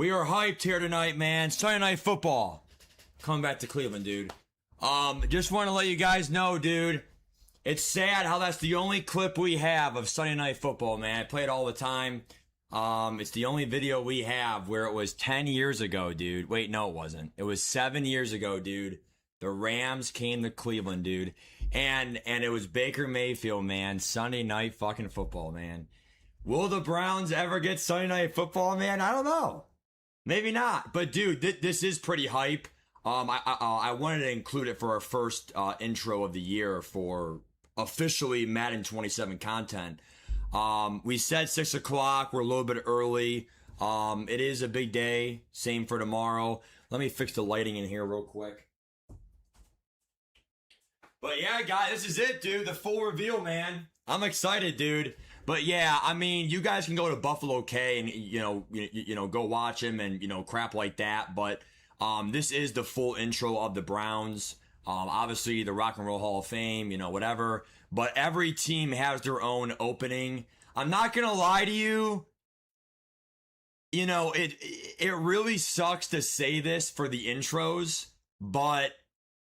We are hyped here tonight, man. Sunday Night Football. Coming back to Cleveland, dude. Just want to let you guys know, dude. It's sad how that's the only clip we have of Sunday Night Football, man. I play it all the time. It's the only video we have where it was 10 years ago, dude. Wait, no, it wasn't. It was 7 years ago, dude. The Rams came to Cleveland, dude. And it was Baker Mayfield, man. Sunday Night fucking Football, man. Will the Browns ever get Sunday Night Football, man? I don't know. Maybe not. But, dude, this is pretty hype. I wanted to include it for our first intro of the year for officially Madden 27 content. We said 6 o'clock. We're a little bit early. It is a big day. Same for tomorrow. Let me fix the lighting in here real quick. But yeah, guys, this is it, dude. The full reveal, man. I'm excited, dude. But yeah, I mean, you guys can go to Buffalo K and you know go watch him and crap like that. But this is the full intro of the Browns. Obviously, the Rock and Roll Hall of Fame, whatever. But every team has their own opening. I'm not gonna lie to you. It really sucks to say this for the intros, but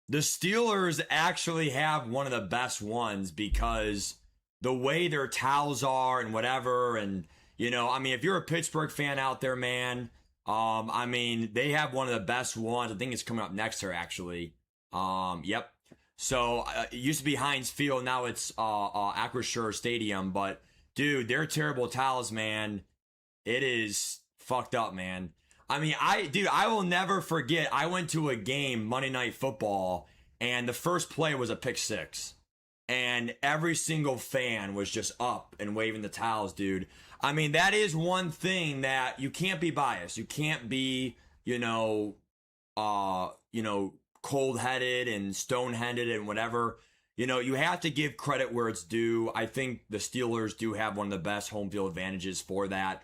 the Steelers actually have one of the best ones because the way their towels are and whatever, and if you're a Pittsburgh fan out there, man, they have one of the best ones. I think it's coming up next here, actually. Yep. So it used to be Heinz Field, now it's Acrisure Stadium. But dude, they're terrible towels, man. It is fucked up, man. I will never forget. I went to a game, Monday Night Football, and the first play was a pick six. And every single fan was just up and waving the towels, dude. That is one thing that you can't be biased. You can't be, cold-headed and stone-headed and whatever. You have to give credit where it's due. I think the Steelers do have one of the best home field advantages for that.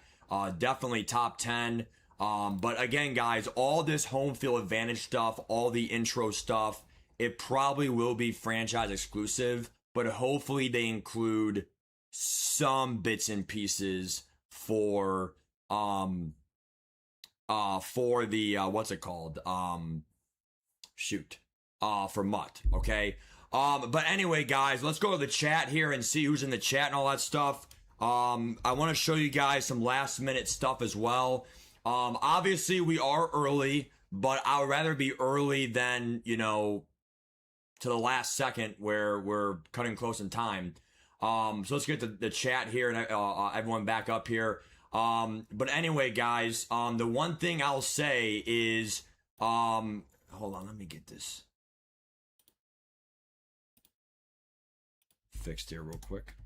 Definitely top 10. But again, guys, all this home field advantage stuff, all the intro stuff, it probably will be franchise exclusive, but hopefully they include some bits and pieces for the what's it called? For Mutt, okay? But anyway, guys, let's go to the chat here and see who's in the chat and all that stuff. I want to show you guys some last minute stuff as well. Obviously we are early, but I would rather be early than, to the last second where we're cutting close in time. So let's get the chat here and everyone back up here. But anyway, guys, the one thing I'll say is, hold on, let me get this fixed here real quick.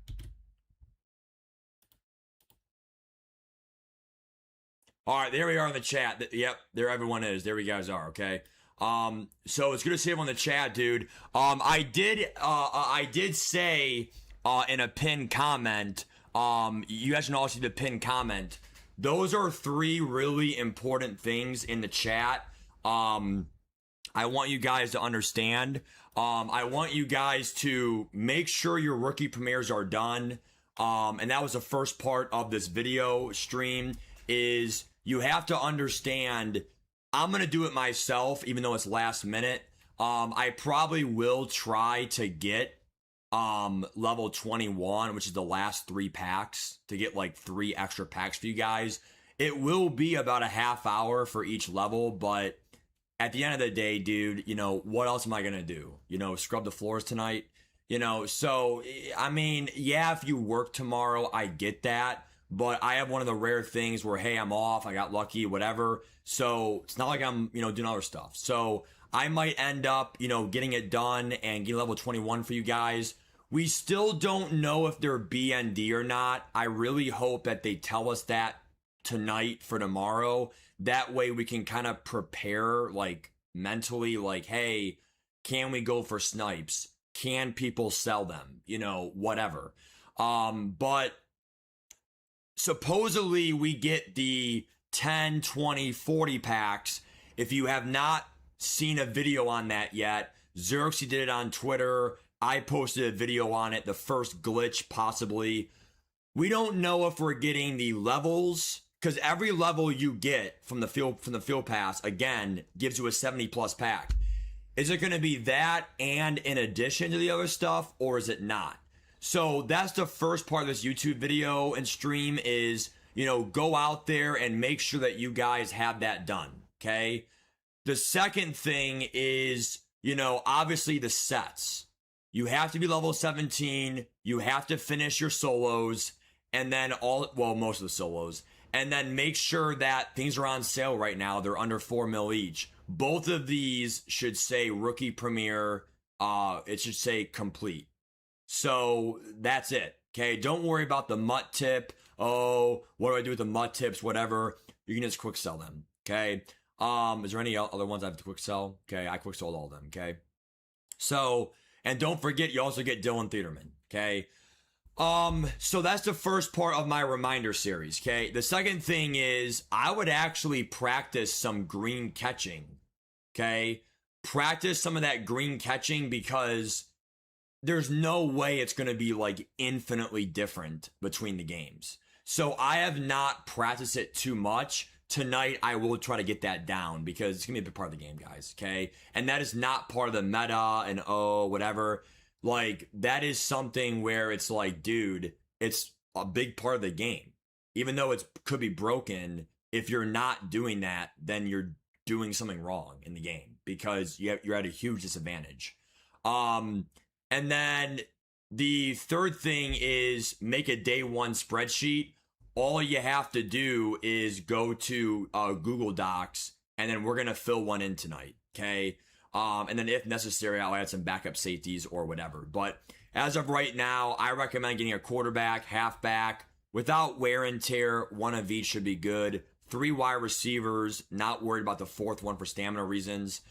All right, there we are in the chat. Yep, there everyone is. There we guys are, okay? So it's good to see everyone in the chat, dude. I did say in a pinned comment, you guys can all see the pinned comment. Those are 3 really important things in the chat. I want you guys to understand. I want you guys to make sure your rookie premieres are done. And that was the first part of this video stream, is you have to understand, I'm going to do it myself, even though it's last minute. I probably will try to get level 21, which is the last 3 packs, to get like 3 extra packs for you guys. It will be about a half hour for each level, but at the end of the day, dude, what else am I going to do? Scrub the floors tonight? So, yeah, if you work tomorrow, I get that. But I have one of the rare things where, hey, I'm off, I got lucky, whatever. So it's not like I'm, doing other stuff. So I might end up, getting it done and getting level 21 for you guys. We still don't know if they're BND or not. I really hope that they tell us that tonight for tomorrow. That way we can kind of prepare, like, mentally, like, hey, can we go for snipes? Can people sell them? Whatever. But supposedly we get the 10, 20, 40 packs. If you have not seen a video on that yet, Xerxes did it on Twitter. I posted a video on it, the first glitch possibly. We don't know if we're getting the levels because every level you get from the field pass again gives you a 70 plus pack. Is it going to be that and in addition to the other stuff, or is it not? So that's the first part of this YouTube video and stream is, you know, go out there and make sure that you guys have that done, okay? The second thing is, you know, obviously the sets. You have to be level 17, you have to finish your solos, and then most of the solos, and then make sure that things are on sale right now. They're under 4 mil each. Both of these should say Rookie Premier, it should say complete. So that's it, okay? Don't worry about the MUT tip. Oh, what do I do with the MUT tips, whatever. You can just quick sell them, okay? Is there any other ones I have to quick sell? Okay, I quick sold all of them, okay? So, and don't forget, you also get Dylan Thiedemann, okay? So that's the first part of my reminder series, okay? The second thing is I would actually practice some green catching, okay? Practice some of that green catching because there's no way it's going to be like infinitely different between the games. So I have not practiced it too much. Tonight, I will try to get that down because it's going to be a big part of the game, guys, okay? And that is not part of the meta and whatever. Like, that is something where it's like, dude, it's a big part of the game. Even though it could be broken, if you're not doing that, then you're doing something wrong in the game because you're at a huge disadvantage. And then the third thing is make a day one spreadsheet. All you have to do is go to Google Docs, and then we're going to fill one in tonight, okay? And then if necessary, I'll add some backup safeties or whatever. But as of right now, I recommend getting a quarterback, halfback. Without wear and tear, one of each should be good. 3 wide receivers, not worried about the fourth one for stamina reasons.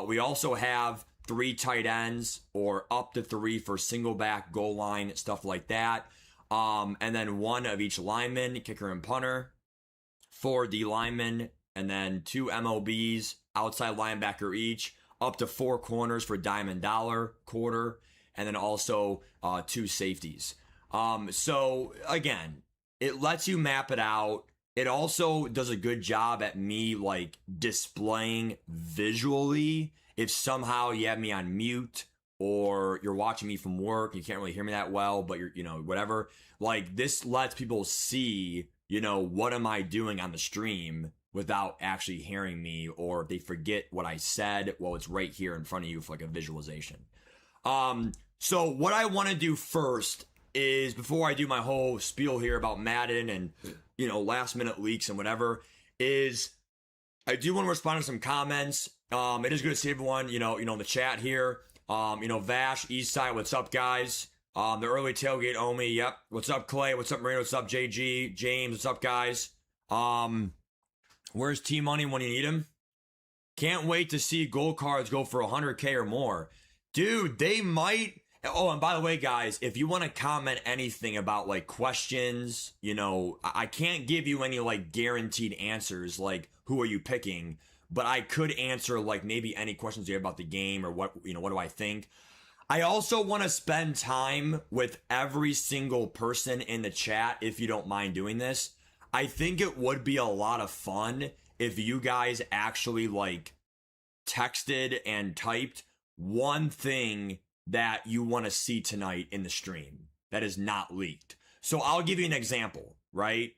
We also have 3 tight ends or up to 3 for single back, goal line, stuff like that. And then 1 of each lineman, kicker and punter. 4 D linemen, and then 2 MOBs, outside linebacker each. Up to 4 corners for dime and dollar, quarter, and then also 2 safeties. So again, it lets you map it out. It also does a good job at me like displaying visually if somehow you have me on mute or you're watching me from work, you can't really hear me that well, but you're, you know, whatever. Like, this lets people see, you know, what am I doing on the stream without actually hearing me, or if they forget what I said, well, it's right here in front of you for like a visualization. So what I want to do first is, before I do my whole spiel here about Madden and, you know, last minute leaks and whatever, is I do want to respond to some comments. It is good to see everyone, you know, in the chat here. Vash, Eastside, what's up, guys? The early tailgate Omi, yep. What's up, Clay? What's up, Marino? What's up, JG? James, what's up, guys? Where's T-Money when you need him? Can't wait to see gold cards go for 100K or more. Dude, they might. Oh, and by the way, guys, if you want to comment anything about, like, questions, you know, I can't give you any, like, guaranteed answers, like, who are you picking? But I could answer, like, maybe any questions you have about the game or what, you know, what do I think? I also want to spend time with every single person in the chat, if you don't mind doing this. I think it would be a lot of fun if you guys actually, like, texted and typed one thing that you want to see tonight in the stream that is not leaked. So I'll give you an example, right?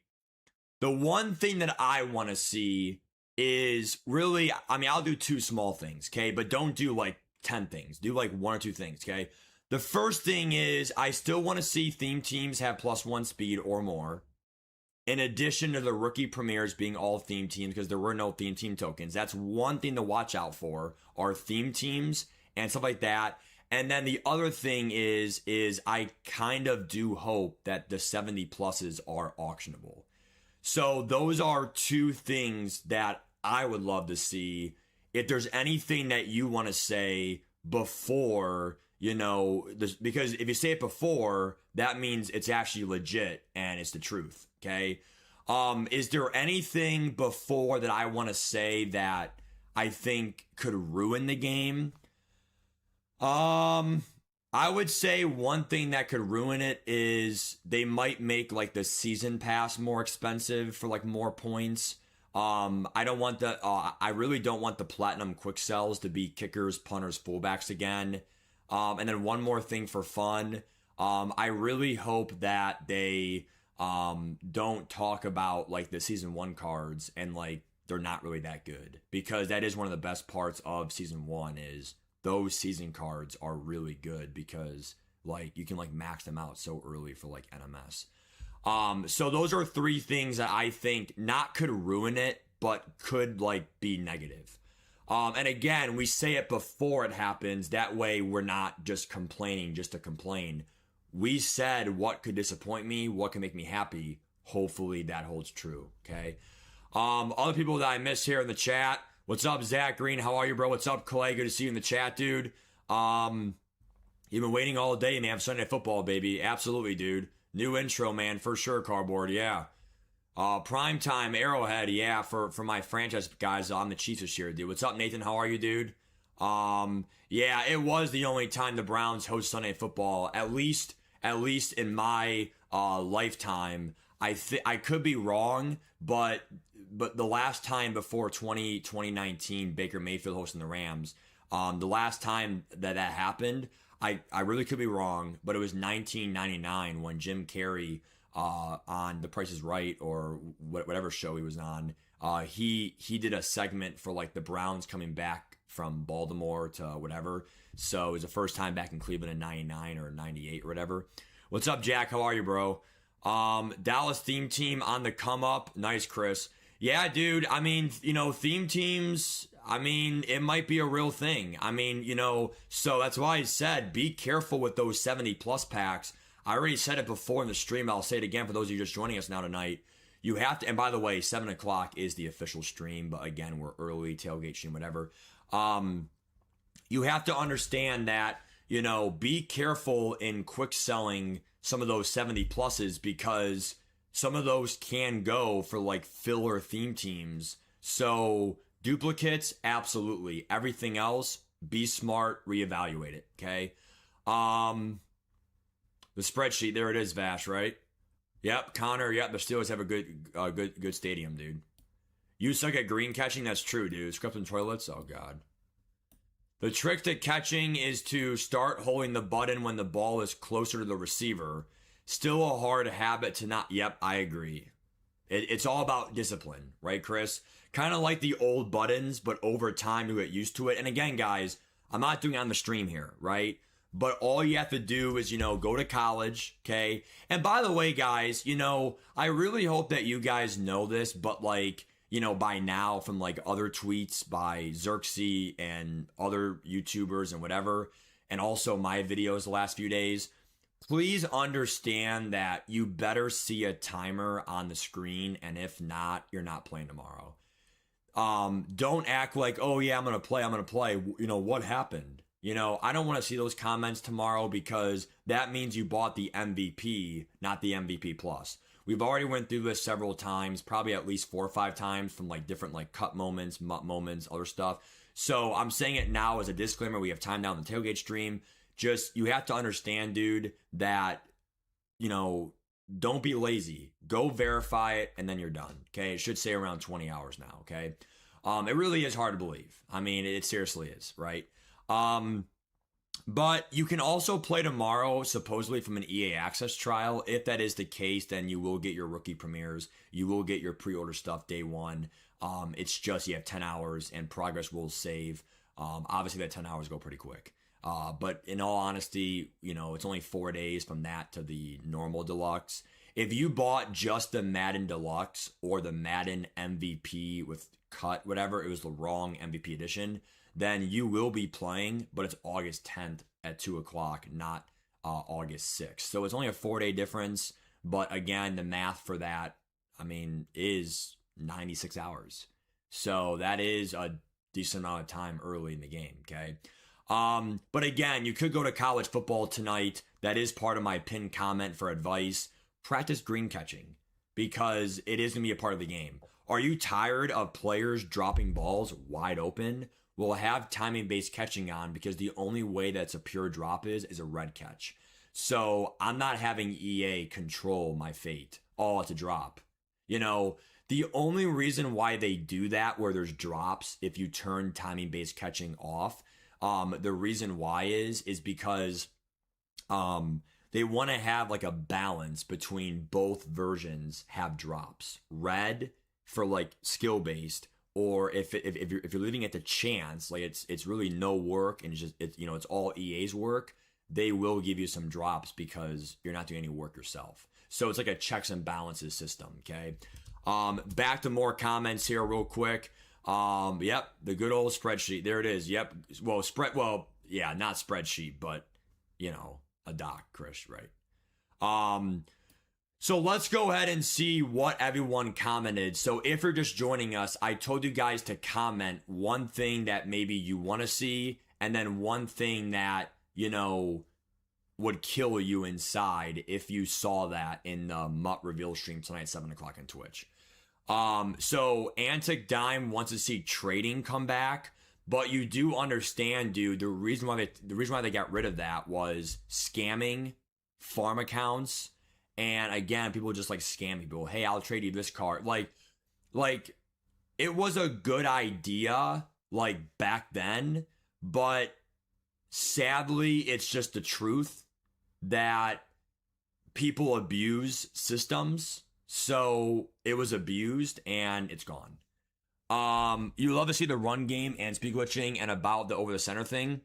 The one thing that I want to see is really, I mean, I'll do 2 small things, okay? But don't do like 10 things. Do like 1 or 2 things, okay? The first thing is I still want to see theme teams have +1 speed or more. In addition to the rookie premieres being all theme teams, because there were no theme team tokens. That's one thing to watch out for, are theme teams and stuff like that. And then the other thing is I kind of do hope that the 70 pluses are auctionable. So those are 2 things that I would love to see. If there's anything that you want to say before, you know, because if you say it before, that means it's actually legit and it's the truth, okay? Is there anything before that I want to say that I think could ruin the game? I would say one thing that could ruin it is they might make like the season pass more expensive for like more points. I don't want the I really don't want the platinum quick sells to be kickers, punters, fullbacks again. And then one more thing for fun. I really hope that they don't talk about like the season 1 cards and like they're not really that good, because that is one of the best parts of season 1 is those season cards are really good because like you can like max them out so early for like NMS. So those are 3 things that I think not could ruin it, but could like be negative. And again, we say it before it happens. That way we're not just complaining just to complain. We said what could disappoint me, what can make me happy. Hopefully that holds true. Okay. Other people that I miss here in the chat. What's up, Zach Green? How are you, bro? What's up, Clay? Good to see you in the chat, dude. You've been waiting all day, man. Sunday football, baby. Absolutely, dude. New intro, man, for sure, Cardboard. Yeah. Prime time, Arrowhead. Yeah, for my franchise guys on the Chiefs this year, dude. What's up, Nathan? How are you, dude? Yeah, it was the only time the Browns host Sunday football. At least in my lifetime. I could be wrong, but the last time before 2019, Baker Mayfield hosting the Rams, the last time that happened, I really could be wrong, but it was 1999 when Jim Carrey on The Price is Right or whatever show he was on, he did a segment for like the Browns coming back from Baltimore to whatever. So it was the first time back in Cleveland in 99 or 98 or whatever. What's up, Jack? How are you, bro? Dallas theme team on the come up. Nice, Chris. Yeah, dude. I mean, theme teams, I mean, it might be a real thing. I mean, so that's why I said be careful with those 70 plus packs. I already said it before in the stream. I'll say it again for those of you just joining us now tonight. You have to, and by the way, 7 o'clock is the official stream, but again, we're early, tailgate stream, whatever. You have to understand that, be careful in quick selling some of those 70 pluses because some of those can go for like filler theme teams. So duplicates, absolutely. Everything else, be smart, reevaluate it. Okay. The spreadsheet, there it is, Vash, right? Yep, Connor. Yep, the Steelers have a good stadium, dude. You suck at green catching. That's true, dude. Scrubs and toilets. Oh god. The trick to catching is to start holding the button when the ball is closer to the receiver. Still a hard habit to not. Yep, I agree. It's all about discipline, right, Chris? Kind of like the old buttons, but over time you get used to it. And again, guys, I'm not doing it on the stream here, right? But all you have to do is, go to college, okay? And by the way, guys, I really hope that you guys know this, but like, by now from like other tweets by Xerxes and other YouTubers and whatever, and also my videos the last few days, please understand that you better see a timer on the screen, and if not, you're not playing tomorrow. Don't act like, oh yeah, I'm gonna play. What happened? I don't want to see those comments tomorrow because that means you bought the MVP, not the MVP plus. We've already went through this several times, probably at least 4 or 5 times from like different like cut moments, mutt moments, other stuff. So I'm saying it now as a disclaimer. We have time down the tailgate stream. Just, you have to understand, dude, that, don't be lazy. Go verify it and then you're done. Okay. It should say around 20 hours now. Okay. It really is hard to believe. I mean, it seriously is, right? But you can also play tomorrow, supposedly from an EA Access trial. If that is the case, then you will get your rookie premieres. You will get your pre-order stuff day one. It's just you have 10 hours and progress will save. Obviously, that 10 hours go pretty quick. But in all honesty, it's only 4 days from that to the normal deluxe. If you bought just the Madden Deluxe or the Madden MVP with cut, whatever, it was the wrong MVP edition, then you will be playing, but it's August 10th at 2 o'clock, not August 6th. So it's only a 4-day difference. But again, the math for that, is 96 hours. So that is a decent amount of time early in the game, okay? But again, you could go to college football tonight. That is part of my pinned comment for advice. Practice green catching because it is going to be a part of the game. Are you tired of players dropping balls wide open? will have timing-based catching on because the only way that's a pure drop is a red catch. So I'm not having EA control my fate. Oh, it's a drop. You know, the only reason why they do that where there's drops, if you turn timing-based catching off, the reason why is because they want to have like a balance between both versions have drops. Red for like skill-based, or if you're leaving it to chance, like it's really no work and it's all EA's work, they will give you some drops because you're not doing any work yourself. So it's like a checks and balances system, okay? Back to more comments here real quick. Yep, the good old spreadsheet. There it is. Yep. Not spreadsheet, but a doc, Chris, right? So let's go ahead and see what everyone commented. So if you're just joining us, I told you guys to comment one thing that maybe you want to see, and then one thing that, would kill you inside if you saw that in the Mutt reveal stream tonight, 7 o'clock on Twitch. So Antic Dime wants to see trading come back, but you do understand, dude, the reason why they got rid of that was scamming farm accounts. And again, people just like scam people. Hey, I'll trade you this card. Like it was a good idea like back then, but sadly, it's just the truth that people abuse systems. So it was abused and it's gone. You love to see the run game and speed glitching and about the over the center thing.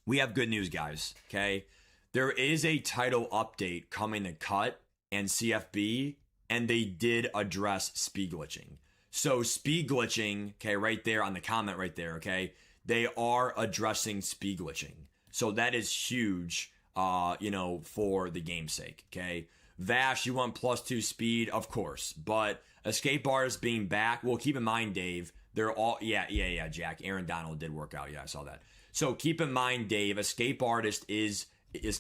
We have good news, guys. Okay. There is a title update coming to Cut and CFB, and they did address speed glitching. So speed glitching, okay, right there on the comment right there, okay, they are addressing speed glitching. So that is huge, for the game's sake, okay? Vash, you want +2 speed? Of course. But Escape Artist being back, well, keep in mind, Dave, they're all, yeah, Jack. Aaron Donald did work out. Yeah, I saw that. So keep in mind, Dave, Escape Artist is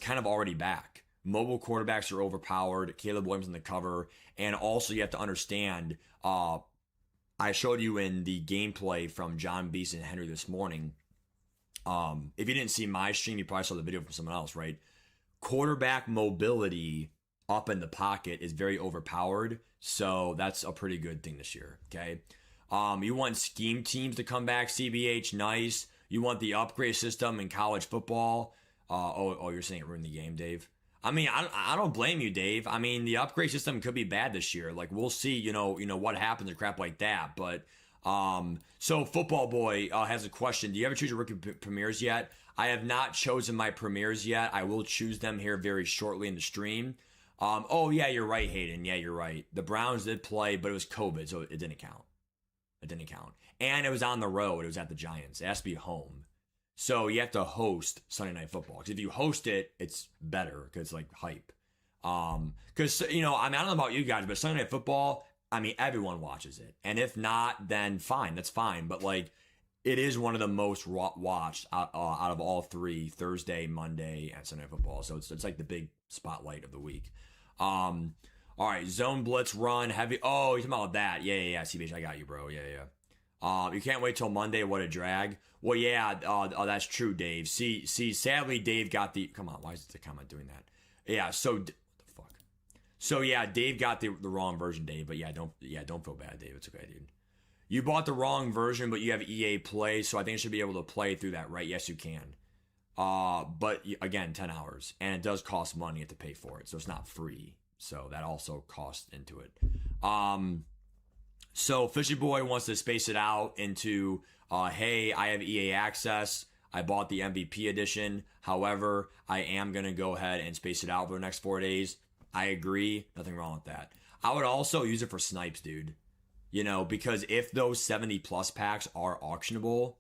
kind of already back. Mobile quarterbacks are overpowered. Caleb Williams in the cover. And also you have to understand, I showed you in the gameplay from John Beast and Henry this morning. If you didn't see my stream, you probably saw the video from someone else, right? Quarterback mobility up in the pocket is very overpowered. So that's a pretty good thing this year, okay? You want scheme teams to come back, CBH, nice. You want the upgrade system in college football. You're saying it ruined the game, Dave? I mean, I don't blame you, Dave. I mean, the upgrade system could be bad this year. Like, we'll see, what happens or crap like that. But, so Football Boy has a question. Do you ever choose your rookie premieres yet? I have not chosen my premieres yet. I will choose them here very shortly in the stream. Yeah, you're right, Hayden. Yeah, you're right. The Browns did play, but it was COVID, so it didn't count. It didn't count. And it was on the road. It was at the Giants. It has to be home. So you have to host Sunday Night Football. Because if you host it, it's better because it's like hype. Because, I don't know about you guys, but Sunday Night Football, I mean, everyone watches it. And if not, then fine. That's fine. But, it is one of the most watched out of all three, Thursday, Monday, and Sunday Night Football. So it's like the big spotlight of the week. All right, Zone Blitz Run, heavy. Oh, you're talking about that. Yeah, CBH, I got you, bro. Yeah. You can't wait till Monday. What a drag. Well, yeah, that's true, Dave. See, sadly, Dave got the... Come on, why is the comment doing that? Yeah, so... What the fuck? So, yeah, Dave got the wrong version, Dave. But, don't feel bad, Dave. It's okay, dude. You bought the wrong version, but you have EA Play, so I think you should be able to play through that, right? Yes, you can. But, again, 10 hours. And it does cost money. You have to pay for it, so it's not free. So, that also costs into it. So Fishy Boy wants to space it out into, hey, I have EA access. I bought the MVP edition. However, I am going to go ahead and space it out for the next 4 days. I agree. Nothing wrong with that. I would also use it for snipes, dude. Because if those 70 plus packs are auctionable,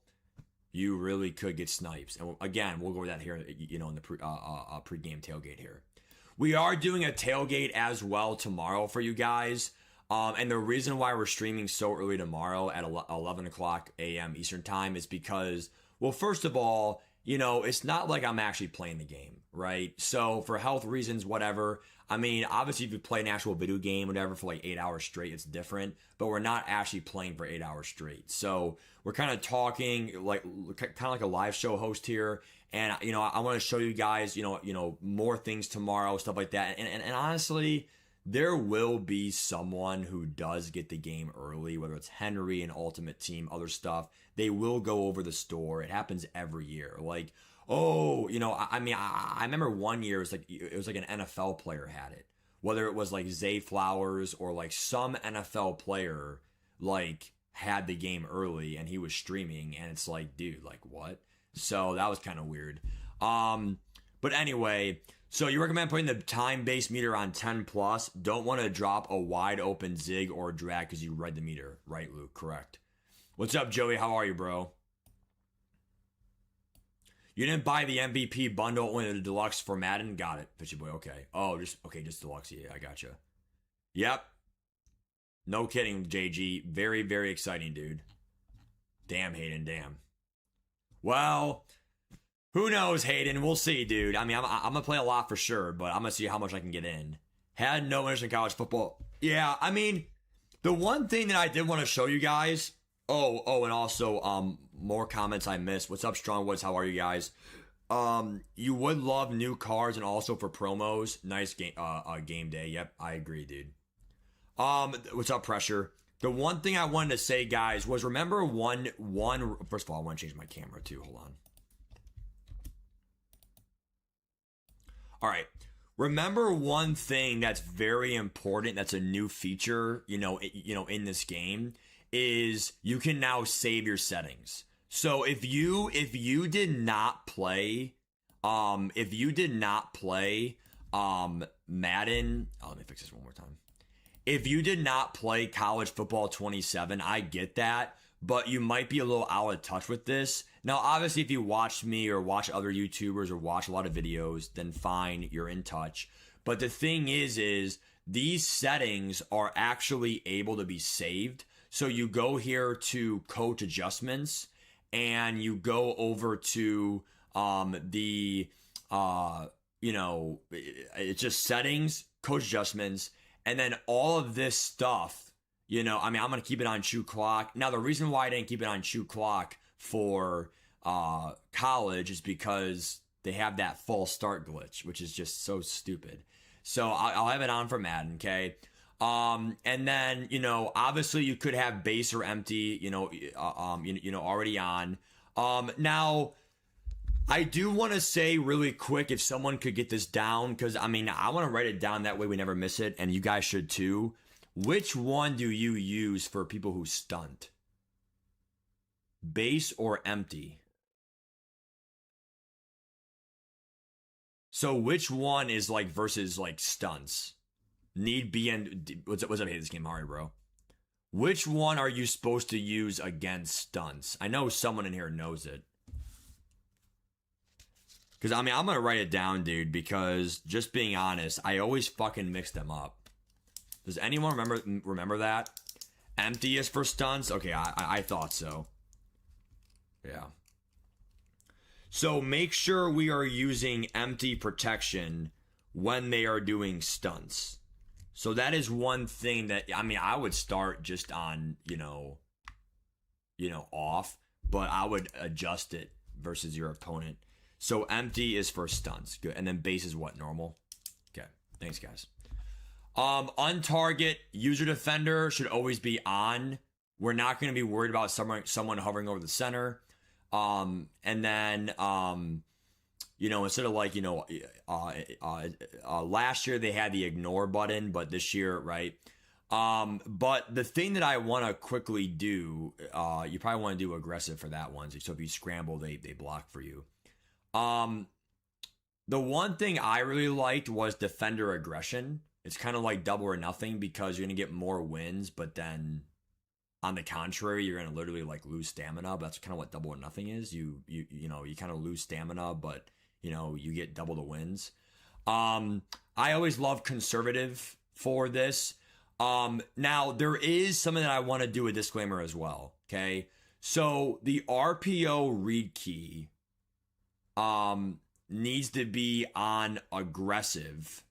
you really could get snipes. And again, we'll go over that here, in the pre-game tailgate here. We are doing a tailgate as well tomorrow for you guys. And the reason why we're streaming so early tomorrow at 11 o'clock a.m. Eastern time is because, well, first of all, it's not like I'm actually playing the game, right? So for health reasons, whatever, I mean, obviously, if you play an actual video game, whatever, for like 8 hours straight, it's different. But we're not actually playing for 8 hours straight. So we're kind of talking kind of like a live show host here. And I want to show you guys, more things tomorrow, stuff like that. And honestly, there will be someone who does get the game early, whether it's Henry and Ultimate Team, other stuff. They will go over the store. It happens every year. Like, oh, I remember one year it was like an NFL player had it. Whether it was like Zay Flowers or like some NFL player like had the game early and he was streaming, and it's like, dude, like what? So that was kind of weird. But anyway, so you recommend putting the time-based meter on 10 plus. Don't want to drop a wide open zig or drag because you read the meter, right, Luke? Correct. What's up, Joey? How are you, bro? You didn't buy the MVP bundle, only the deluxe for Madden? Got it, Fishy Boy. Okay. Oh, just deluxe. Yeah, I gotcha. Yep. No kidding, JG. Very, very exciting, dude. Damn, Hayden, damn. Well, who knows, Hayden? We'll see, dude. I mean, I'm going to play a lot for sure, but I'm going to see how much I can get in. Had no interest in college football. Yeah, I mean, the one thing that I did want to show you guys. Oh, and also, more comments I missed. What's up, Strongwoods? How are you guys? You would love new cards and also for promos. Nice game day. Yep, I agree, dude. What's up, Pressure? The one thing I wanted to say, guys, was remember one. First of all, I want to change my camera too. Hold on. All right. Remember one thing that's very important. That's a new feature, in this game, is you can now save your settings. So if you did not play, Madden. Oh, let me fix this one more time. If you did not play College Football 27, I get that, but you might be a little out of touch with this. Now, obviously, if you watch me or watch other YouTubers or watch a lot of videos, then fine, you're in touch. But the thing is these settings are actually able to be saved. So you go here to coach adjustments and you go over to it's just settings, coach adjustments, and then all of this stuff, I'm going to keep it on shoot clock. Now, the reason why I didn't keep it on shoot clock for college is because they have that false start glitch, which is just so stupid. So I'll have it on for Madden, okay? And then, obviously you could have base or empty, already on. Now, I do want to say really quick, if someone could get this down, because I want to write it down, that way we never miss it, and you guys should too. Which one do you use for people who stunt? Base or empty? So which one is like versus like stunts? Need be and what's up? Hey, this game hard, bro. Which one are you supposed to use against stunts? I know someone in here knows it. Because, I'm going to write it down, dude, because just being honest, I always fucking mix them up. Does anyone remember that? Empty is for stunts? Okay, I thought so. Yeah. So make sure we are using empty protection when they are doing stunts. So that is one thing that, I would start just on, off, but I would adjust it versus your opponent. So empty is for stunts. Good. And then base is what? Normal? Okay. Thanks, guys. Untarget user defender should always be on. We're not going to be worried about someone hovering over the center. And then, instead of like, last year they had the ignore button, but this year, right? But the thing that I want to quickly do, you probably want to do aggressive for that one. So if you scramble, they block for you. The one thing I really liked was defender aggression. It's kind of like double or nothing because you're going to get more wins, but then on the contrary, you're going to literally like lose stamina. But that's kind of what double or nothing is. You kind of lose stamina, but you get double the wins. I always love conservative for this. Now there is something that I want to do a disclaimer as well. Okay. So the RPO read key, needs to be on aggressive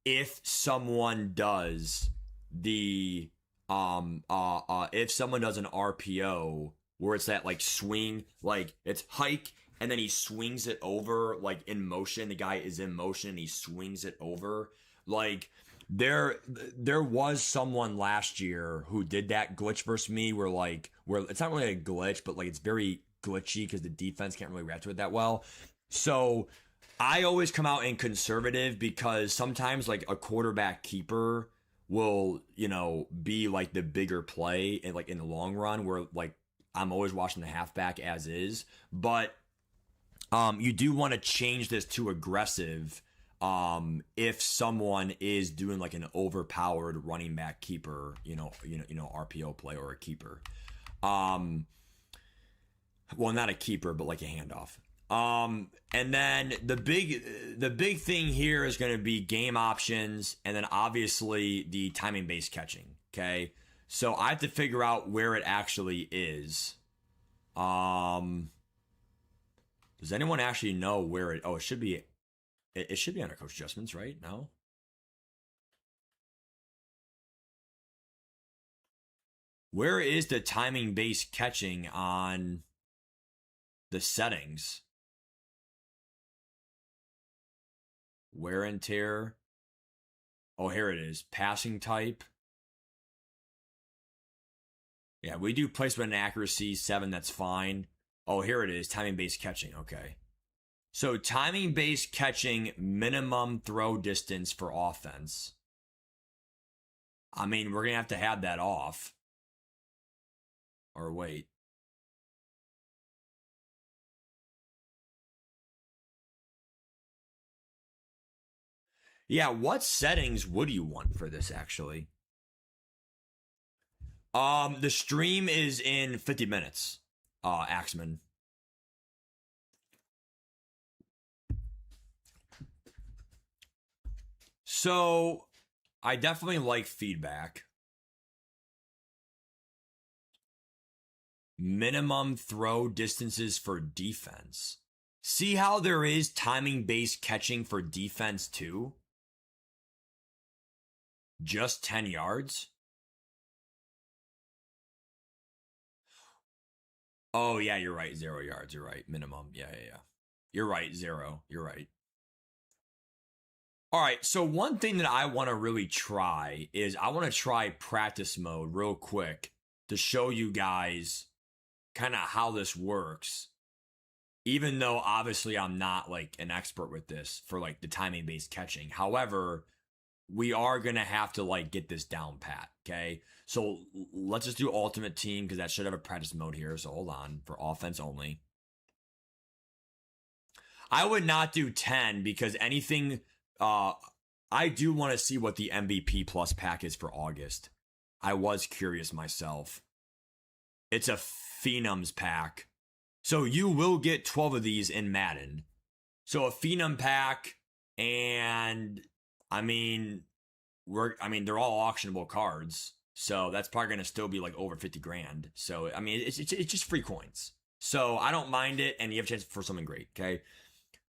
if someone does the if someone does an RPO where it's that like swing, like it's hike and then he swings it over like in motion, the guy is in motion and he swings it over. Like there was someone last year who did that glitch versus me where it's not really a glitch, but like it's very glitchy because the defense can't really react to it that well. So I always come out in conservative because sometimes like a quarterback keeper will, be like the bigger play and like in the long run where like I'm always watching the halfback as is. But you do want to change this to aggressive if someone is doing like an overpowered running back keeper, RPO play or a keeper. Well, not a keeper, but like a handoff. And then the big thing here is going to be game options, and then obviously the timing based catching. Okay, so I have to figure out where it actually is. Does anyone actually know where it? Oh, it should be. It should be under coach adjustments, right? No. Where is the timing based catching on the settings? Wear and tear. Oh, here it is. Passing type. Yeah, we do placement and accuracy 7. That's fine. Oh, here it is. Timing based catching. Okay. So timing based catching, minimum throw distance for offense. I mean, we're going to have that off. Or wait. Yeah, what settings would you want for this actually? The stream is in 50 minutes. Axeman. So, I definitely like feedback. Minimum throw distances for defense. See how there is timing based catching for defense too? Just 10 yards? Oh, yeah, you're right. 0 yards. You're right. Minimum. Yeah. You're right. 0. You're right. All right. So, one thing that I want to really try is I want to try practice mode real quick to show you guys kind of how this works. Even though obviously I'm not like an expert with this for like the timing based catching. However, we are going to have to like get this down pat. Okay. So let's just do ultimate team because that should have a practice mode here. So hold on for offense only. I would not do 10 because anything, I do want to see what the MVP plus pack is for August. I was curious myself. It's a Phenoms pack. So you will get 12 of these in Madden. So a Phenom pack, and I mean, they're all auctionable cards. So that's probably going to still be like over 50 grand. So, I mean, it's just free coins. So I don't mind it, and you have a chance for something great, okay?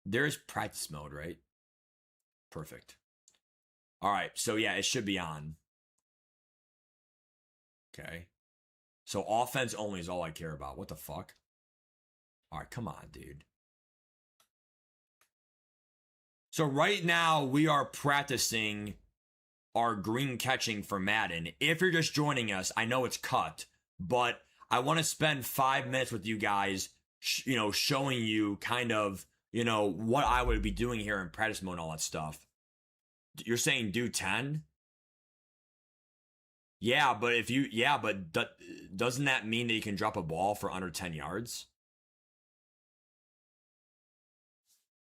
There's practice mode, right? Perfect. All right, so yeah, it should be on. Okay. So offense only is all I care about. What the fuck? All right, come on, dude. So right now we are practicing our green catching for Madden. If you're just joining us, I know it's cut, but I want to spend 5 minutes with you guys, showing you kind of, what I would be doing here in practice mode and all that stuff. You're saying do 10? Yeah, but doesn't that mean that you can drop a ball for under 10 yards?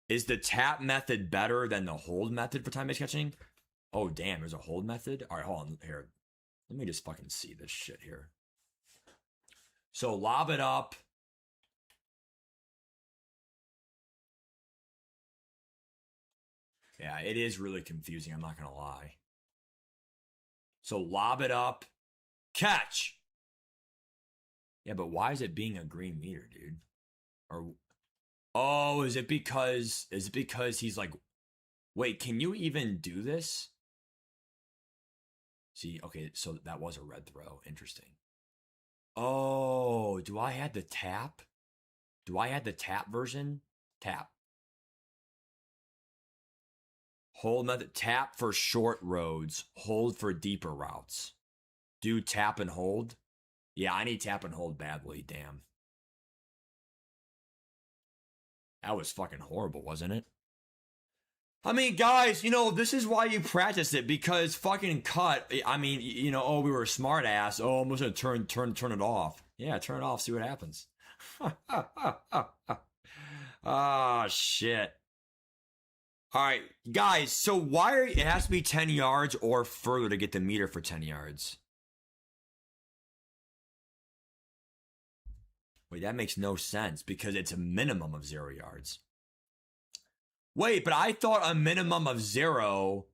Is the tap method better than the hold method for time-based catching? Oh, damn, there's a hold method? All right, hold on here. Let me just fucking see this shit here. So lob it up. Yeah, it is really confusing. I'm not going to lie. So lob it up. Catch. Yeah, but why is it being a green meter, dude? Or, oh, is it because he's like, Wait, can you even do this? See, okay, so that was a red throw. Interesting. Oh, do I have the tap? Do I have the tap version? Tap. Hold method. Tap for short roads. Hold for deeper routes. Do tap and hold. Yeah, I need tap and hold badly. Damn. That was fucking horrible, wasn't it? I mean, guys, this is why you practice it, because fucking cut. I mean, oh, we were a smart ass. Oh, I'm just gonna turn it off. Yeah, turn it off, see what happens. Ah, shit. All right, guys. So it has to be 10 yards or further to get the meter for 10 yards? Wait, that makes no sense because it's a minimum of 0 yards. Wait, but I thought a minimum of 0.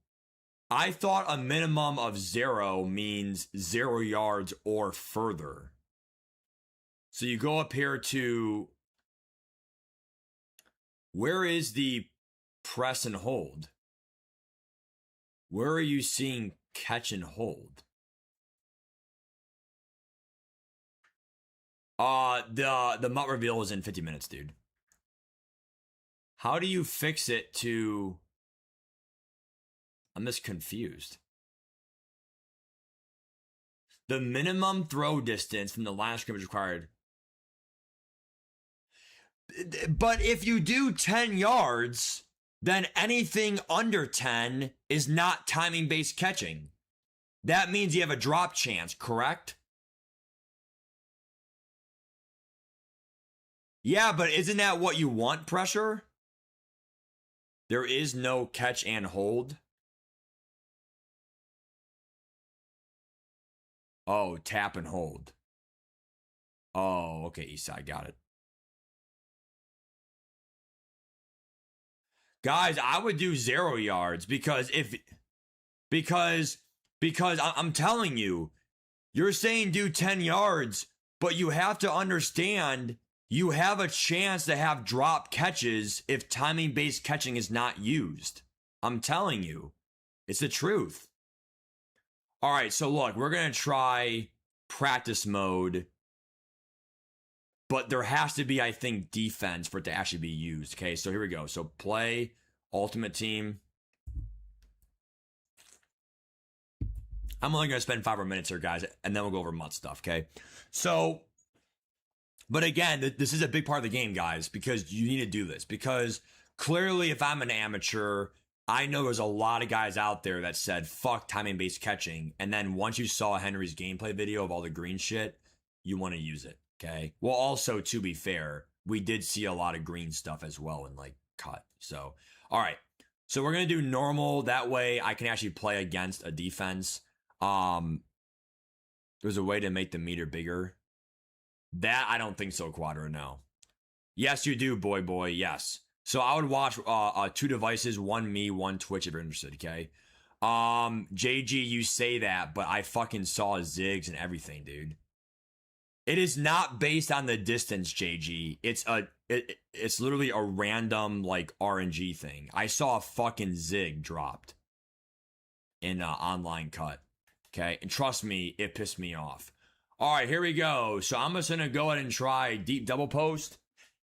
I thought a minimum of 0 means 0 yards or further. So you go up here to, where is the press and hold? Where are you seeing catch and hold? The MUT reveal is in 50 minutes, dude. How do you fix it to... I'm just confused. The minimum throw distance from the line of scrimmage required. But if you do 10 yards, then anything under 10 is not timing-based catching. That means you have a drop chance, correct? Yeah, but isn't that what you want, pressure? There is no catch and hold. Oh, tap and hold. Oh, okay, Eastside, got it. Guys, I would do 0 yards because I'm telling you, you're saying do 10 yards, but you have to understand you have a chance to have drop catches if timing-based catching is not used. I'm telling you. It's the truth. All right, so look, we're going to try practice mode, but there has to be, I think, defense for it to actually be used. Okay, so here we go. So play Ultimate Team. I'm only going to spend 5 more minutes here, guys, and then we'll go over MUT stuff, okay? So... But again, this is a big part of the game, guys, because you need to do this. Because clearly, if I'm an amateur, I know there's a lot of guys out there that said, fuck timing-based catching. And then once you saw Henry's gameplay video of all the green shit, you want to use it, okay? Well, also, to be fair, we did see a lot of green stuff as well in, cut. So, all right. So we're going to do normal. That way, I can actually play against a defense. There's a way to make the meter bigger. That I don't think so, Quadro, no. Yes, you do, boy, yes. So I would watch 2 devices, one me, one Twitch if you're interested, okay? JG, you say that, but I fucking saw zigs and everything, dude. It is not based on the distance, JG. It's literally a random, RNG thing. I saw a fucking zig dropped in online cut, okay? And trust me, it pissed me off. All right, here we go. So I'm just going to go ahead and try deep double post.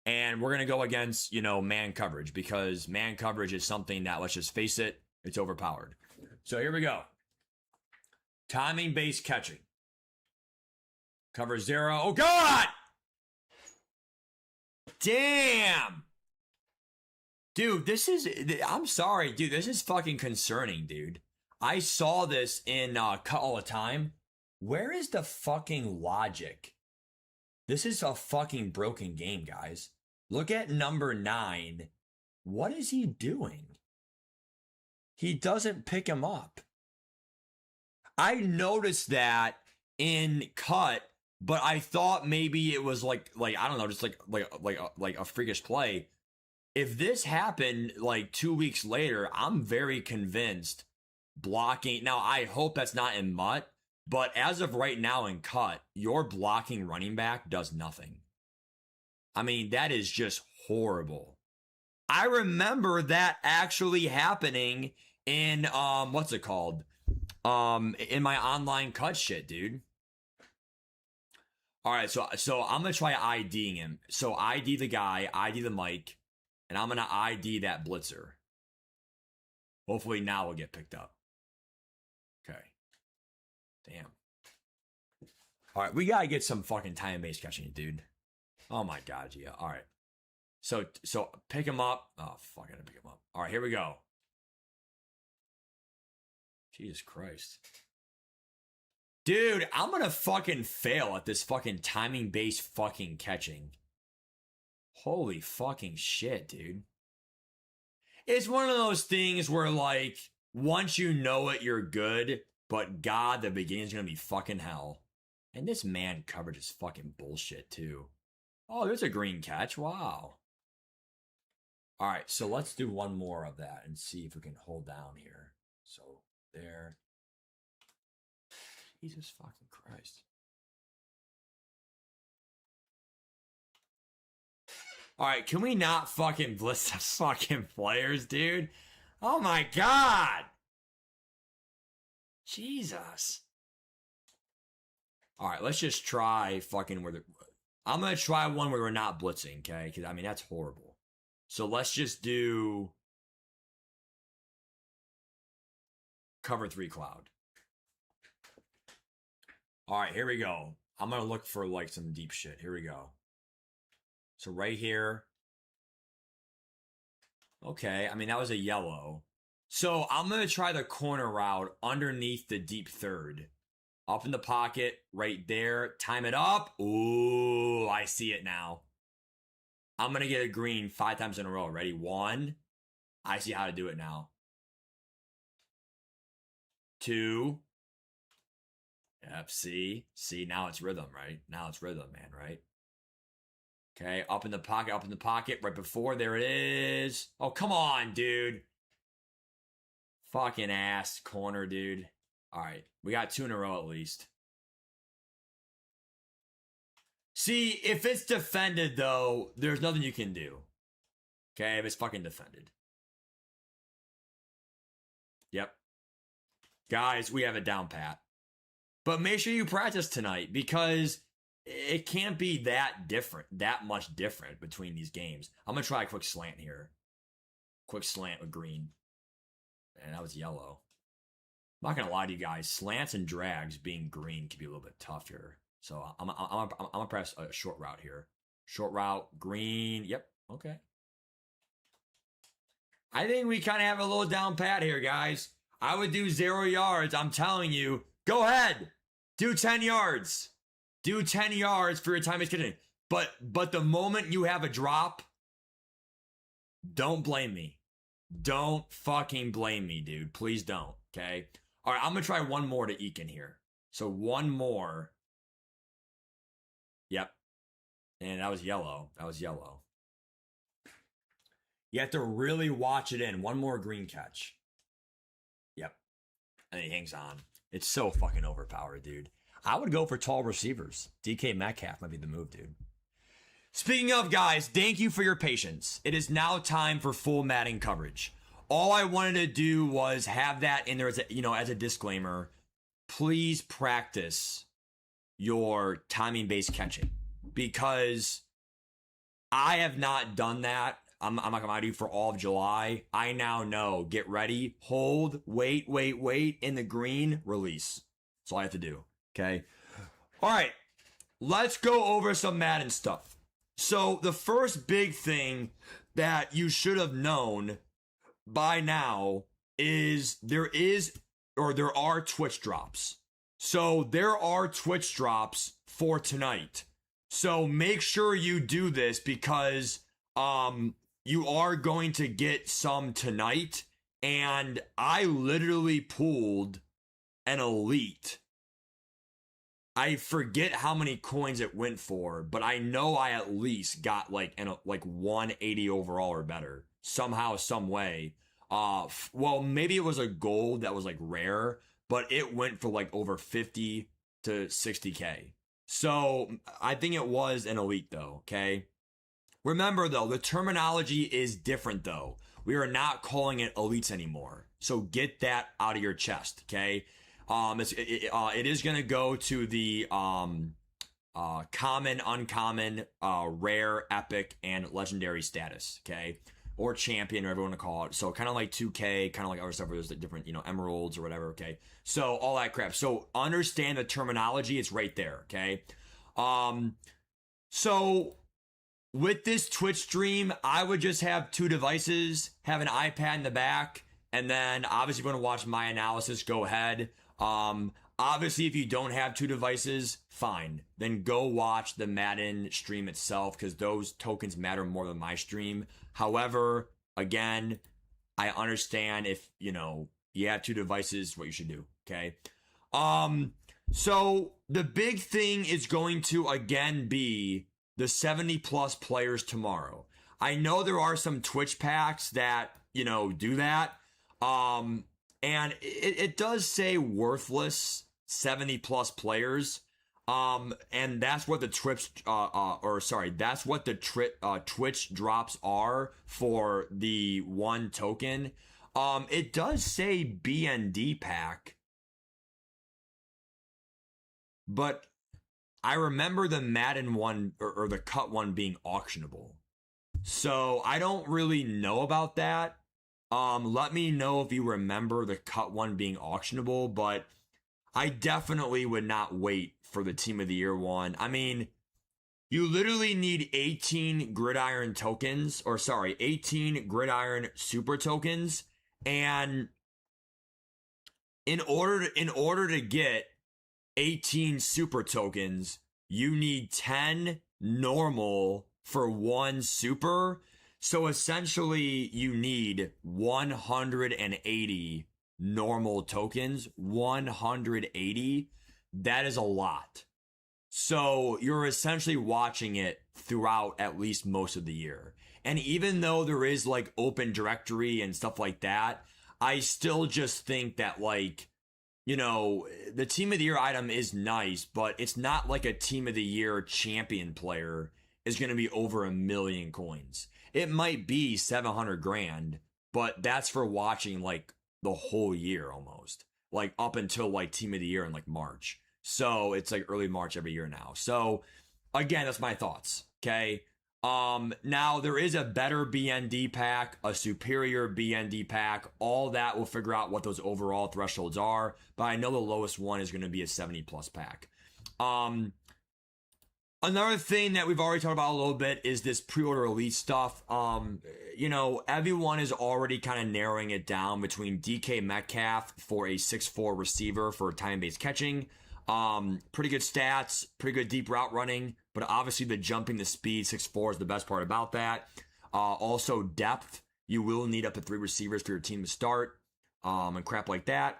And we're going to go against, man coverage. Because man coverage is something that, let's just face it, it's overpowered. So here we go. Timing-based catching. Cover 0. Oh, God! Damn! Dude, I'm sorry, dude. This is fucking concerning, dude. I saw this in Cut All the Time. Where is the fucking logic? This is a fucking broken game, guys. Look at number 9. What is he doing? He doesn't pick him up. I noticed that in Cut, but I thought maybe it was I don't know, just like a freakish play. If this happened 2 weeks later, I'm very convinced blocking. Now I hope that's not in MUT. But as of right now in Cut, your blocking running back does nothing. I mean, that is just horrible. I remember that actually happening in what's it called? In my online cut shit, dude. All right, so I'm gonna try IDing him. So ID the guy, ID the mic, and I'm gonna ID that blitzer. Hopefully now we'll get picked up. Okay. Damn. All right, we gotta get some fucking time-based catching, dude. Oh my god, yeah. All right. So pick him up. Oh fuck, I gotta pick him up. All right, here we go. Jesus Christ. Dude, I'm gonna fucking fail at this fucking timing-based fucking catching. Holy fucking shit, dude. It's one of those things where, like, once you know it, you're good, but God, the beginning's gonna be fucking hell. And this man coverage is fucking bullshit, too. Oh, there's a green catch. Wow. Alright, so let's do one more of that and see if we can hold down here. So, there. Jesus fucking Christ. Alright, can we not fucking blitz the fucking players, dude? Oh my god! Jesus. Alright, let's just try fucking where the... I'm gonna try one where we're not blitzing, okay? Because, I mean, that's horrible. So let's just do... cover 3 cloud. Alright, here we go. I'm gonna look for, like, some deep shit. Here we go. So right here. Okay, I mean, that was a yellow. So I'm going to try the corner route underneath the deep third. Up in the pocket, right there. Time it up. Ooh, I see it now. I'm going to get a green 5 times in a row. Ready? 1. I see how to do it now. 2. Yep, see? See, now it's rhythm, right? Now it's rhythm, man, right? Okay, up in the pocket, right before, there it is. Oh, come on, dude. Fucking ass corner, dude. All right, we got 2 in a row at least. See, if it's defended, though, there's nothing you can do. Okay, if it's fucking defended. Yep. Guys, we have it down pat. But make sure you practice tonight, because it can't be that much different between these games. I'm going to try a quick slant here. Quick slant with green. And that was yellow. I'm not going to lie to you guys. Slants and drags being green can be a little bit tough here. So I'm going to press a short route here. Short route, green. Yep. Okay. I think we kind of have a little down pat here, guys. I would do 0 yards. I'm telling you. Go ahead. Do 10 yards. Do 10 yards for your time-based catching. But the moment you have a drop, don't blame me. Don't fucking blame me, dude. Please don't, okay? All right, I'm going to try one more to eke in here. So one more. Yep. And that was yellow. That was yellow. You have to really watch it in. One more green catch. Yep. And he hangs on. It's so fucking overpowered, dude. I would go for tall receivers. DK Metcalf might be the move, dude. Speaking of, guys, thank you for your patience. It is now time for full Madden coverage. All I wanted to do was have that in there as a disclaimer. Please practice your timing-based catching, because I have not done that. I'm not gonna lie to you, for all of July. I now know. Get ready, hold, wait, in the green, release. That's all I have to do. Okay. All right. Let's go over some Madden stuff. So the first big thing that you should have known by now is there are Twitch drops. So there are Twitch drops for tonight. So make sure you do this, because you are going to get some tonight. And I literally pulled an elite. I forget how many coins it went for, but I know I at least got like 180 overall or better somehow, some way. Well, maybe it was a gold that was like rare, but it went for like over 50 to 60k. So I think it was an elite though. Okay. Remember, though, the terminology is different, though. We are not calling it elites anymore. So get that out of your chest, okay? It is going to go to the common, uncommon, rare, epic, and legendary status, okay? Or champion, or whatever you want to call it. So kind of like 2K, kind of like other stuff where there's different, emeralds or whatever, okay? So all that crap. So understand the terminology. It's right there, okay? So with this Twitch stream, I would just have 2 devices, have an iPad in the back, and then obviously if you want to watch my analysis, go ahead. Obviously, if you don't have 2 devices, fine. Then go watch the Madden stream itself, because those tokens matter more than my stream. However, again, I understand if, you have 2 devices, what you should do, okay? So the big thing is going to, again, be the 70 plus players tomorrow. I know there are some Twitch packs that, do that. And it does say worthless 70 plus players. And that's what the Twitch drops are for the 1 token. It does say BND pack, but I remember the Madden one or the cut one being auctionable. So I don't really know about that. Let me know if you remember the cut one being auctionable, but I definitely would not wait for the Team of the Year one. I mean, you literally need 18 gridiron tokens, 18 gridiron super tokens, and in order to get 18 super tokens, you need 10 normal for 1 super. So essentially, you need 180 normal tokens. 180. That is a lot. So you're essentially watching it throughout at least most of the year. And even though there is like open directory and stuff like that, I still just think that the Team of the Year item is nice, but it's not like a Team of the Year champion player is going to be over 1 million coins. It might be 700 grand, but that's for watching the whole year almost, up until Team of the Year in March. So it's early March every year now. So again, that's my thoughts. Okay. Now there is a better BND pack, a superior BND pack. All that will figure out what those overall thresholds are, but I know the lowest one is going to be a 70 plus pack. Another thing that we've already talked about a little bit is this pre-order elite stuff. Everyone is already kind of narrowing it down between DK Metcalf for a 6'4 receiver for time-based catching. Pretty good stats, pretty good deep route running, but obviously the jumping, the speed, 6'4 is the best part about that. Also depth. You will need up to 3 receivers for your team to start, and crap like that.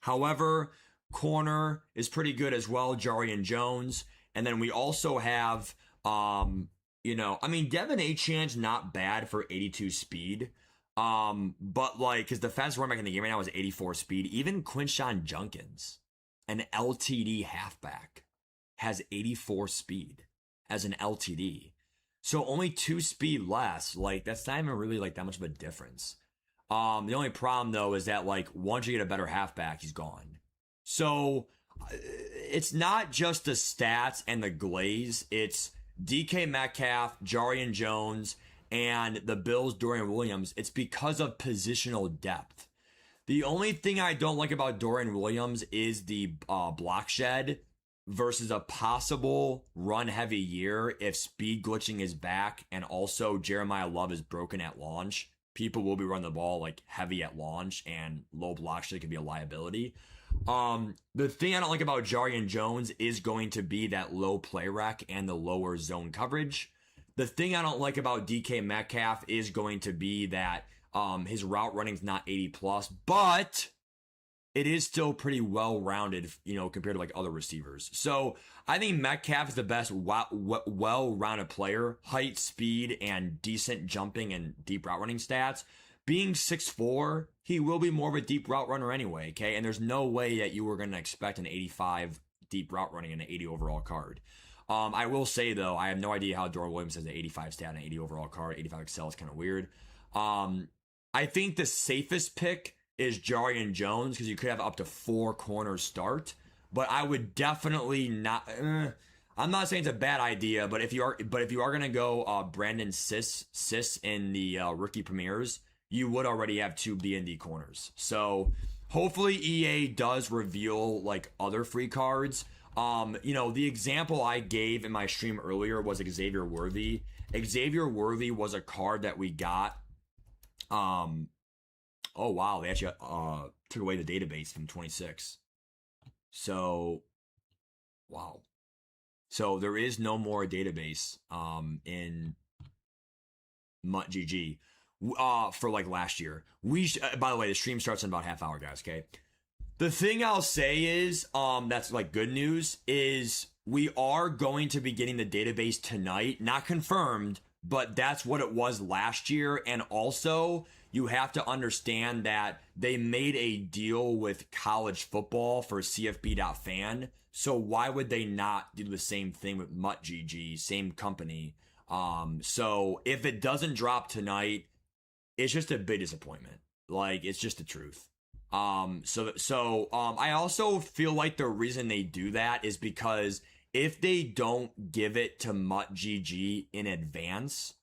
However, corner is pretty good as well, Jarian Jones. And then we also have, Devin Achan's not bad for 82 speed. But his defense running back in the game right now is 84 speed. Even Quinshon Junkins, an LTD halfback, has 84 speed as an LTD. So only 2 speed less. That's not even really that much of a difference. The only problem though is that once you get a better halfback, he's gone. So it's not just the stats and the glaze. It's DK Metcalf, Jarian Jones, and the Bills' Dorian Williams. It's because of positional depth. The only thing I don't like about Dorian Williams is the block shed versus a possible run-heavy year if speed glitching is back and also Jeremiah Love is broken at launch. People will be running the ball heavy at launch, and low block shed can be a liability. The thing I don't like about Jarian Jones is going to be that low play rec and the lower zone coverage. The thing I don't like about DK Metcalf is going to be that his route running is not 80 plus, but it is still pretty well-rounded, compared to other receivers. So I think Metcalf is the best well-rounded player, height, speed, and decent jumping and deep route running stats. Being 6'4", he will be more of a deep route runner anyway, okay? And there's no way that you were going to expect an 85 deep route running and an 80 overall card. I will say though, I have no idea how Dorian Williams has an 85 stat and an 80 overall card. 85 Excel is kind of weird. I think the safest pick is Jarian Jones because you could have up to 4 corners start. But I would definitely not. I'm not saying it's a bad idea, but if you are gonna go Brandon Sis in the rookie premieres, you would already have 2 B and D corners. So hopefully EA does reveal like other free cards. The example I gave in my stream earlier was Xavier Worthy. Xavier Worthy was a card that we got. Oh wow, they actually took away the database from 26. So, wow. So there is no more database in MUTGG for like last year. By the way, the stream starts in about half hour, guys. Okay. The thing I'll say is, that's like good news, is we are going to be getting the database tonight. Not confirmed, but that's what it was last year. And also, you have to understand that they made a deal with college football for CFB.fan. So why would they not do the same thing with MUTGG, same company? So if it doesn't drop tonight, it's just a big disappointment. Like, it's just the truth. I also feel like the reason they do that is because if they don't give it to MUTGG in advance,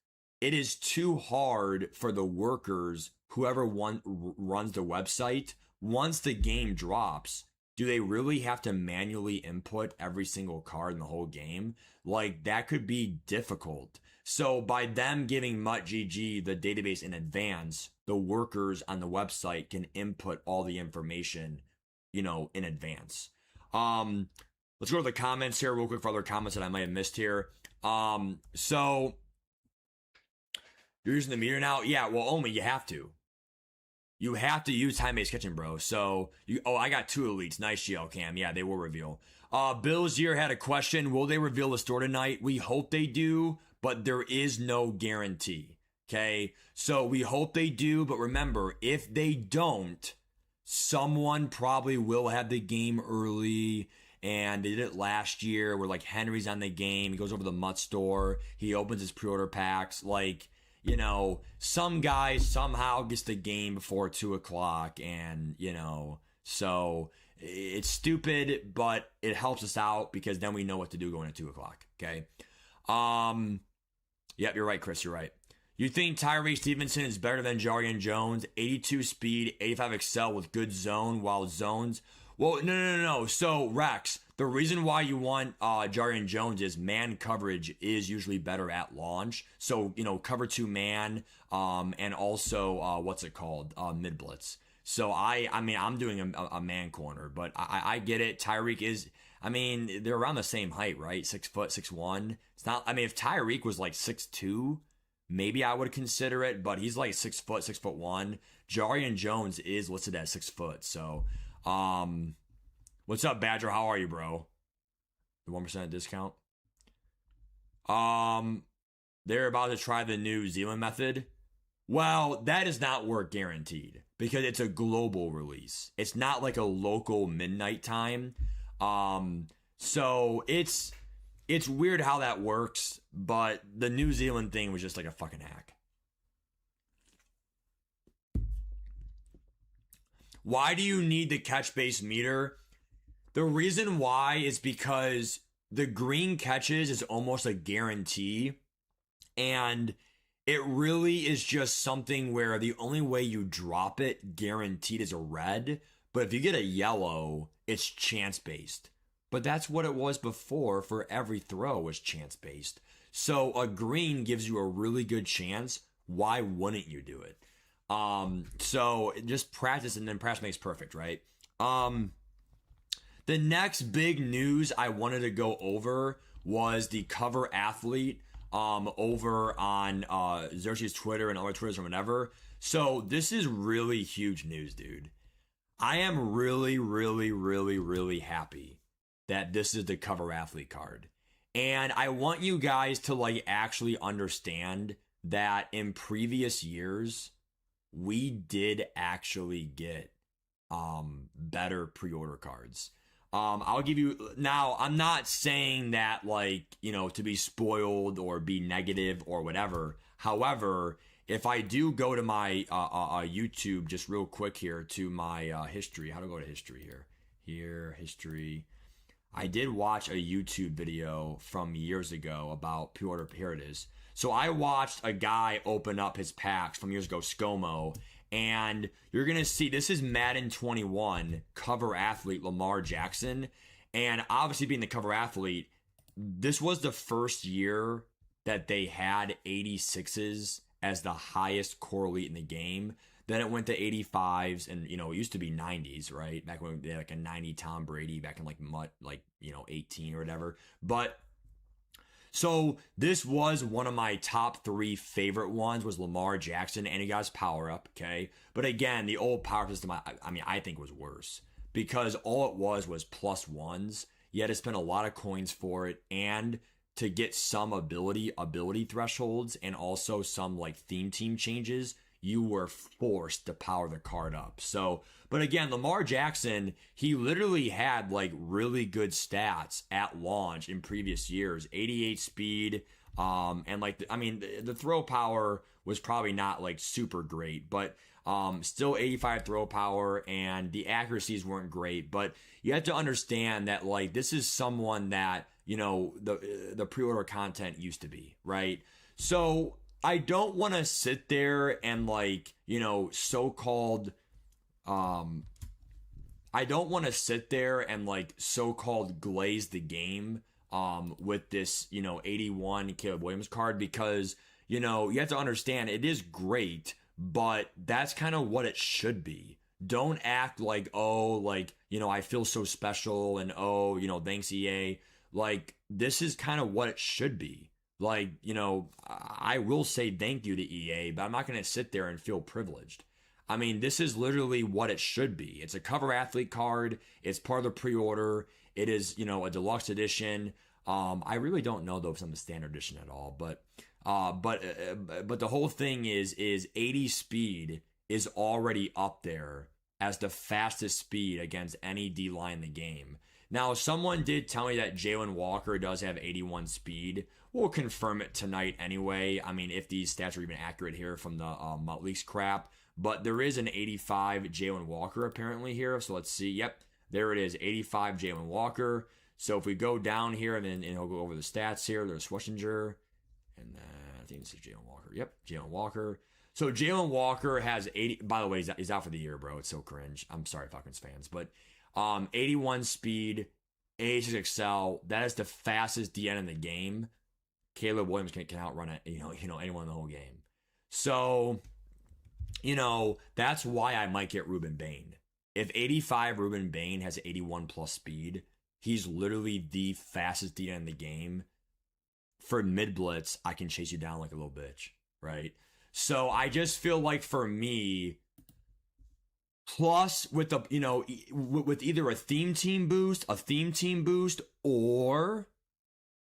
it is too hard for the workers, whoever runs the website, once the game drops, do they really have to manually input every single card in the whole game? Like, that could be difficult. So by them giving MUTGG the database in advance, the workers on the website can input all the information, in advance. Let's go to the comments here real quick for other comments that I might have missed here. So you're using the meter now? Yeah, well, Omi, you have to. You have to use time-based catching, bro. So, I got 2 elites. Nice GL cam. Yeah, they will reveal. Bill Zier had a question. Will they reveal the store tonight? We hope they do, but there is no guarantee. Okay? So, we hope they do, but remember, if they don't, someone probably will have the game early. And they did it last year where, like, Henry's on the game. He goes over to the MUT store. He opens his pre-order packs. Like, some guy somehow gets the game before 2 o'clock, and so it's stupid, but it helps us out because then we know what to do going at 2 o'clock. Okay. Yep, you're right, Chris. You're right. You think Tyree Stevenson is better than Jarian Jones? 82 speed, 85 excel with good zone, while zones. Well, no. So, Rex, the reason why you want Jarian Jones is man coverage is usually better at launch. So, cover 2 man, and also, what's it called? Mid blitz. So, I'm doing a man corner, but I get it. Tyreek is, they're around the same height, right? 6 foot, 6'1". It's not, if Tyreek was like 6'2", maybe I would consider it, but he's like 6 foot, 6'1". Jarian Jones is listed at 6 foot. So, what's up, Badger? How are you, bro? The 1% discount. They're about to try the New Zealand method. Well, that does not work guaranteed because it's a global release. It's not like a local midnight time. So it's weird how that works, but the New Zealand thing was just like a fucking hack. Why do you need the catch-based meter? The reason why is because the green catches is almost a guarantee, and it really is just something where the only way you drop it guaranteed is a red, but if you get a yellow, it's chance-based. But that's what it was before. For every throw was chance-based. So a green gives you a really good chance. Why wouldn't you do it? So just practice, and then practice makes perfect, right? The next big news I wanted to go over was the cover athlete over on Xerxes Twitter and other Twitters or whatever. So this is really huge news, dude. I am really, really, really, really happy that this is the cover athlete card. And I want you guys to like actually understand that in previous years, we did actually get better pre-order cards. I'll give you now. I'm not saying that like to be spoiled or be negative or whatever. However, if I do go to my YouTube just real quick here to my history, how to go to history here? Here, history. I did watch a YouTube video from years ago about pre-order. Here it is. So I watched a guy open up his packs from years ago, ScoMo, and you're gonna see this is Madden 21 cover athlete Lamar Jackson, and obviously being the cover athlete, this was the first year that they had 86s as the highest core elite in the game. Then it went to 85s, and it used to be 90s, right? Back when they had like a 90 Tom Brady back in like 18 or whatever. But so this was one of my top 3 favorite ones was Lamar Jackson, and he got his power up, okay? But again, the old power system, I think was worse because all it was plus ones. You had to spend a lot of coins for it, and to get some ability thresholds, and also some like theme team changes, you were forced to power the card up. So, but again, Lamar Jackson, he literally had like really good stats at launch in previous years. 88 speed, and like the throw power was probably not like super great, but still 85 throw power, and the accuracies weren't great. But you have to understand that like this is someone that the pre-order content used to be, right? So I don't want to sit there and like, so-called I don't want to sit there and like so-called glaze the game with this, 81 Caleb Williams card, because, you have to understand it is great, but that's kind of what it should be. Don't act like, I feel so special and thanks EA. Like, this is kind of what it should be. Like, I will say thank you to EA, but I'm not going to sit there and feel privileged. I mean, this is literally what it should be. It's a cover athlete card. It's part of the pre-order. It is, a deluxe edition. I really don't know though if it's the standard edition at all, but the whole thing is 80 speed is already up there as the fastest speed against any D-line in the game. Now, someone did tell me that Jalen Walker does have 81 speed. We'll confirm it tonight anyway. I mean, if these stats are even accurate here from the leaks crap. But there is an 85 Jalen Walker apparently here. So let's see. Yep, there it is, 85 Jalen Walker. So if we go down here and he'll go over the stats here. There's Schwarzenegger. And then I think this is Jalen Walker. Yep, Jalen Walker. So Jalen Walker has 80. By the way, he's out for the year, bro. It's so cringe. I'm sorry, Falcons fans. But 81 speed, 86 excel. That is the fastest DN in the game. Caleb Williams can outrun it, anyone in the whole game. So, that's why I might get Ruben Bain. If 85 Ruben Bain has 81 plus speed, he's literally the fastest DN in the game. For mid blitz, I can chase you down like a little bitch, right? So I just feel like for me, plus with the with either a theme team boost, or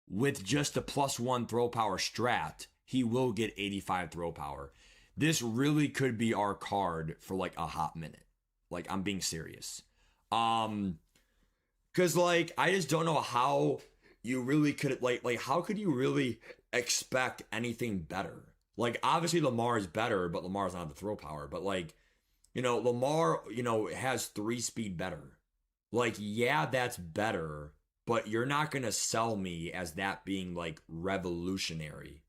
with just a +1 throw power strat, he will get 85 throw power. This really could be our card for like a hot minute. Like, I'm being serious. Cause like I just don't know how you really could like how could you really expect anything better? Like, obviously Lamar is better, but Lamar's not the throw power. But like, Lamar, has 3 speed better. Like, yeah, that's better, but you're not going to sell me as that being like revolutionary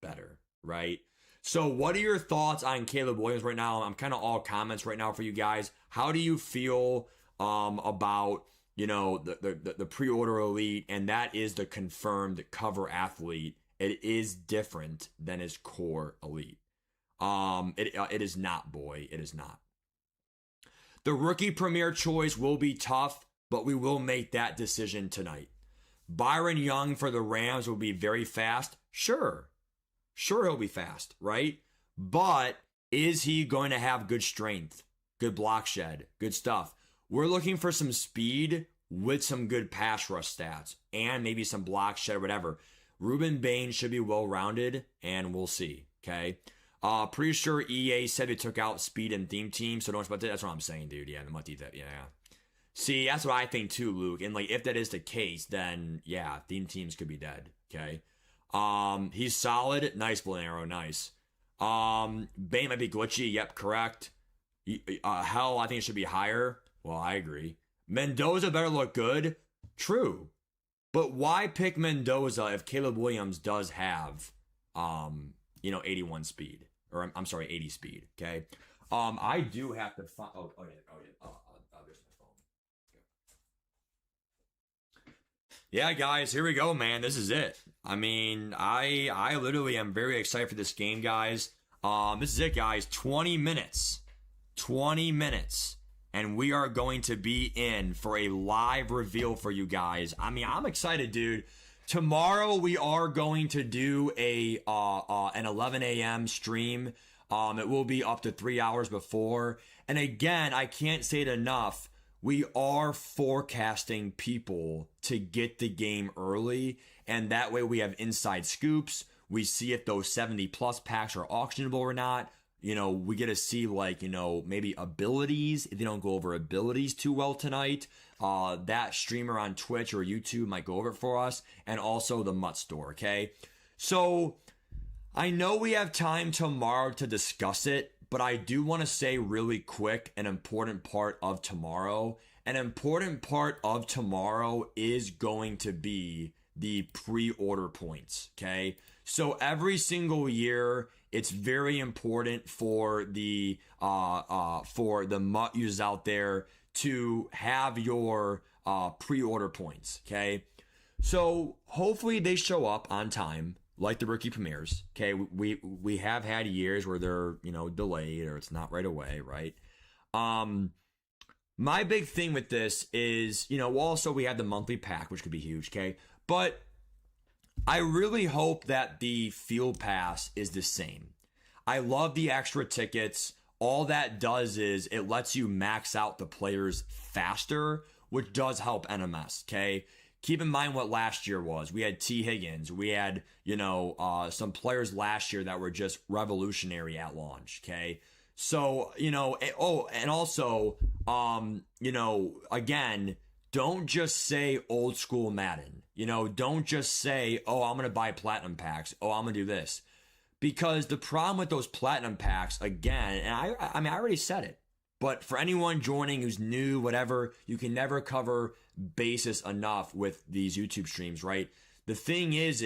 better, right? So what are your thoughts on Caleb Williams right now? I'm kind of all comments right now for you guys. How do you feel about, the pre-order elite? And that is the confirmed cover athlete. It is different than his core elite. It is not, boy. It is not. The rookie premier choice will be tough, but we will make that decision tonight. Byron Young for the Rams will be very fast. Sure, he'll be fast, right? But is he going to have good strength, good block shed, good stuff? We're looking for some speed with some good pass rush stats and maybe some block shed or whatever. Ruben Bain should be well-rounded, and we'll see, okay? Pretty sure EA said they took out speed and theme team, so don't expect that. That's what I'm saying, dude. Yeah, they might do that. Yeah. See, that's what I think too, Luke. And like, if that is the case, then yeah, theme teams could be dead. Okay. He's solid. Nice, Blanero. Nice. Bane might be glitchy. Yep, correct. Hell, I think it should be higher. Well, I agree. Mendoza better look good. True. But why pick Mendoza if Caleb Williams does have, 81 speed? Or I'm sorry, 80 speed. Okay. I do have to find. Yeah. There's my phone. Yeah, guys, here we go, man. This is it. I mean, I literally am very excited for this game, guys. This is it, guys. 20 minutes. 20 minutes. And we are going to be in for a live reveal for you guys. I mean, I'm excited, dude. Tomorrow we are going to do an 11 a.m. stream. It will be up to 3 hours before. And again, I can't say it enough. We are forecasting people to get the game early. And that way we have inside scoops. We see if those 70 plus packs are auctionable or not. We get to see maybe abilities. If they don't go over abilities too well tonight, that streamer on Twitch or YouTube might go over it for us. And also the MUT store, okay? So I know we have time tomorrow to discuss it, but I do want to say really quick an important part of tomorrow. An important part of tomorrow is going to be the pre-order points, okay? So every single year, it's very important for the MUT users out there to have your pre-order points, okay? So hopefully they show up on time, like the rookie premieres, okay? We have had years where they're delayed or it's not right away, right? My big thing with this is also we have the monthly pack, which could be huge, okay? But I really hope that the field pass is the same. I love the extra tickets. All that does is it lets you max out the players faster, which does help NMS, okay? Keep in mind what last year was. We had T. Higgins. We had, some players last year that were just revolutionary at launch, okay? So, and also, again, don't just say old school Madden. Don't just say, oh, I'm going to buy platinum packs. Oh, I'm going to do this. Because the problem with those platinum packs, again, and I already said it, but for anyone joining who's new, whatever, you can never cover basis enough with these YouTube streams, right? The thing is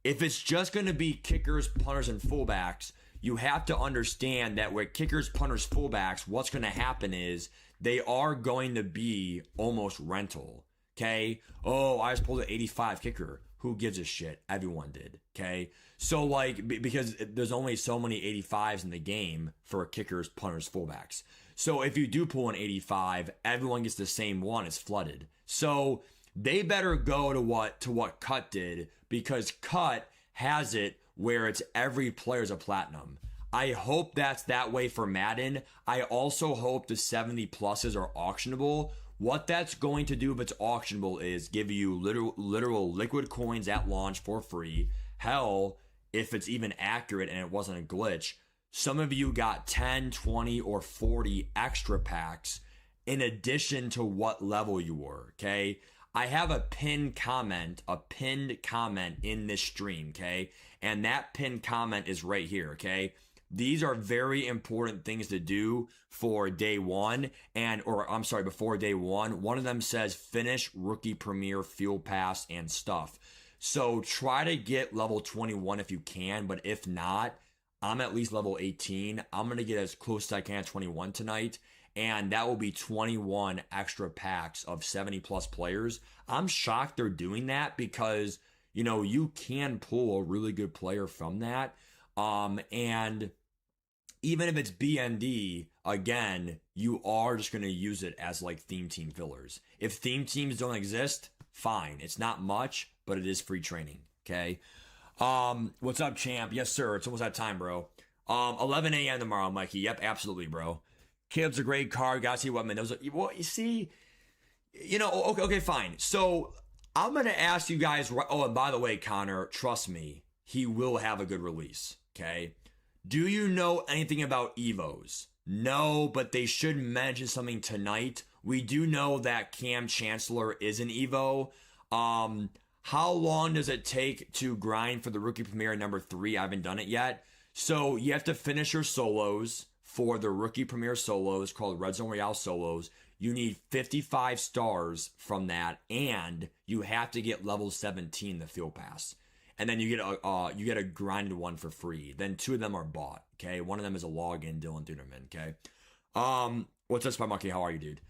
if it's just going to be kickers, punters, and fullbacks, you have to understand that with kickers, punters, fullbacks, what's going to happen is they are going to be almost rental. Okay. Oh, I just pulled an 85 kicker. Who gives a shit? Everyone did. Okay. So because there's only so many 85s in the game for kickers, punters, fullbacks. So if you do pull an 85, everyone gets the same one. It's flooded. So they better go to what Cut did, because Cut has it where it's every player's a platinum. I hope that's that way for Madden. I also hope the 70 pluses are auctionable. What that's going to do if it's auctionable is give you literal liquid coins at launch for free. Hell, if it's even accurate and it wasn't a glitch, some of you got 10, 20, or 40 extra packs in addition to what level you were, okay? I have a pinned comment in this stream, okay? And that pinned comment is right here, okay? These are very important things to do for day one, before day one. One of them says finish rookie premier field pass and stuff. So try to get level 21 if you can, but if not, I'm at least level 18. I'm going to get as close as I can to 21 tonight, and that will be 21 extra packs of 70 plus players. I'm shocked they're doing that because, you can pull a really good player from that. And even if it's BND, again, you are just going to use it as theme team fillers. If theme teams don't exist, fine. It's not much, but it is free training. Okay. What's up, champ? Yes, sir. It's almost that time, bro. 11 a.m. tomorrow, Mikey. Yep, absolutely, bro. Caleb's a great card. Gotta see what Mendoza. Well, you see, okay, fine. So I'm gonna ask you guys. Oh, and by the way, Connor, trust me, he will have a good release. Okay. Do you know anything about Evos? No, but they should mention something tonight We do know that Cam Chancellor is an Evo. How long does it take to grind for the Rookie Premier number 3? I haven't done it yet. So you have to finish your solos for the Rookie Premier solos called Red Zone Royale solos. You need 55 stars from that, and you have to get level 17 the field pass. And then you get a grinded one for free. Then 2 of them are bought. Okay, one of them is a login, Dylan Duderman. Okay, what's up, Spy Monkey? How are you, dude?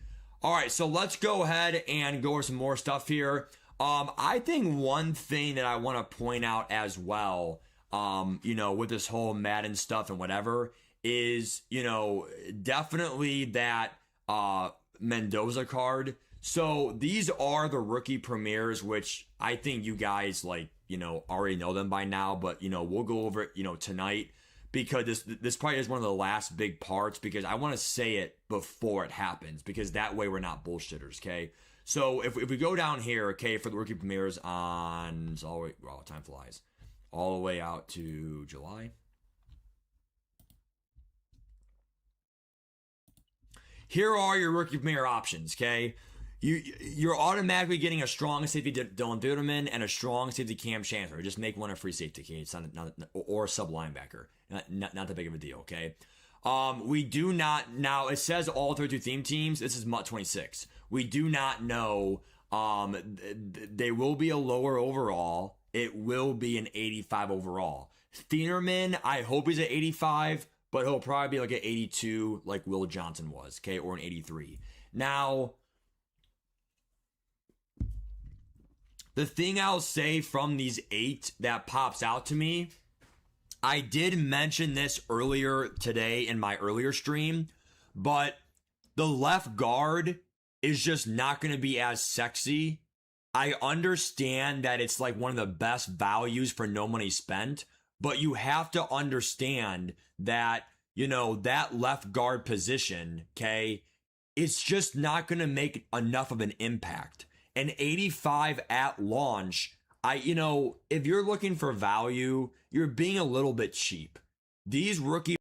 All right, so let's go ahead and go over some more stuff here. I think one thing that I want to point out as well, with this whole Madden stuff and whatever, is definitely that Mendoza card. So these are the rookie premieres, which I think you guys already know them by now, but we'll go over it tonight, because this probably is one of the last big parts, because I want to say it before it happens, because that way we're not bullshitters. Okay, so if we go down here, okay, for the rookie premieres on time flies all the way out to July. Here are your rookie premier options, okay? You're automatically getting a strong safety Dylan Duderman and a strong safety Cam Chancellor. Just make one a free safety, okay? It's not or a sub linebacker. Not that big of a deal, okay? We do not, now it says all 32 theme teams. This is MUT 26. We do not know. They will be a lower overall. It will be an 85 overall. Thienerman, I hope he's at 85. But he'll probably be like an 82 like Will Johnson was, okay, or an 83. Now, the thing I'll say from these 8 that pops out to me, I did mention this earlier today in my earlier stream, but the left guard is just not going to be as sexy. I understand that it's like one of the best values for no money spent, but you have to understand that, that left guard position, okay, it's just not going to make enough of an impact. An 85 at launch, if you're looking for value, you're being a little bit cheap. These rookie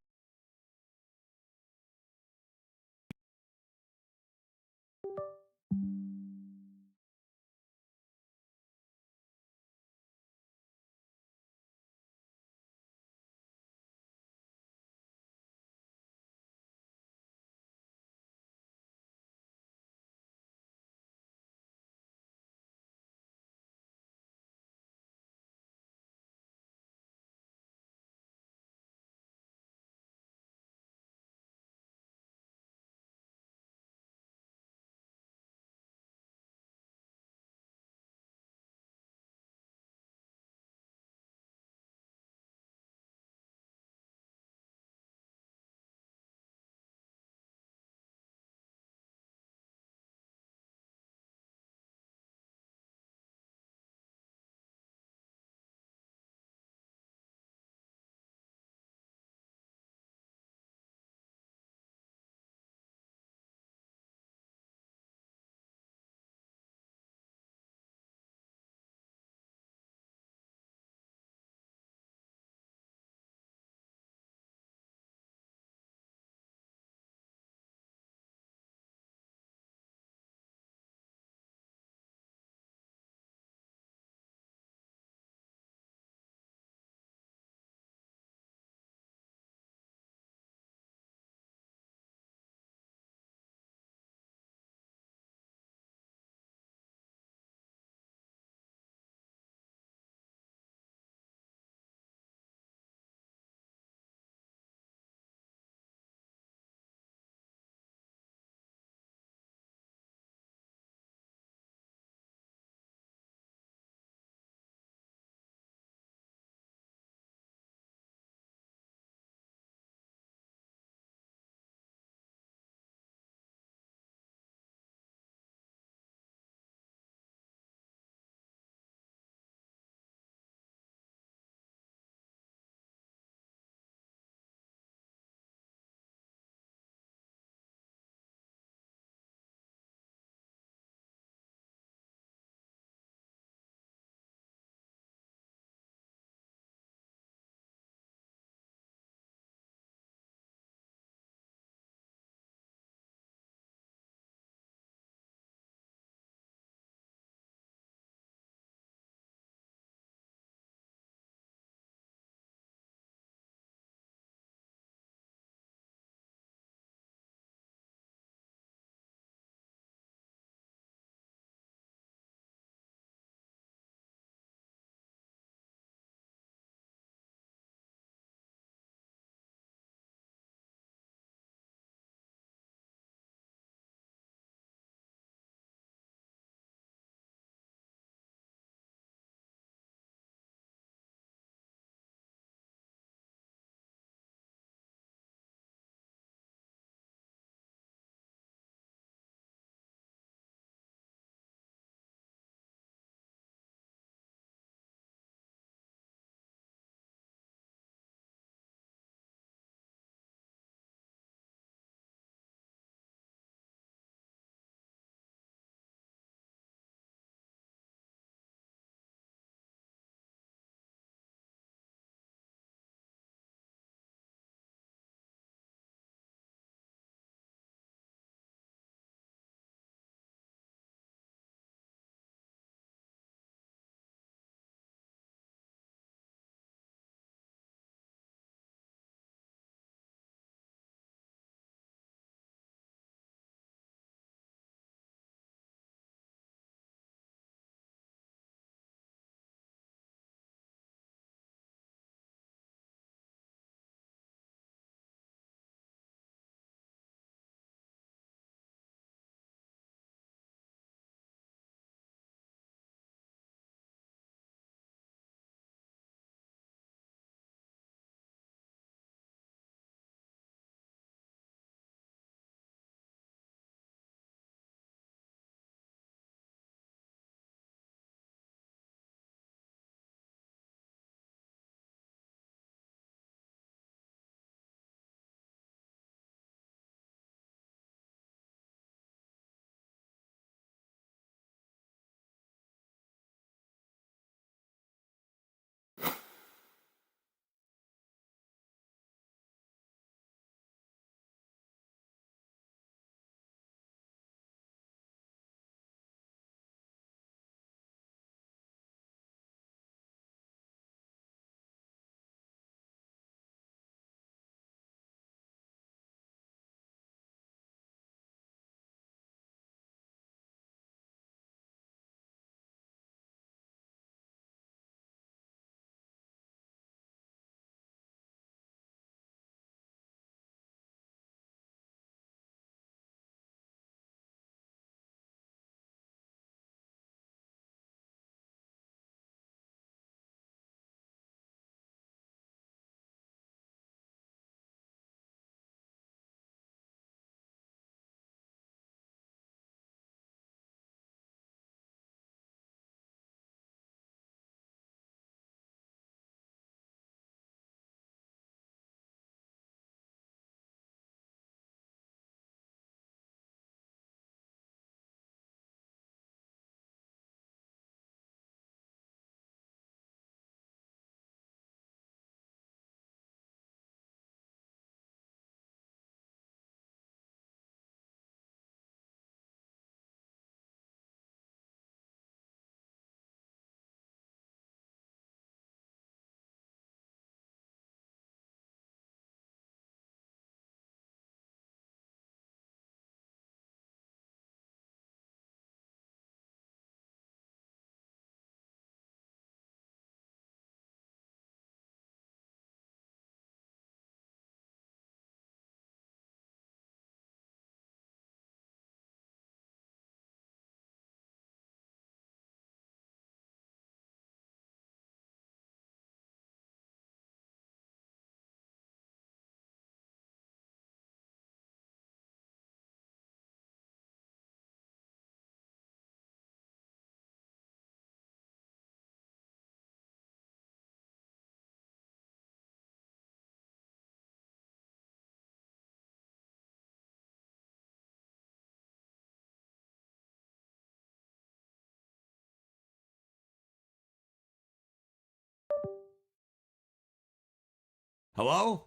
Hello?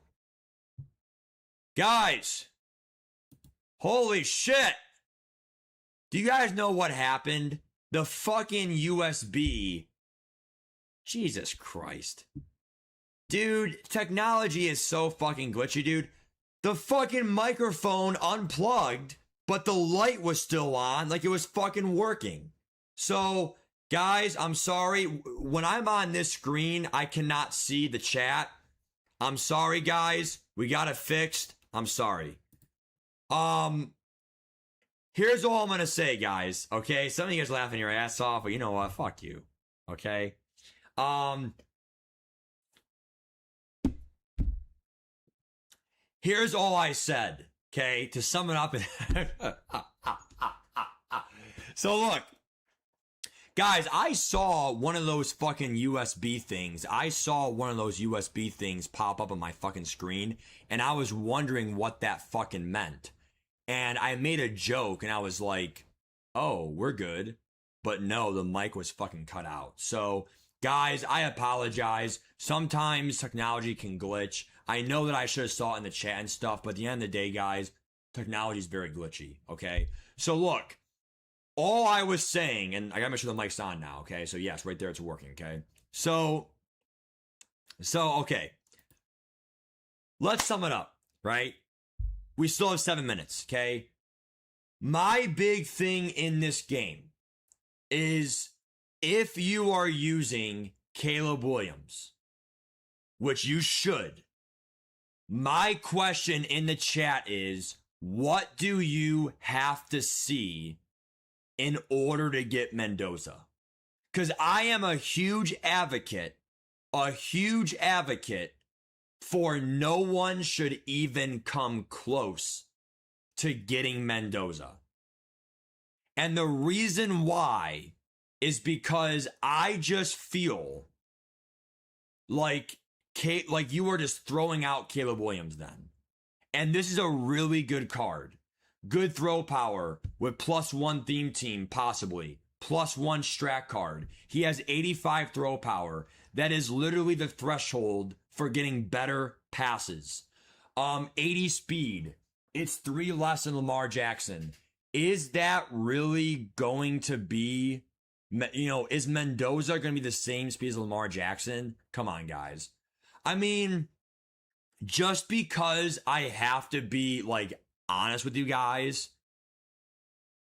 Guys! Holy shit! Do you guys know what happened? The fucking USB. Jesus Christ. Dude, technology is so fucking glitchy, dude. The fucking microphone unplugged, but the light was still on, like it was fucking working. So, guys, I'm sorry. When I'm on this screen, I cannot see the chat. I'm sorry, guys. We got it fixed. I'm sorry. Here's all I'm gonna say, guys. Okay, some of you guys laughing your ass off, but you know what? Fuck you. Okay. Here's all I said. Okay, to sum it up. So look, guys, I saw one of those fucking USB things. I saw one of those USB things pop up on my fucking screen, and I was wondering what that fucking meant. And I made a joke, and I was like, oh, we're good. But no, the mic was fucking cut out. So, guys, I apologize. Sometimes technology can glitch. I know that I should have saw it in the chat and stuff, but at the end of the day, guys, technology is very glitchy, okay? So, look, all I was saying, and I gotta make sure the mic's on now, okay? So, yes, right there, it's working, okay? So, okay. Let's sum it up, right? We still have 7 minutes, okay? My big thing in this game is if you are using Caleb Williams, which you should, my question in the chat is, what do you have to see in order to get Mendoza? Because I am a huge advocate for no one should even come close to getting Mendoza. And the reason why is because I just feel like you were just throwing out Caleb Williams then. And this is a really good card. Good throw power with +1 theme team, possibly. +1 strat card. He has 85 throw power. That is literally the threshold for getting better passes. 80 speed. It's 3 less than Lamar Jackson. Is that really going to be, is Mendoza going to be the same speed as Lamar Jackson? Come on, guys. I mean, just because I have to be, honest with you guys,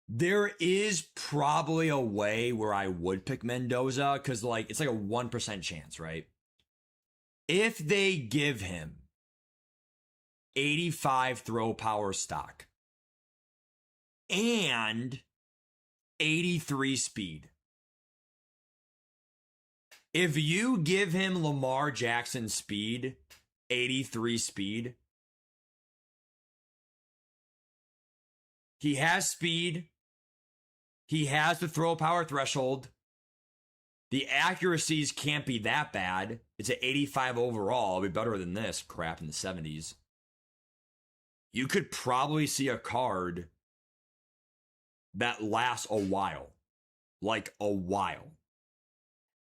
there is probably a way where I would pick Mendoza, because, it's like a 1% chance, right? If they give him 85 throw power stock and 83 speed, if you give him Lamar Jackson speed, 83 speed, he has speed, he has the throw power threshold, the accuracies can't be that bad. It's an 85 overall. It'll be better than this crap in the 70s. You could probably see a card that lasts a while. Like a while.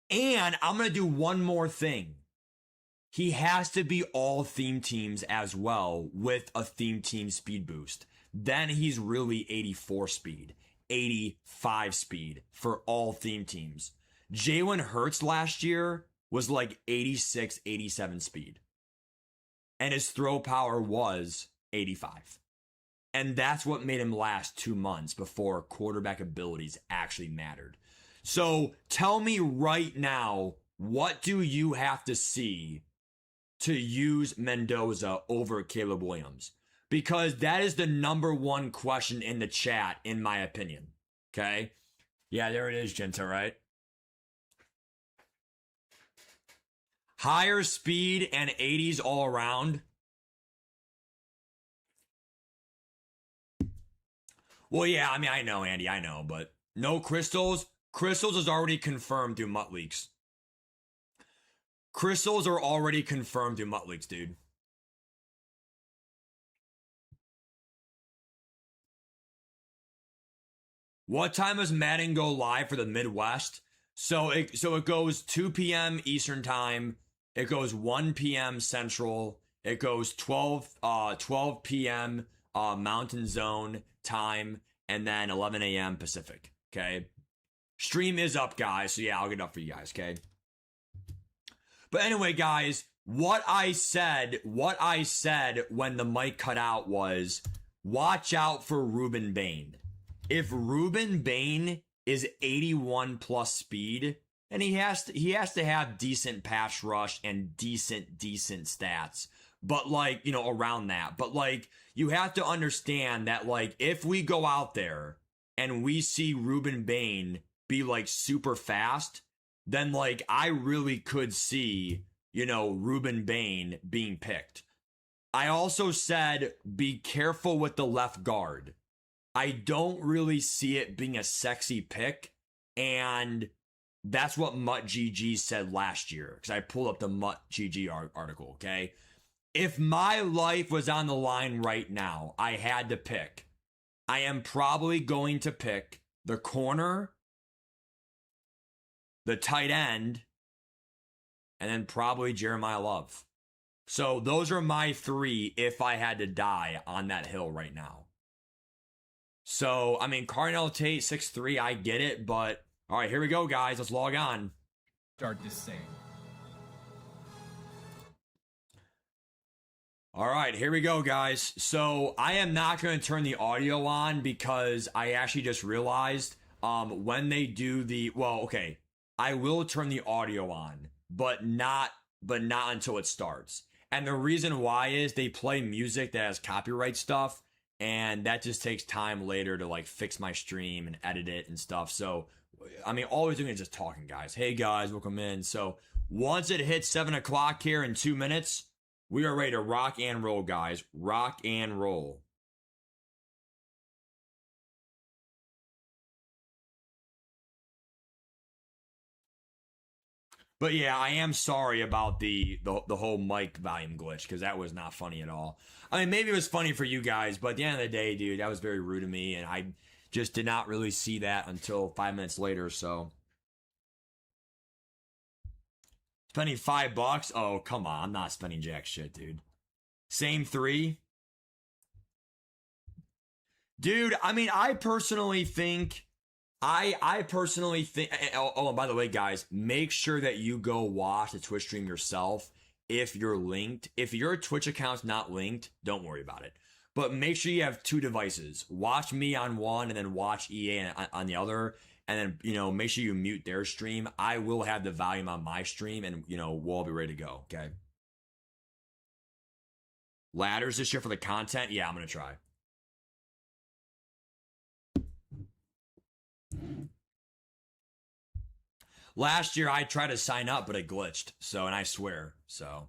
And I'm going to do one more thing. He has to be all theme teams as well with a theme team speed boost. Then he's really 84 speed, 85 speed for all theme teams. Jalen Hurts last year was 86, 87 speed. And his throw power was 85. And that's what made him last 2 months before quarterback abilities actually mattered. So tell me right now, what do you have to see to use Mendoza over Caleb Williams? Because that is the number one question in the chat, in my opinion. Okay? Yeah, there it is, Genta, right? Higher speed and 80s all around. Well, yeah, I mean, I know, Andy, I know, but no crystals. Crystals is already confirmed through Mutt Leaks. Crystals are already confirmed through Mutt Leaks, dude. What time does Madden go live for the Midwest? So it goes 2 p.m. Eastern time, it goes 1 p.m. Central, it goes 12 p.m. Mountain Zone time, and then 11 a.m. Pacific. Okay, stream is up, guys. So yeah, I'll get it up for you guys. Okay. But anyway, guys, what I said when the mic cut out was, watch out for Ruben Bain. If Ruben Bain is 81 plus speed, and he has to have decent pass rush and decent stats, but like, you know, around that. But like, you have to understand that like, if we go out there and we see Ruben Bain be like super fast, then like, I really could see, you know, Ruben Bain being picked. I also said, be careful with the left guard. I don't really see it being a sexy pick, and that's what Mutt GG said last year, because I pulled up the Mutt GG article, okay? If my life was on the line right now, I had to pick. I am probably going to pick the corner, the tight end, and then probably Jeremiah Love. So those are my three if I had to die on that hill right now. So, I mean, Carnell Tate, 6'3", I get it, but all right, here we go, guys. Let's log on. Start this thing. All right, here we go, guys. So I am not going to turn the audio on because I actually just realized when they do the, well, okay, I will turn the audio on, but not until it starts. And the reason why is they play music that has copyright stuff, and that just takes time later to like fix my stream and edit it and stuff. So, I mean, all we're doing is just talking, guys. Hey guys, welcome in. So once it hits 7 o'clock here in 2 minutes, we are ready to rock and roll, guys. Rock and roll. But yeah, I am sorry about the whole mic volume glitch, because that was not funny at all. I mean, maybe it was funny for you guys, but at the end of the day, dude, that was very rude of me, and I just did not really see that until 5 minutes later, so. Spending $5? Oh, come on. I'm not spending jack shit, dude. Same 3? Dude, I mean, I personally think... Oh, and by the way, guys, make sure that you go watch the Twitch stream yourself if you're linked. If your Twitch account's not linked, don't worry about it. But make sure you have 2 devices. Watch me on one and then watch EA on the other. And then, you know, make sure you mute their stream. I will have the volume on my stream, and, you know, we'll all be ready to go, okay? Ladders this year for the content? Yeah, I'm going to try. Last year, I tried to sign up, but it glitched. So, and I swear, so.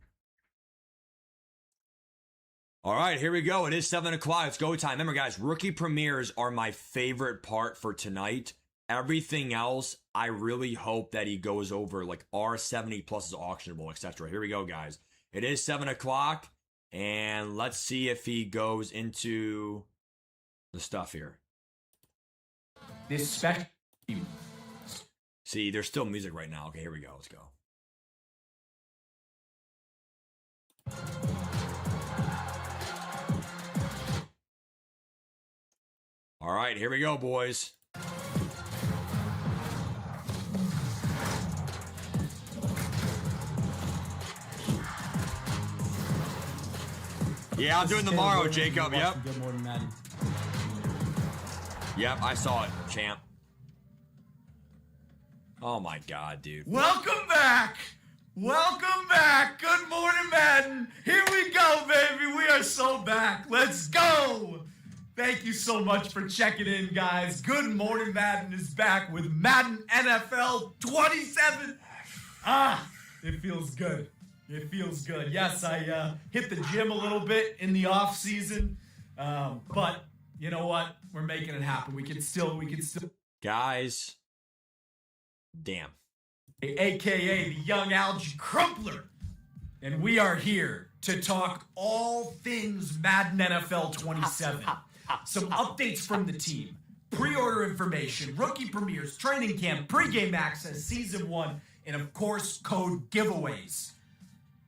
All right, here we go. It is 7 o'clock. It's go time. Remember, guys, rookie premieres are my favorite part for tonight. Everything else, I really hope that he goes over, like R70 plus is auctionable, etc. Here we go, guys. It is 7 o'clock, and let's see if he goes into the stuff here. This special. See, there's still music right now. Okay, here we go. Let's go. All right, here we go, boys. Yeah, I'm doing tomorrow, Jacob. Yep. Good morning, Madden. Yep, I saw it, champ. Oh my god, dude. Welcome back! Welcome back! Good morning, Madden! Here we go, baby! We are so back! Let's go! Thank you so much for checking in, guys. Good Morning Madden is back with Madden NFL 27. It feels good. It feels good. Yes, I hit the gym a little bit in the off season, but you know what? We're making it happen. We can still. Guys. Damn. AKA the Young Algae Crumpler. And we are here to talk all things Madden NFL 27. Some updates from the team, pre-order information, rookie premieres, training camp, pregame access, season 1, and of course, code giveaways.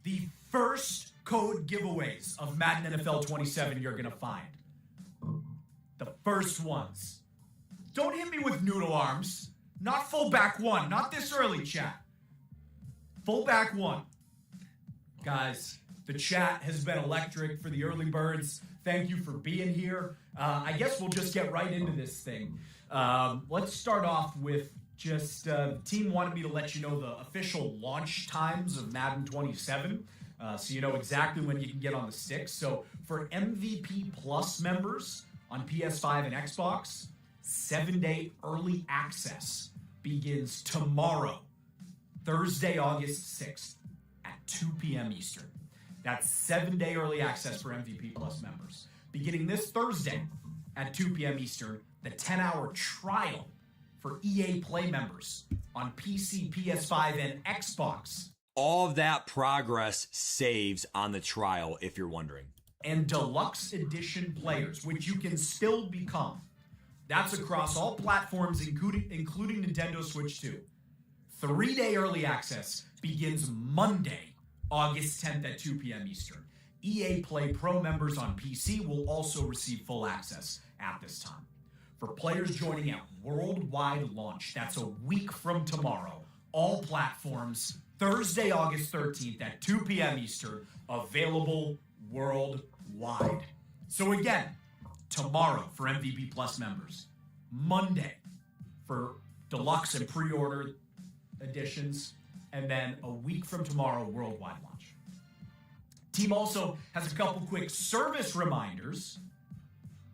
the first code giveaways of Madden NFL 27 you're going to find. The first ones. Don't hit me with noodle arms. Not fullback one. Not this early, chat. Fullback one. Guys, the chat has been electric for the early birds. Thank you for being here. I guess we'll just get right into this thing. Let's start off with just the team wanted me to let you know the official launch times of Madden 27. So you know exactly when you can get on the sticks. So for MVP Plus members on PS5 and Xbox, 7-day early access begins tomorrow, Thursday, August 6th at 2 p.m. Eastern. That's 7-day early access for MVP Plus members. Beginning this Thursday at 2 p.m. Eastern, the 10-hour trial for EA Play members on PC, PS5, and Xbox. All of that progress saves on the trial, if you're wondering. And Deluxe Edition players, which you can still become. That's across all platforms, including Nintendo Switch 2. 3-day early access begins Monday, August 10th at 2 p.m. Eastern. EA Play Pro members on PC will also receive full access at this time. For players joining at worldwide launch, that's a week from tomorrow, all platforms, Thursday, August 13th at 2 p.m. Eastern, available worldwide. So again, tomorrow for MVP Plus members, Monday for Deluxe and pre-order editions, and then a week from tomorrow, worldwide launch. Team also has a couple quick service reminders.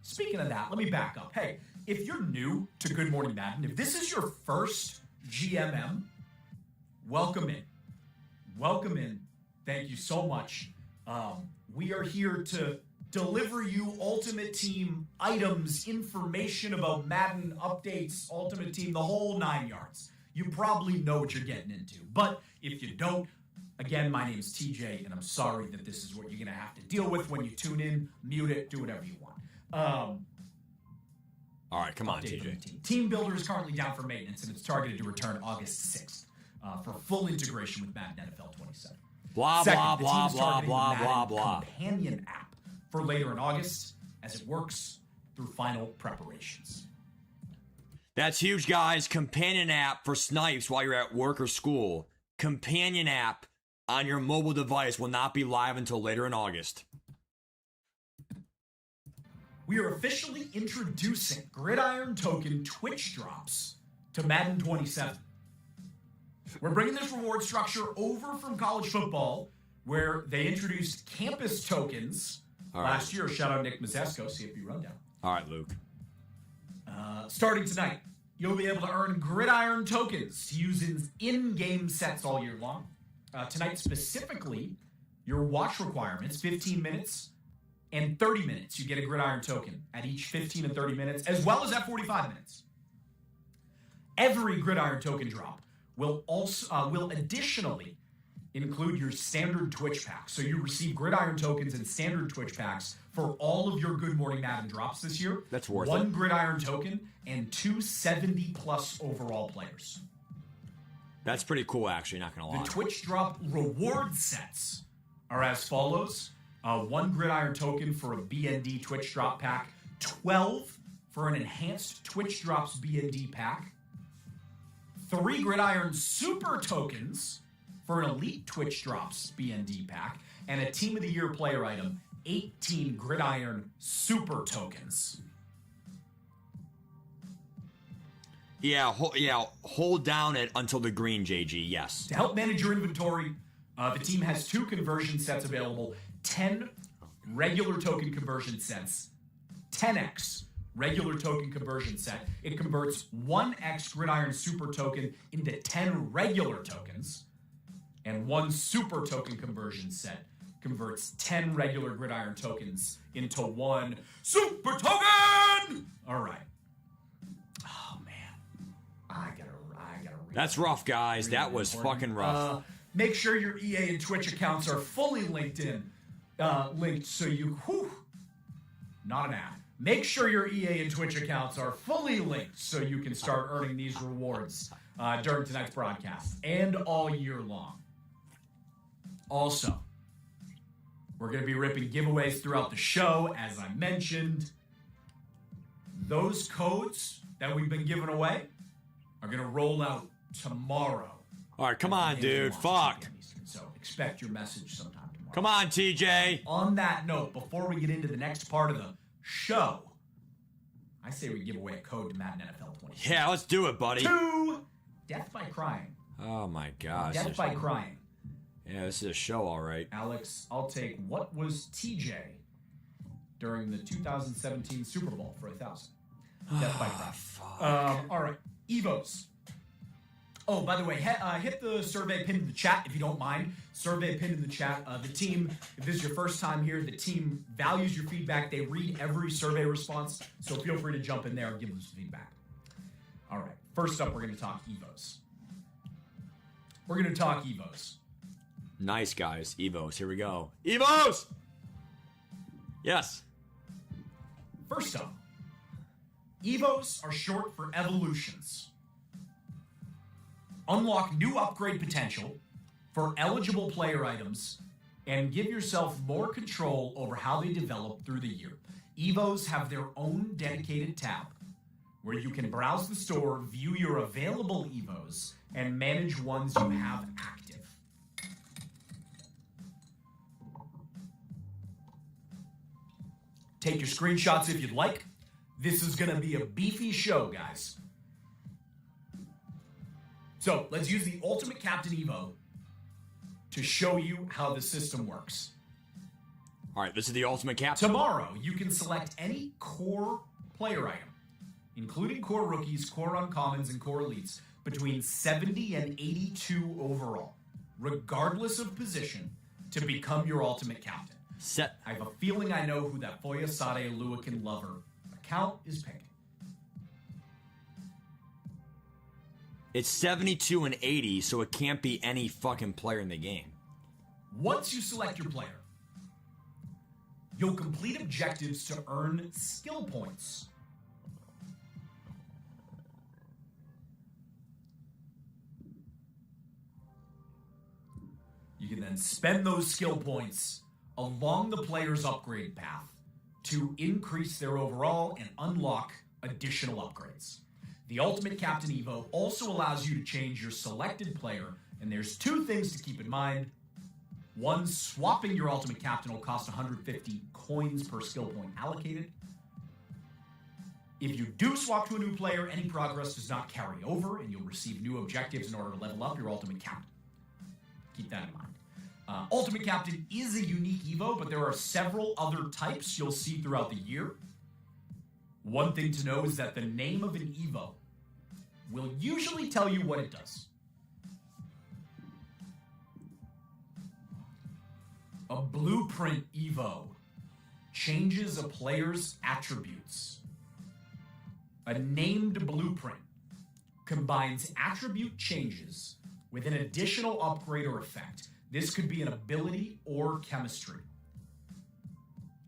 Speaking of that, let me back up. Hey, if you're new to Good Morning Madden, if this is your first GMM, welcome in. Welcome in. Thank you so much. We are here to deliver you Ultimate Team items, information about Madden updates, Ultimate Team, the whole 9 yards. You probably know what you're getting into. But if you don't, again, my name's TJ, and I'm sorry that this is what you're going to have to deal with when you tune in, mute it, do whatever you want. All right, come on, TJ. Team Builder is currently down for maintenance, and it's targeted to return August 6th for full integration with Madden NFL 27. Blah, Second, blah, the blah, team's blah, targeting blah, the Madden blah, blah. Companion app for later in August as it works through final preparations. That's huge, guys. Companion app for snipes while you're at work or school. Companion app on your mobile device will not be live until later in August. We are officially introducing Gridiron Token Twitch drops to Madden 27. We're bringing this reward structure over from college football, where they introduced campus tokens last year. Shout out Nick Mazesco, CFB Rundown. All right, Luke. Starting tonight, you'll be able to earn Gridiron tokens to use in in-game sets all year long. Tonight specifically, your watch requirements, 15 minutes and 30 minutes. You get a Gridiron token at each 15 and 30 minutes, as well as at 45 minutes. Every Gridiron token drop will additionally include your standard Twitch pack. So you receive Gridiron tokens and standard Twitch packs for all of your Good Morning Madden drops this year. That's worth it. 1 Gridiron token and 2 70-plus overall players. That's pretty cool, actually, not going to lie. The Twitch drop reward sets are as follows. 1 Gridiron token for a BND Twitch drop pack. 12 for an enhanced Twitch drops BND pack. 3 Gridiron super tokens for an elite Twitch drops BND pack. And a Team of the Year player item, 18 Gridiron super tokens. Yeah, hold down it until the green, JG, yes. To help manage your inventory, the team has 2 conversion sets available, 10 regular token conversion sets, 10x regular token conversion set. It converts 1x Gridiron super token into 10 regular tokens, and 1 super token conversion set converts 10 regular Gridiron tokens into 1 super token! All right. Oh, man. I gotta read. That's rough, guys. Really that was important. fucking rough. Make sure your EA and Twitch accounts are fully linked so you, not an ad. Make sure your EA and Twitch accounts are fully linked so you can start earning these rewards during tonight's broadcast and all year long. Also, We're going to be ripping giveaways throughout the show, as I mentioned. Those codes that we've been giving away are going to roll out tomorrow. All right, come on, dude. Fuck. So expect your message sometime tomorrow. Come on, TJ. On that note, before we get into the next part of the show, I say we give away a code to Madden NFL 20. Yeah, let's do it, buddy. 2 Death by Crying. Oh, my gosh. Death by Crying. Yeah, this is a show, all right. Alex, I'll take what was TJ during the 2017 Super Bowl for 1,000. Death by Crying. All right, Evos. Oh, by the way, hit the survey pinned in the chat if you don't mind. Survey pinned in the chat. The team, if this is your first time here, the team values your feedback. They read every survey response, so feel free to jump in there and give them some feedback. All right, first up, we're going to talk Evos. We're going to talk Evos. Nice, guys. Evos. Here we go. Evos! Yes. First up, Evos are short for evolutions. Unlock new upgrade potential for eligible player items and give yourself more control over how they develop through the year. Evos have their own dedicated tab where you can browse the store, view your available Evos, and manage ones you have active. Take your screenshots if you'd like. This is going to be a beefy show, guys. So let's use the Ultimate Captain Evo to show you how the system works. All right, this is the Ultimate Captain. Tomorrow, you can select any core player item, including core rookies, core uncommons, and core elites, between 70 and 82 overall, regardless of position, to become your Ultimate Captain. I have a feeling I know who that Foya Sade Luakin Lover account is picking. It's 72 and 80, so it can't be any fucking player in the game. Once you select your player, you'll complete objectives to earn skill points. You can then spend those skill points along the player's upgrade path to increase their overall and unlock additional upgrades. The Ultimate Captain Evo also allows you to change your selected player, and there's 2 things to keep in mind. One, swapping your Ultimate Captain will cost 150 coins per skill point allocated. If you do swap to a new player, any progress does not carry over, and you'll receive new objectives in order to level up your Ultimate Captain. Keep that in mind. Ultimate Captain is a unique Evo, but there are several other types you'll see throughout the year. One thing to know is that the name of an Evo will usually tell you what it does. A Blueprint Evo changes a player's attributes. A named Blueprint combines attribute changes with an additional upgrade or effect. This could be an ability or chemistry.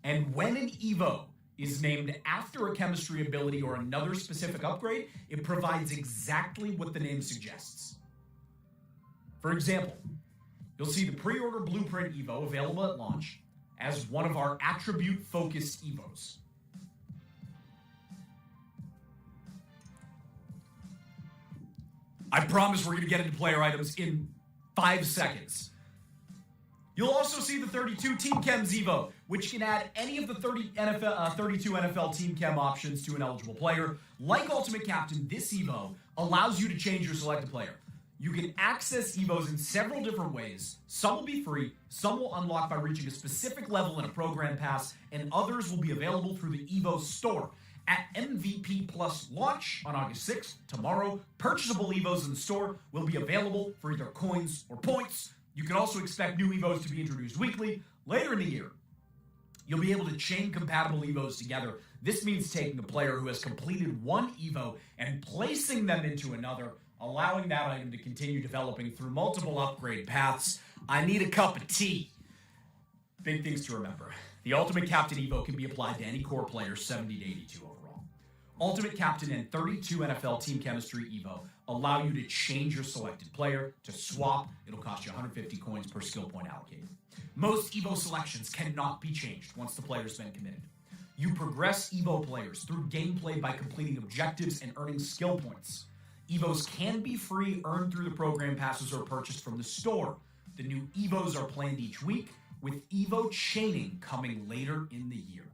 And when an Evo is named after a chemistry ability or another specific upgrade, it provides exactly what the name suggests. For example, you'll see the pre-order Blueprint Evo available at launch as one of our attribute-focused Evos. I promise we're going to get into player items in 5 seconds. You'll also see the 32 Team Chems Evo, which can add any of the 32 NFL Team Chem options to an eligible player. Like Ultimate Captain, this Evo allows you to change your selected player. You can access Evos in several different ways. Some will be free, some will unlock by reaching a specific level in a program pass, and others will be available through the Evo store. At MVP Plus launch on August 6th, tomorrow, purchasable Evos in the store will be available for either coins or points. You can also expect new Evos to be introduced weekly. Later in the year, you'll be able to chain compatible Evos together. This means taking a player who has completed one Evo and placing them into another, allowing that item to continue developing through multiple upgrade paths. I need a cup of tea. Big things to remember. The Ultimate Captain Evo can be applied to any core player 70 to 82 overall. Ultimate Captain and 32 NFL Team Chemistry Evo allow you to change your selected player. To swap, it'll cost you 150 coins per skill point allocated. Most EVO selections cannot be changed once the player's been committed. You progress EVO players through gameplay by completing objectives and earning skill points. EVOs can be free, earned through the program passes, or purchased from the store. The new EVOs are planned each week, with EVO chaining coming later in the year.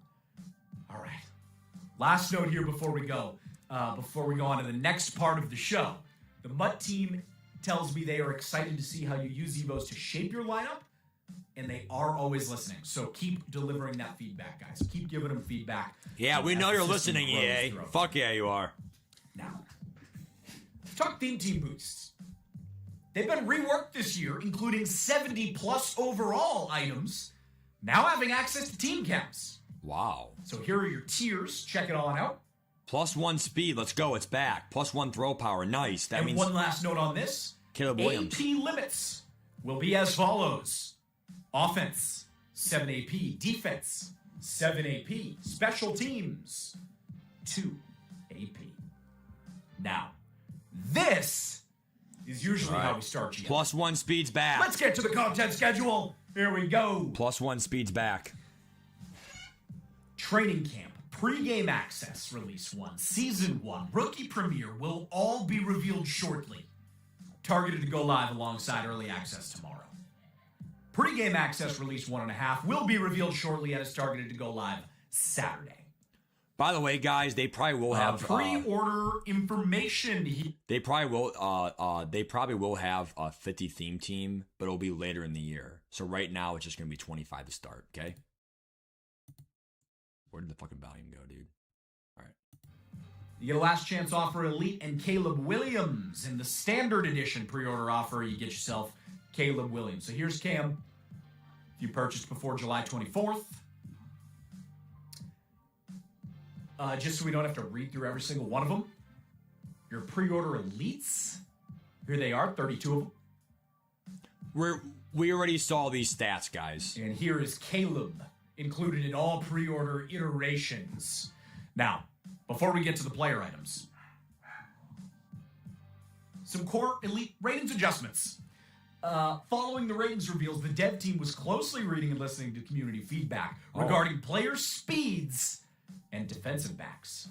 All right. Last note here before we go on to the next part of the show. The MUT team tells me they are excited to see how you use EVOs to shape your lineup, and they are always listening. So keep delivering that feedback, guys. Keep giving them feedback. Yeah, we know you're listening, EA. Fuck yeah, you are. Now, let's talk theme team boosts. They've been reworked this year, including 70-plus overall items, now having access to team camps. Wow. So here are your tiers. Check it all out. +1 speed. Let's go. It's back. +1 throw power. Nice. That means one last note on this. Caleb Williams. AP limits will be as follows. Offense, 7 AP. Defense, 7 AP. Special teams, 2 AP. Now, this is usually how we start GM. +1 speed's back. Let's get to the content schedule. Here we go. +1 speed's back. Training camp, pre-game access, release 1, season 1, rookie premiere will all be revealed shortly. Targeted to go live alongside early access tomorrow. Pre-game access, release 1.5, will be revealed shortly and is targeted to go live Saturday. By the way, guys, they probably will have pre-order information. They probably will have a 50 theme team, but it'll be later in the year. So right now, it's just going to be 25 to start. Okay. Where did the fucking volume go, dude? All right. You get a last chance offer Elite and Caleb Williams. In the standard edition pre-order offer, you get yourself Caleb Williams. So here's Cam. If you purchased before July 24th. Just so we don't have to read through every single one of them. Your pre-order Elites. Here they are, 32 of them. We already saw these stats, guys. And here is Caleb, included in all pre-order iterations. Now, before we get to the player items, some core elite ratings adjustments. Following the ratings reveals, the dev team was closely reading and listening to community feedback regarding player speeds and defensive backs.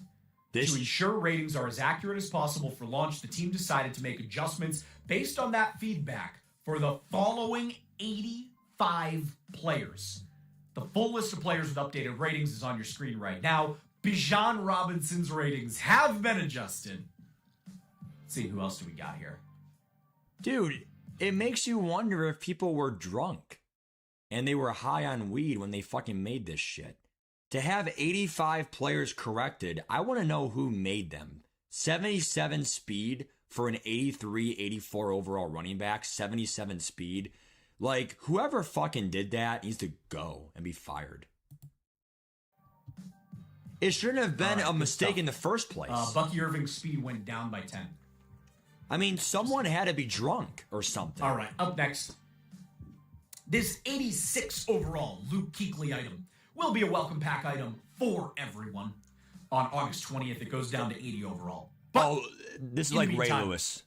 To ensure ratings are as accurate as possible for launch, the team decided to make adjustments based on that feedback for the following 85 players. The full list of players with updated ratings is on your screen right now. Bijan Robinson's ratings have been adjusted. Let's see, who else do we got here? Dude, it makes you wonder if people were drunk and they were high on weed when they fucking made this shit. To have 85 players corrected, I want to know who made them. 77 speed for an 83, 84 overall running back, 77 speed. Like, whoever fucking did that needs to go and be fired. It shouldn't have been a mistake in the first place. Bucky Irving's speed went down by 10. I mean, someone had to be drunk or something. All right, up next. This 86 overall Luke Kuechly item will be a welcome pack item for everyone. On August 20th, it goes down to 80 overall. But this is like Ray Lewis.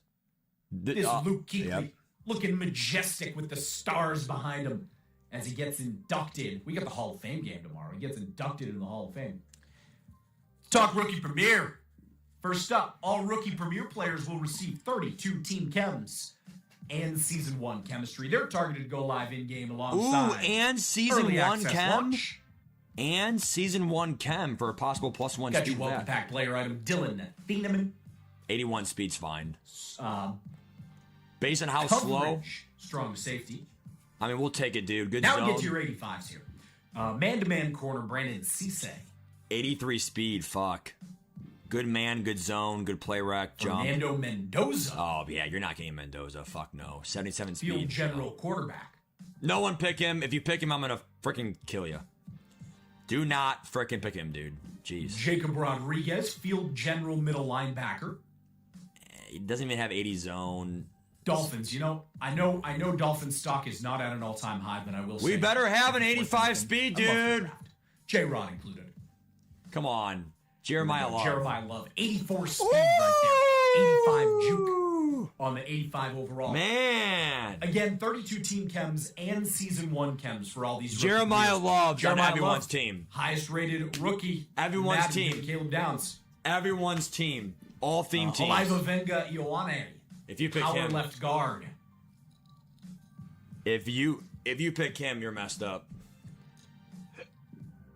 This Luke Kuechly looking majestic with the stars behind him as he gets inducted. We got the Hall of Fame game tomorrow. He gets inducted in the Hall of Fame. Talk Rookie Premier. First up, all Rookie Premier players will receive 32 Team Chems and Season 1 Chemistry. They're targeted to go live in-game alongside and Season 1 Chem? Launch. And Season 1 Chem for a possible +1 Got speed your welcome pack player item, Dylan Thieneman. 81 speed's fine. Based on how slow. Strong safety. I mean, we'll take it, dude. Good now zone. Now get to your 85s here. Man-to-man corner, Brandon Cisse. 83 speed, fuck. Good man, good zone, good play rec, jump. Fernando Mendoza. Oh, yeah, you're not getting Mendoza. Fuck no. 77 speed. Field general quarterback. No one pick him. If you pick him, I'm going to freaking kill you. Do not freaking pick him, dude. Jeez. Jacob Rodriguez, field general middle linebacker. He doesn't even have 80 zone. Dolphins, you know, I know Dolphins stock is not at an all-time high, but I will say. We better have an 85 speed, dude. J-Rod included. Come on. Jeremiah Love. 84 speed right there. 85 juke. on the 85 overall. Man. Again, 32 team chems and season 1 chems for all these rookie Jeremiah players. Love on everyone's Love, team. Highest rated rookie. Everyone's Madden, team. Caleb Downs. Everyone's team. All theme teams. Oliva Venga Ioane. If you pick Power him. left guard. If you pick him, you're messed up.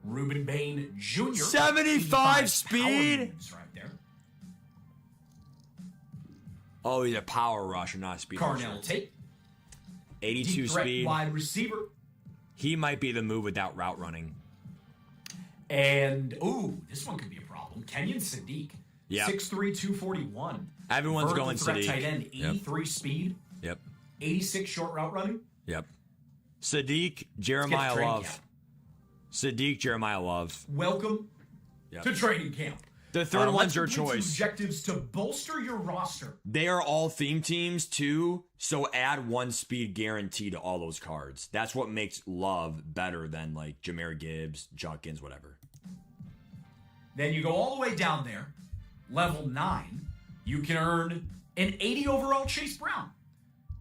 Ruben Bain Jr. 75 speed? Right there. Oh, he's a power rusher, not a speed Carnell rusher. Tate. 82 Deep threat speed. wide receiver. He might be the move without route running. And, this one could be a problem. Kenyon Sadiq. Yep. 6'3", 241. Everyone's Vertical going threat Sadiq. tight end, 83 speed, Yep. 86 short route running. Yep. Sadiq, Let's Jeremiah get training Love. camp. Sadiq, Jeremiah Love. Welcome Yep. to training camp. The third one's Let's your complete some choice. Objectives to bolster your roster. They are all theme teams too, so add 1 speed guarantee to all those cards. That's what makes Love better than like Jahmyr Gibbs, Junkins, whatever. Then you go all the way down there, level 9. You can earn an 80 overall Chase Brown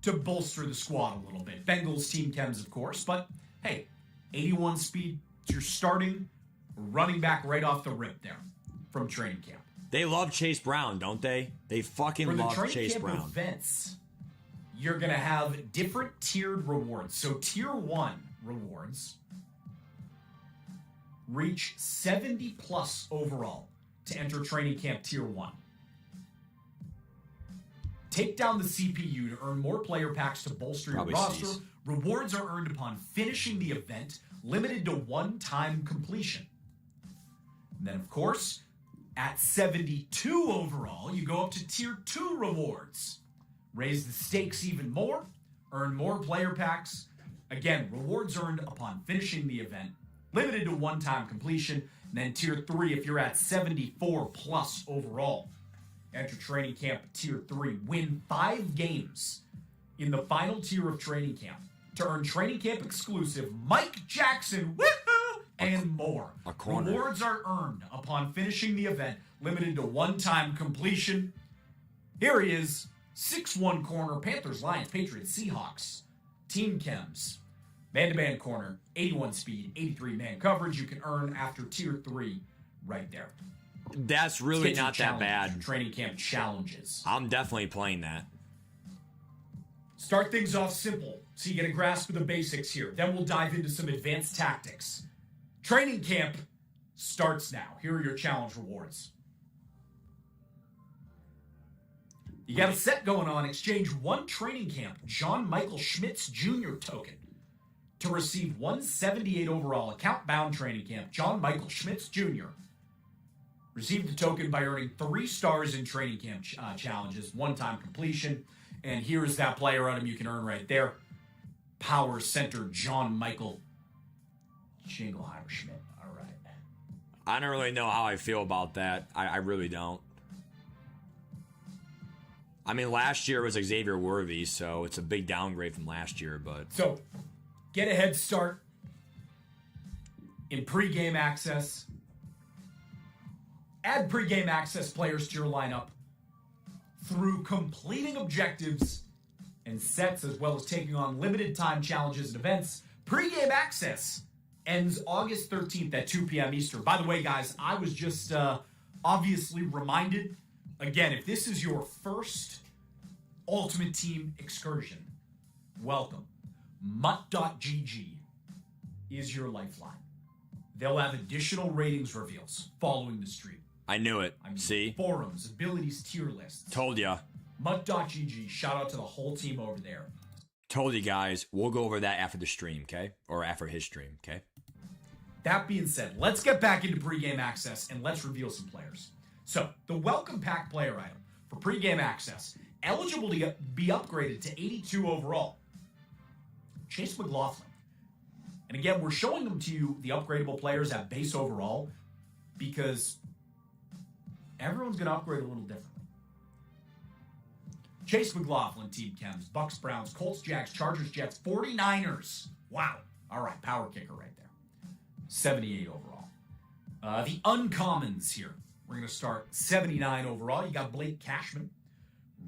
to bolster the squad a little bit. Bengals team chems, of course, but hey, 81 speed. It's your starting running back right off the rip there from training camp. They love Chase Brown, don't they? They fucking For the love training Chase camp Brown. events, you're going to have different tiered rewards. So tier 1 rewards reach 70 plus overall to enter training camp tier 1. Take down the CPU to earn more player packs to bolster Probably your roster. C's. Rewards are earned upon finishing the event, limited to 1-time completion. And then, of course, at 72 overall, you go up to tier 2 rewards. Raise the stakes even more, earn more player packs. Again, rewards earned upon finishing the event, limited to 1-time completion. And then tier 3, if you're at 74 plus overall, enter training camp tier 3. Win 5 games in the final tier of training camp to earn training camp exclusive Mike Jackson, woohoo, and more. A corner. Rewards are earned upon finishing the event, limited to 1-time completion. Here he is, 6'1" corner, Panthers, Lions, Patriots, Seahawks, team chems, man-to-man corner, 81 speed, 83 man coverage. You can earn after tier 3 right there. That's really not that bad. Training camp challenges. I'm definitely playing that. Start things off simple so you get a grasp of the basics here. Then we'll dive into some advanced tactics. Training camp starts now. Here are your challenge rewards. You got a set going on. Exchange 1 training camp John Michael Schmitz Jr. token to receive 178 overall account-bound training camp John Michael Schmitz Jr. Receive the token by earning 3 stars in training camp challenges, 1-time completion. And here is that player item you can earn right there. Power Center John Michael Jingleheimer Schmidt. All right. I don't really know how I feel about that. I really don't. I mean, last year was Xavier Worthy, so it's a big downgrade from last year, but... So, get a head start in pregame access. Add pregame access players to your lineup through completing objectives and sets, as well as taking on limited time challenges and events. Pregame access ends August 13th at 2 p.m. Eastern. By the way, guys, I was just obviously reminded, again, if this is your first Ultimate Team excursion, welcome. Mutt.gg is your lifeline. They'll have additional ratings reveals following the stream. I knew it. See? Forums, abilities, tier lists. Told ya. Mutt.gg, shout out to the whole team over there. Told you guys. We'll go over that after the stream, okay? Or after his stream, okay? That being said, let's get back into pregame access and let's reveal some players. So, the welcome pack player item for pregame access, eligible to be upgraded to 82 overall. Chase McLaughlin. And again, we're showing them to you, the upgradable players at base overall, because everyone's going to upgrade a little differently. Chase McLaughlin, Team Chems, Bucks, Browns, Colts, Jags, Chargers, Jets, 49ers. Wow. All right, power kicker right there. 78 overall. The uncommons here. We're going to start 79 overall. You got Blake Cashman,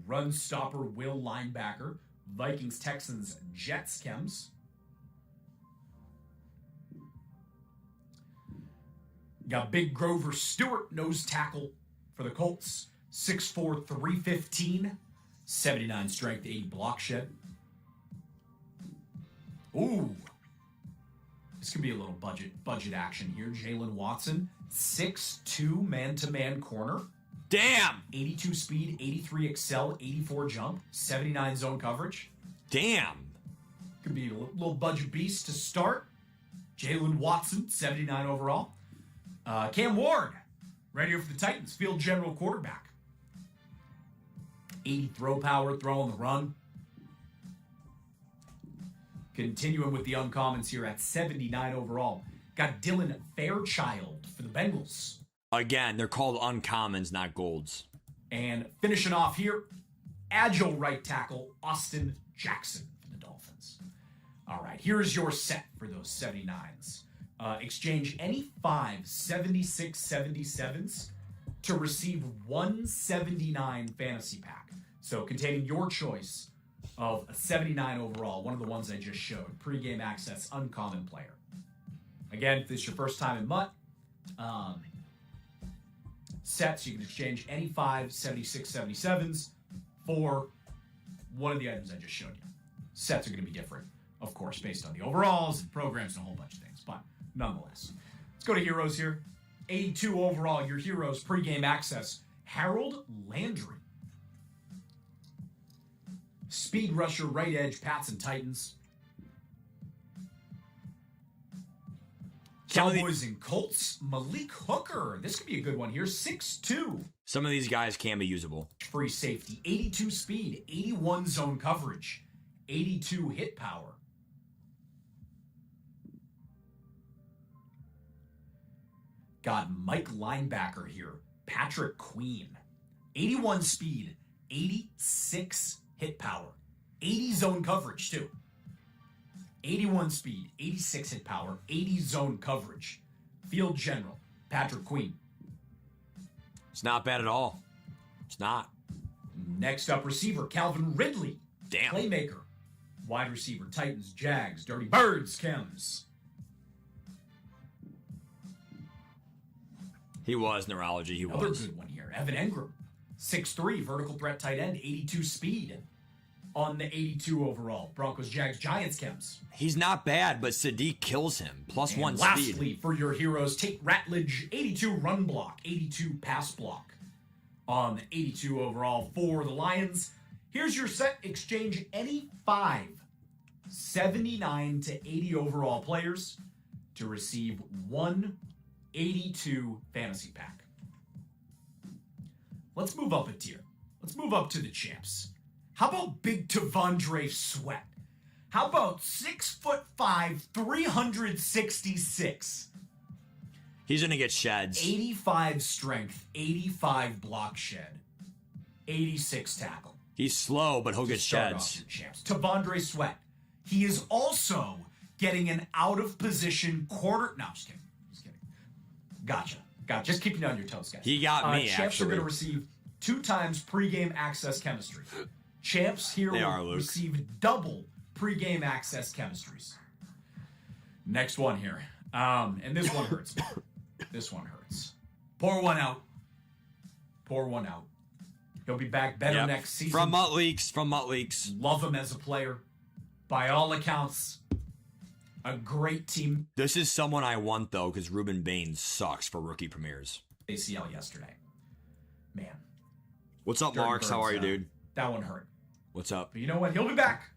run stopper Will linebacker. Vikings, Texans, Jets, chems. Got Big Grover Stewart, nose tackle for the Colts. 6'4", 315. 79 strength, 80 block shed. Ooh. This could be a little budget action here. Jalen Watson, 6'2", man-to-man corner. Damn. 82 speed, 83 excel, 84 jump, 79 zone coverage. Damn. Could be a little budget beast to start. Jalen Watson, 79 overall. Cam Ward, right here for the Titans, field general quarterback. 80 throw power, throw on the run. Continuing with the uncommons here at 79 overall. Got Dylan Fairchild for the Bengals. Again, they're called uncommons, not golds. And finishing off here, agile right tackle, Austin Jackson for the Dolphins. All right, here's your set for those 79s. Exchange any 5 76-77s to receive 179 fantasy pack. So containing your choice of a 79 overall, one of the ones I just showed. Pre-game access, uncommon player. Again, if this is your first time in MUT, sets, you can exchange any 5 76-77s for one of the items I just showed you. Sets are going to be different, of course, based on the overalls and programs and a whole bunch of things, but nonetheless. Let's go to heroes here. 82 overall, your heroes, pre-game access. Harold Landry. Speed rusher, right edge, Pats and Titans. Cowboys and Colts, Malik Hooker. This could be a good one here. 6'2". Some of these guys can be usable. Free safety, 82 speed, 81 zone coverage, 82 hit power. Got Mike linebacker here, Patrick Queen. 81 speed, 86 hit power, 80 zone coverage too. 81 speed, 86 hit power, 80 zone coverage. Field general, Patrick Queen. It's not bad at all. It's not. Next up, receiver, Calvin Ridley. Damn. Playmaker, wide receiver, Titans, Jags, Dirty Birds, chems. He was neurology. He Another was. good one here, Evan Engram. 6'3", vertical threat tight end, 82 speed on the 82 overall. Broncos, Jags, Giants, chems. He's not bad, but Sadiq kills him. Plus And one lastly, speed. for your heroes, Tate Ratledge, 82 run block, 82 pass block on the 82 overall for the Lions. Here's your set. Exchange any 5 79 to 80 overall players to receive 182 fantasy pack. Let's move up a tier. Let's move up to the champs. How about Big T'Vondre Sweat? How about 6'5", 366? He's going to get sheds. 85 strength, 85 block shed, 86 tackle. He's slow, but he'll To get start off sheds. your champs. T'Vondre Sweat. He is also getting an out-of-position quarter... No, I'm just kidding. Just kidding. Gotcha. Just keep you on your toes, guys. He got me, champs actually. are going to receive 2 times pregame access chemistry. Champs here They will are, Luke. receive double pregame access chemistries. Next one here. And this one hurts. This one hurts. Pour one out. Pour one out. He'll be back better Yep. next season. From Mutt Leaks. Love him as a player. By all accounts, a great team. This is someone I want, though, because Ruben Baines sucks for rookie premieres. ACL yesterday. Man. What's up, Dirty Marks? How Birds, are you, dude? That one hurt. What's up? But you know what? He'll be back.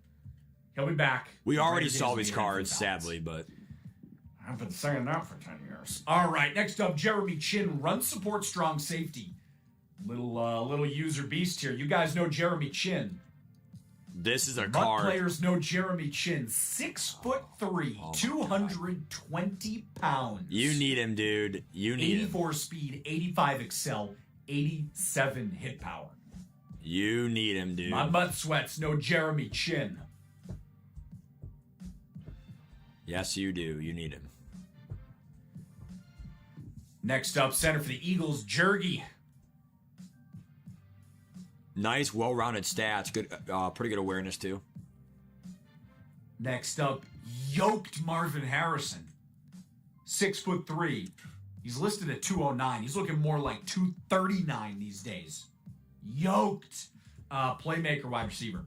He'll be back. We already Great saw days these of the cards, NFL. sadly, but I've been saying that for 10 years. All right, next up, Jeremy Chin, run support strong safety. Little user beast here. You guys know Jeremy Chin. this is a Mutt card. players know Jeremy Chin. 6'3", 220 pounds. You need him, dude. You need him. 84 speed, 85 excel, 87 hit power. You need him, dude. My butt sweats know Jeremy Chin. Yes, you do. You need him. Next up, center for the Eagles, Jergy. Nice, well-rounded stats. Good, pretty good awareness too. Next up, yoked Marvin Harrison. 6'3". He's listed at 209. He's looking more like 239 these days. Yoked. Playmaker, wide receiver.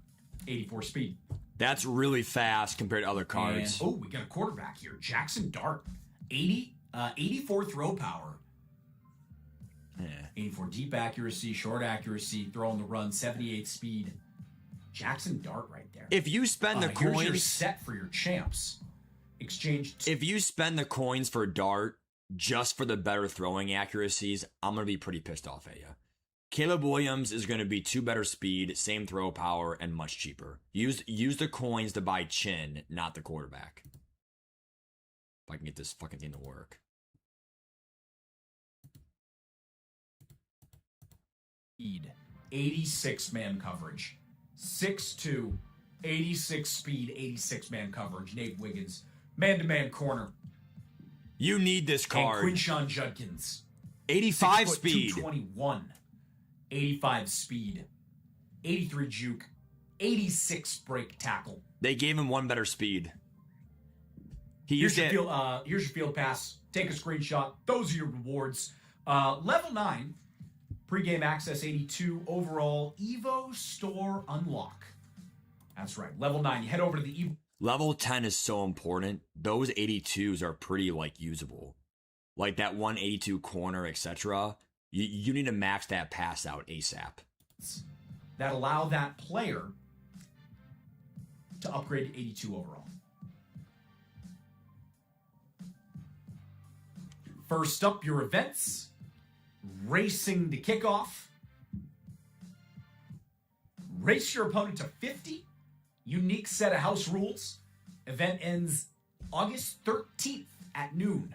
84 speed. That's really fast compared to other cards. And, we got a quarterback here. Jackson Dart. 84 throw power. Yeah. 84 deep accuracy, short accuracy, throw on the run, 78 speed. Jackson Dart right there. If you spend the Here's your coins, set for your champs. Exchange. if you spend the coins for Dart just for the better throwing accuracies, I'm gonna be pretty pissed off at you. Caleb Williams is gonna be 2 better speed, same throw power, and much cheaper. Use the coins to buy Chin, not the quarterback. If I can get this fucking thing to work. 86 man coverage. 6'2", 86 speed, 86 man coverage. Nate Wiggins, man-to-man corner. You need this And card. Quinshawn Judkins. 85 speed. 221. 85 speed. 83 juke. 86 break tackle. They gave him 1 better speed. He Here's used your, it. here's your field pass. Take a screenshot. Those are your rewards. Level 9. Pre-game access 82. Overall Evo Store Unlock. That's right. Level 9. You head over to the Evo. Level 10 is so important. Those 82s are pretty like usable. Like that 182 corner, etc. You need to max that pass out ASAP. That allow that player to upgrade to 82 overall. First up, your events. Racing to kickoff. Race your opponent to 50. Unique set of house rules. Event ends August 13th at noon.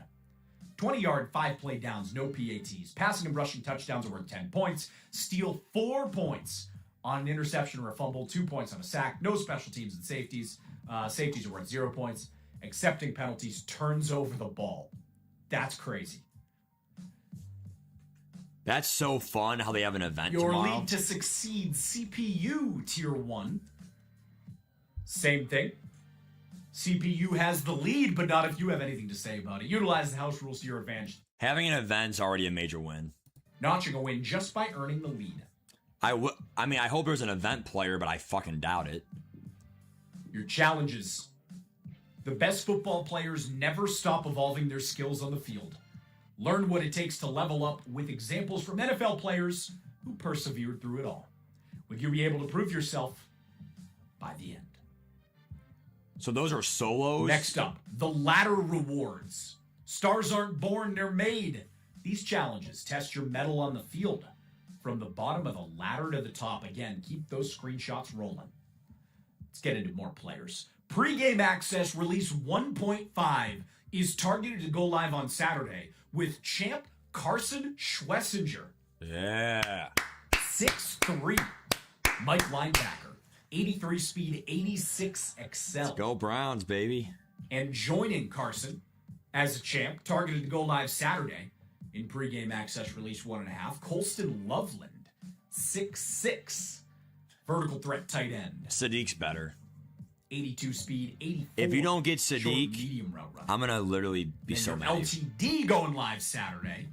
20-yard, 5 play downs, no PATs. Passing and rushing touchdowns are worth 10 points. Steal 4 points on an interception or a fumble, 2 points on a sack. No special teams and safeties. Safeties are worth 0 points. Accepting penalties, turns over the ball. That's crazy. That's so fun how they have an event Your tomorrow. lead to succeed, CPU Tier 1. Same thing. CPU has the lead, but not if you have anything to say about it. Utilize the house rules to your advantage. Having an event's already a major win. Notching a win just by earning the lead. I mean, I hope there's an event player, but I fucking doubt it. Your challenges. The best football players never stop evolving their skills on the field. Learn what it takes to level up with examples from NFL players who persevered through it all. Will you be able to prove yourself by the end? So those are solos? Next up, the ladder rewards. Stars aren't born, they're made. These challenges test your mettle on the field. From the bottom of the ladder to the top. Again, keep those screenshots rolling. Let's get into more players. Pre-game access release 1.5 is targeted to go live on Saturday with champ Carson Schwessinger. Yeah. 6'3". Mike linebacker. 83 speed, 86 excel. Let's go Browns, baby. And joining Carson as a champ, targeted to go live Saturday in pregame access release 1.5, Colston Loveland, 6'6", vertical threat tight end. Sadiq's better. 82 speed, 84. If you don't get short Sadiq, medium route runner. I'm going to literally be And so your mad. LTD going live Saturday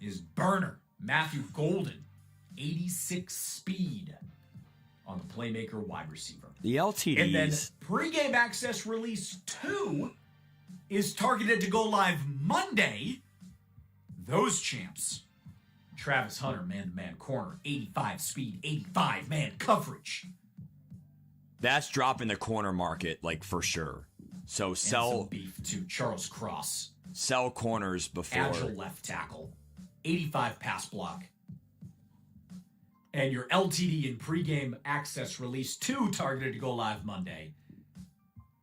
is Burner, Matthew Golden, 86 speed on the playmaker wide receiver. The LTDs. And then pregame access release 2 is targeted to go live Monday. Those champs. Travis Hunter, man-to-man corner, 85 speed, 85 man coverage. That's dropping the corner market, like, for sure. So And some sell beef to Charles Cross, corners before. agile left tackle, 85 pass block. And your LTD in pregame access release 2 targeted to go live Monday.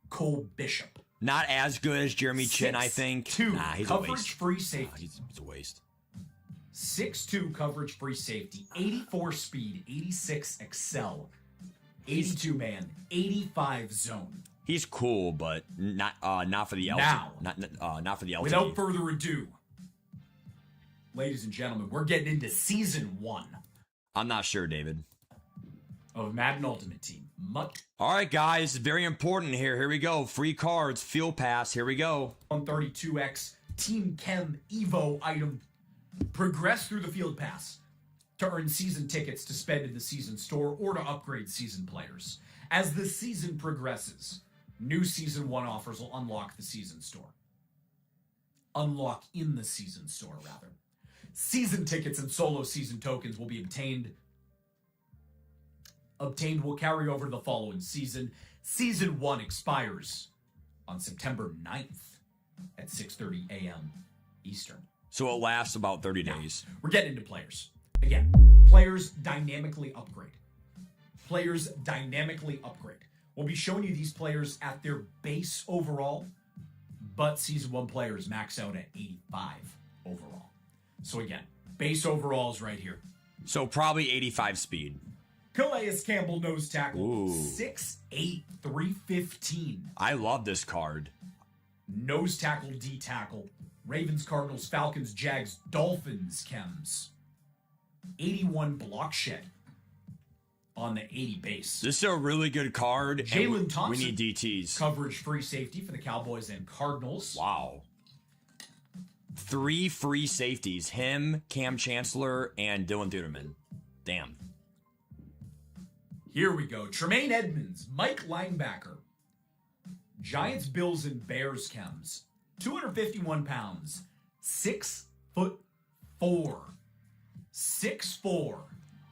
Cole Bishop. Not as good as Jeremy Chin, I think. 6'2", Nah, he's a waste. coverage-free safety. He's a waste. 6'2", coverage-free safety, 84 speed, 86 excel, 82 man, 85 zone. He's cool, but not for the LTD. Now. Not for the LTD. Without further ado, ladies and gentlemen, we're getting into season 1. I'm not sure, David. of Madden Ultimate Team. All right, guys, very important here. Here we go. Free cards, Field Pass. Here we go. 132X Team Chem Evo item. Progress through the Field Pass to earn season tickets to spend in the season store or to upgrade season players. As the season progresses, new Season 1 offers will unlock the season store. Unlock in the season store, rather. Season tickets and solo season tokens will be obtained will carry over to the following season. Season 1 expires on September 9th at 6:30 a.m. Eastern. So it lasts about 30 days. We're getting into players. Again, players dynamically upgrade. Players dynamically upgrade. We'll be showing you these players at their base overall, but Season 1 players max out at 85 overall. So again, base overall is right here. So probably 85 speed. Calais Campbell nose tackle, Ooh. 6'8", 315. I love this card. Nose tackle, D tackle. Ravens, Cardinals, Falcons, Jags, Dolphins, Chems. 81 block shed on the 80 base. This is a really good card. Jalen Thompson. We need DTs. Coverage free safety for the Cowboys and Cardinals. Wow. 3 free safeties. Him, Cam Chancellor, and Dylan Thuderman. Damn. Here we go. Tremaine Edmonds, Mike linebacker. Giants, Bills, and Bears Chems. 251 pounds. 6'4". 6'4".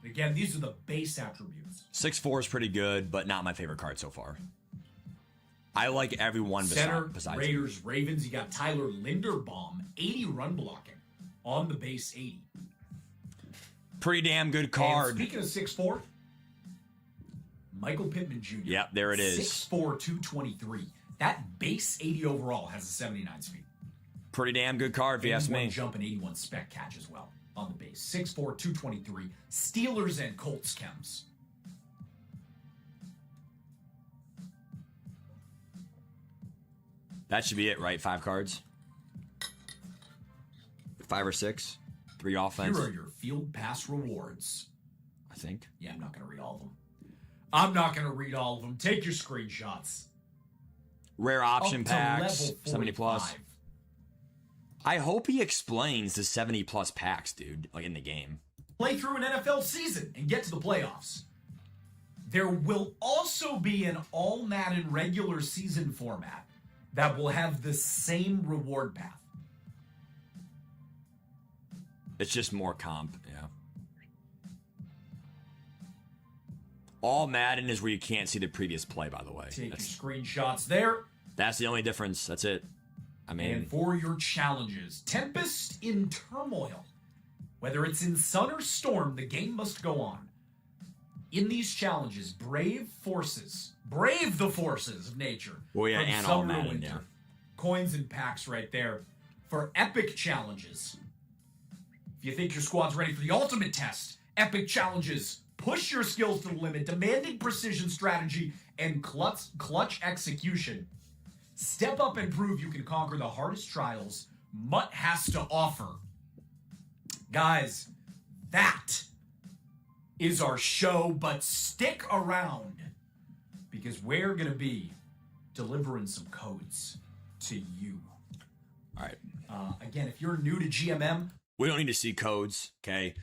Again, these are the base attributes. 6'4" is pretty good, but not my favorite card so far. I like everyone Center, besides Raiders, Ravens. You got Tyler Linderbaum, 80 run blocking on the base 80. Pretty damn good card. And speaking of 6'4", Michael Pittman Jr. Yep, there it is. 6'4", 223. That base 80 overall has a 79 speed. Pretty damn good card, if you ask 81 me. jump and 81 spec catch as well on the base. 6'4", 223. Steelers and Colts Chems. That should be it, right? 5 cards? 5 or 6? 3 offense? Here are your field pass rewards. I think. Yeah, I'm not going to read all of them. I'm not going to read all of them. Take your screenshots. Rare option Up to packs, level 70 plus. 45. I hope he explains the 70 plus packs, dude, like in the game. Play through an NFL season and get to the playoffs. There will also be an all Madden regular season format that will have the same reward path. It's just more comp, yeah. All Madden is where you can't see the previous play, by the way. Take your screenshots there. That's the only difference. That's it. I mean, And for your challenges, Tempest in Turmoil. Whether it's in sun or storm, the game must go on. In these challenges, brave the forces of nature. Well, yeah, from and all summer to Madden, winter. yeah. Coins and packs right there. For epic challenges. If you think your squad's ready for the ultimate test, epic challenges push your skills to the limit, demanding precision strategy and clutch execution. Step up and prove you can conquer the hardest trials Mutt has to offer. Guys, that is our show, but stick around because we're going to be delivering some codes to you. all right. Again, if you're new to GMM, We don't need to see codes, okay?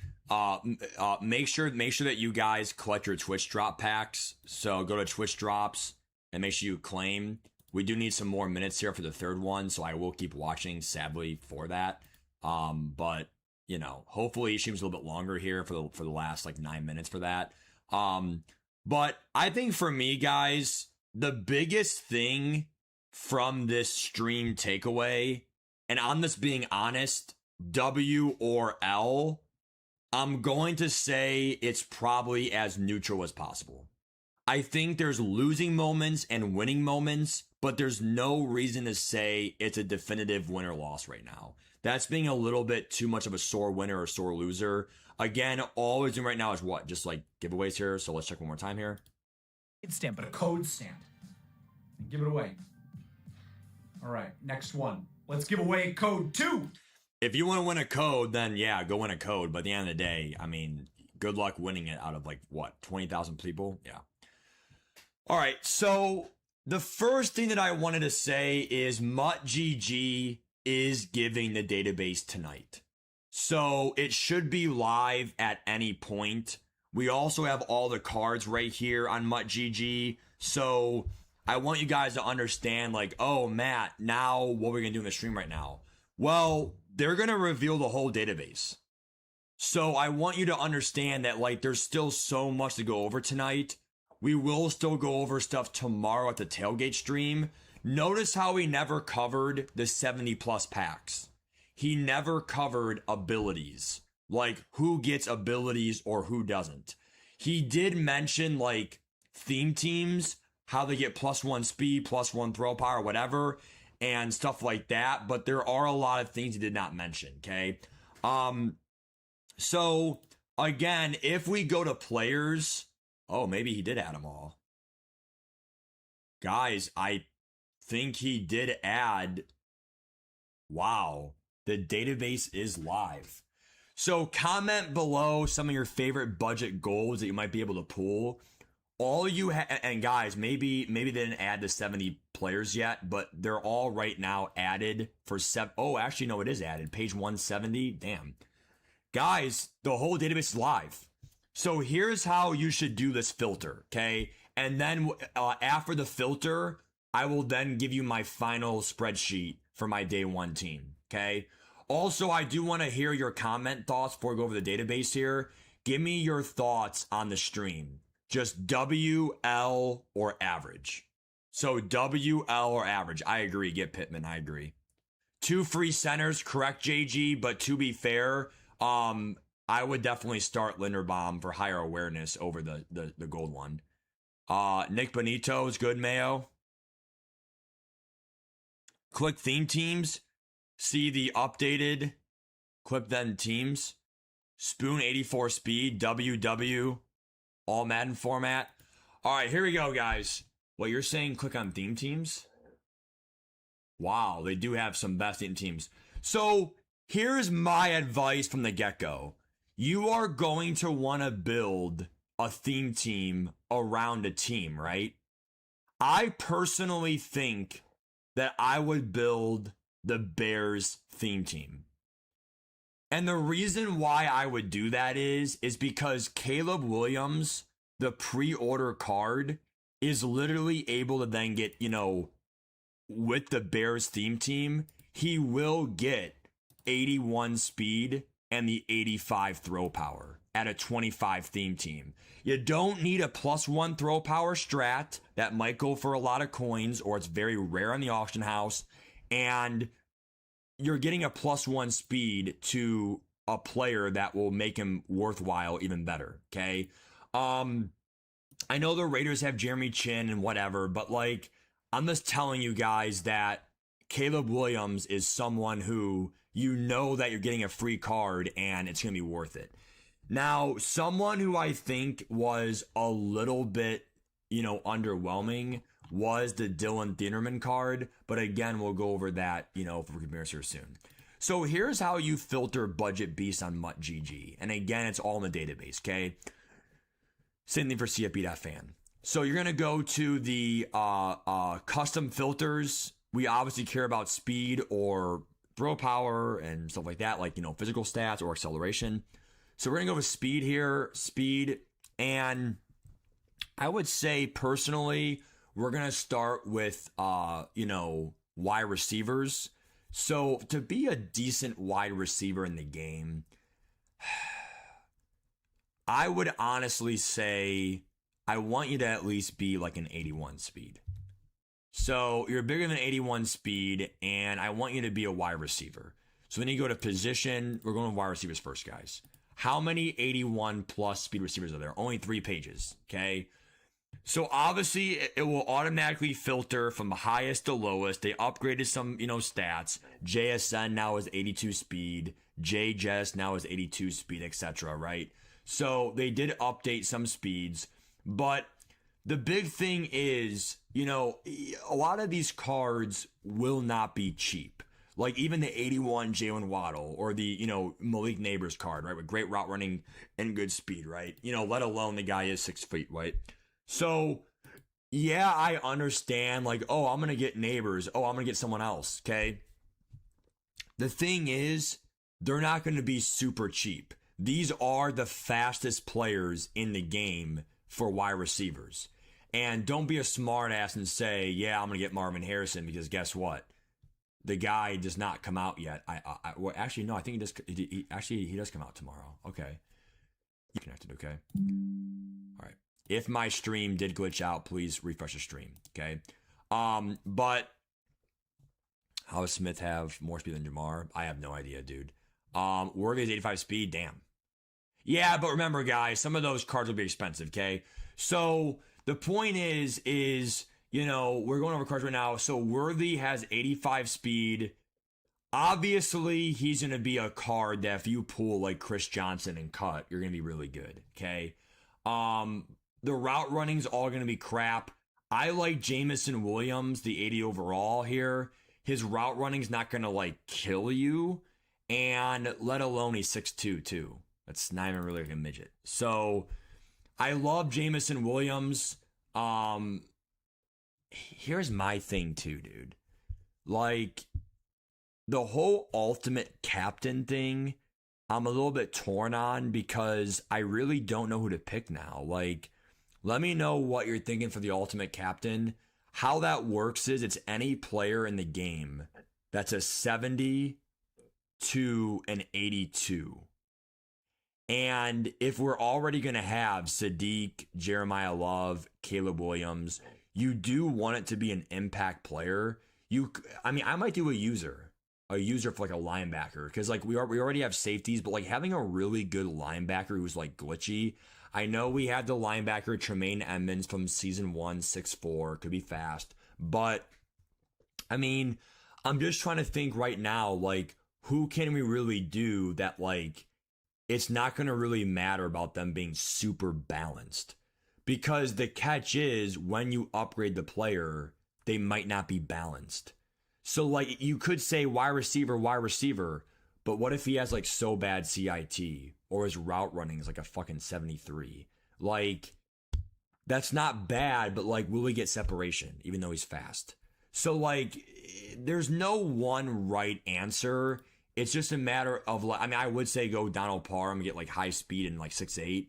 Make sure that you guys collect your Twitch drop packs. So go to Twitch drops and make sure you claim. We do need some more minutes here for the third one, so I will keep watching, sadly, for that. But you know, hopefully it seems a little bit longer here for the last like 9 minutes for that. But I think for me, guys, the biggest thing from this stream takeaway, and I'm just being honest, W or L, I'm going to say it's probably as neutral as possible. I think there's losing moments and winning moments, but there's no reason to say it's a definitive win or loss right now. That's being a little bit too much of a sore winner or sore loser. Again, all we're doing right now is what? Just like giveaways here. So let's check one more time here. it's stamp, but a code stand. And give it away. All right, next one. Let's give away code 2. If you want to win a code, then yeah, go win a code. But at the end of the day, I mean, good luck winning it out of like what, 20,000 people? Yeah. All right, so the first thing that I wanted to say is MUTGG is giving the database tonight. So it should be live at any point. We also have all the cards right here on MUTGG. So I want you guys to understand, like, oh, Matt, now what are we going to do in the stream right now? Well, they're going to reveal the whole database. So I want you to understand that, like, there's still so much to go over tonight. We will still go over stuff tomorrow at the tailgate stream. Notice how he never covered the 70 plus packs. He never covered abilities, like who gets abilities or who doesn't. He did mention like theme teams, how they get +1 speed, +1 throw power, whatever, and stuff like that. But there are a lot of things he did not mention. Okay. So again, if we go to players, oh, maybe he did add them all. Guys, I think he did add. Wow. The database is live. So comment below some of your favorite budget goals that you might be able to pull. All you and guys, maybe they didn't add the 70 players yet, but they're all right now added for Oh, actually, no, it is added. Page 170. Damn. Guys, the whole database is live. So here's how you should do this filter, okay? And then after the filter, I will then give you my final spreadsheet for my day one team, okay? Also, I do want to hear your comment thoughts before we go over the database here. Give me your thoughts on the stream. Just WL or average. So WL or average. I agree. Get Pittman. I agree. 2 free centers, correct, JG. But to be fair, I would definitely start Linderbaum for higher awareness over the gold one. Nick Bonito is good, Mayo. Click theme teams. See the updated clip then teams. Spoon 84 speed. WW. All Madden format. All right, here we go, guys. What you're saying, click on theme teams? Wow, they do have some best theme teams. So here's my advice from the get-go. You are going to want to build a theme team around a team, right? I personally think that I would build the Bears theme team. And the reason why I would do that is because Caleb Williams, the pre-order card, is literally able to then get, with the Bears theme team, he will get 81 speed and the 85 throw power at a 25 theme team. You don't need a +1 throw power strat that might go for a lot of coins, or it's very rare in the auction house. And you're getting a +1 speed to a player that will make him worthwhile even better. Okay. I know the Raiders have Jeremy Chin and whatever, but like, I'm just telling you guys that Caleb Williams is someone who that you're getting a free card and it's going to be worth it. Now, someone who I think was a little bit, underwhelming was the Dylan Thieneman card. But again, we'll go over that, for comparison here soon. So here's how you filter budget beasts on MUTGG. And again, it's all in the database, okay? Same thing for CFB.fan. So you're going to go to the custom filters. We obviously care about speed or throw power and stuff like that, like, physical stats or acceleration. So we're going to go with speed here, and I would say personally, we're going to start with, wide receivers. So to be a decent wide receiver in the game, I would honestly say I want you to at least be like an 81 speed. So you're bigger than 81 speed, and I want you to be a wide receiver. So then you go to position. We're going to wide receivers first, guys. How many 81 plus speed receivers are there? Only 3 pages, okay? So obviously it will automatically filter from highest to lowest. They upgraded some, stats. JSN now is 82 speed. JJS now is 82 speed, etc., right? So they did update some speeds, but the big thing is, a lot of these cards will not be cheap. Like even the 81 Jalen Waddle or the, Malik Neighbors card, right? With great route running and good speed, right? Let alone the guy is 6 feet, right? So, yeah, I understand. Like, oh, I'm going to get Neighbors. Oh, I'm going to get someone else, okay? The thing is, they're not going to be super cheap. These are the fastest players in the game for wide receivers. And don't be a smart ass and say, yeah, I'm going to get Marvin Harrison, because guess what? The guy does not come out yet. Well, actually, no, I think he does. He does come out tomorrow. Okay. You connected, okay? All right. If my stream did glitch out, please refresh the stream, okay? But how does Smith have more speed than Jamar? I have no idea, dude. Worthy is 85 speed, damn. Yeah, but remember, guys, some of those cards will be expensive, okay? So the point is, we're going over cards right now. So Worthy has 85 speed. Obviously, he's going to be a card that if you pull like Chris Johnson and cut, you're going to be really good, okay? The route running's all going to be crap. I like Jamison Williams, the 80 overall here. His route running's not going to like kill you, and let alone he's 6'2", too. That's not even really like a midget. So I love Jamison Williams. Here's my thing too, dude. Like, the whole ultimate captain thing, I'm a little bit torn on because I really don't know who to pick now. Like, let me know what you're thinking for the ultimate captain. How that works is it's any player in the game that's a 70 to an 82. And if we're already going to have Sadiq, Jeremiah Love, Caleb Williams, you do want it to be an impact player. I might do a user for like a linebacker, because like we already have safeties, but like having a really good linebacker who's like glitchy. I know we had the linebacker Tremaine Edmonds from season 1, 6'4", could be fast, but I mean, I'm just trying to think right now, like, who can we really do that, like, it's not going to really matter about them being super balanced, because the catch is when you upgrade the player, they might not be balanced. So like you could say wide receiver, but what if he has like so bad CIT or his route running is like a fucking 73? Like, that's not bad, but like, will he get separation even though he's fast? So like, there's no one right answer. It's just a matter of like, I would say go Donald Parham and get like high speed and like 6'8",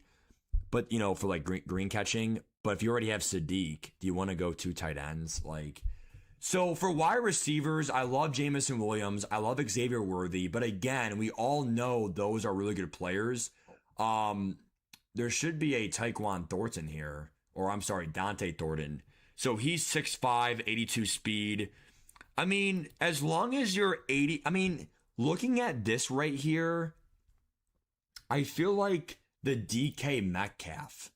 but for like green catching. But if you already have Sadiq, do you want to go 2 tight ends? Like, so for wide receivers, I love Jamison Williams. I love Xavier Worthy. But again, we all know those are really good players. There should be a Tyquan Thornton here. Or I'm sorry, Dante Thornton. So he's 6'5", 82 speed. I mean, as long as you're 80... I mean, looking at this right here, I feel like the DK Metcalf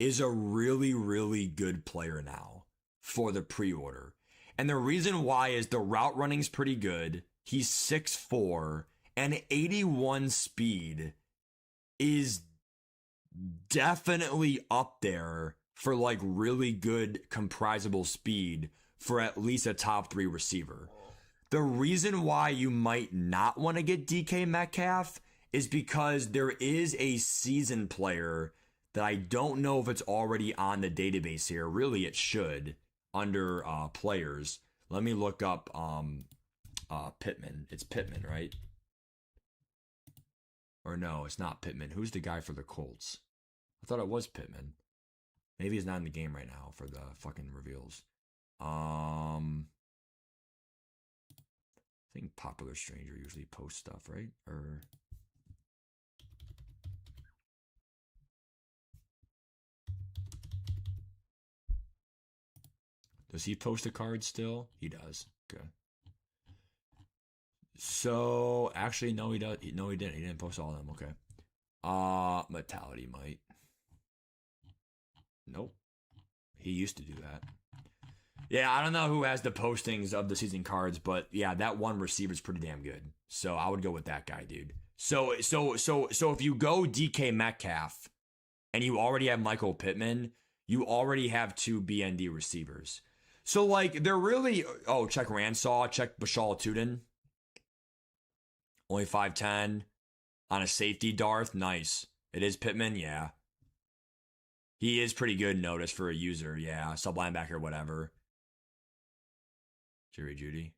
is a really, really good player now for the pre-order. And the reason why is the route running's pretty good. He's 6'4", and 81 speed is definitely up there for like really good comprisable speed for at least a top 3 receiver. The reason why you might not want to get DK Metcalf is because there is a seasoned player that I don't know if it's already on the database here. Really, it should. Under players, let me look up Pittman. It's Pittman, right? Or no, it's not Pittman. Who's the guy for the Colts? I thought it was Pittman. Maybe he's not in the game right now for the fucking reveals. I think Popular Stranger usually posts stuff, right? Or does he post a card still? He does. Okay. So actually, no, he does. No, he didn't. He didn't post all of them. Okay. Mentality might. Nope. He used to do that. Yeah, I don't know who has the postings of the season cards, but yeah, that one receiver is pretty damn good. So I would go with that guy, dude. So if you go DK Metcalf and you already have Michael Pittman, you already have 2 BND receivers. So like they're really check Ransaw, check Bashal Tuden. Only 5'10". On a safety, Darth. Nice. It is Pittman, yeah. He is pretty good, notice, for a user, yeah. Sub linebacker, whatever. Jerry Judy.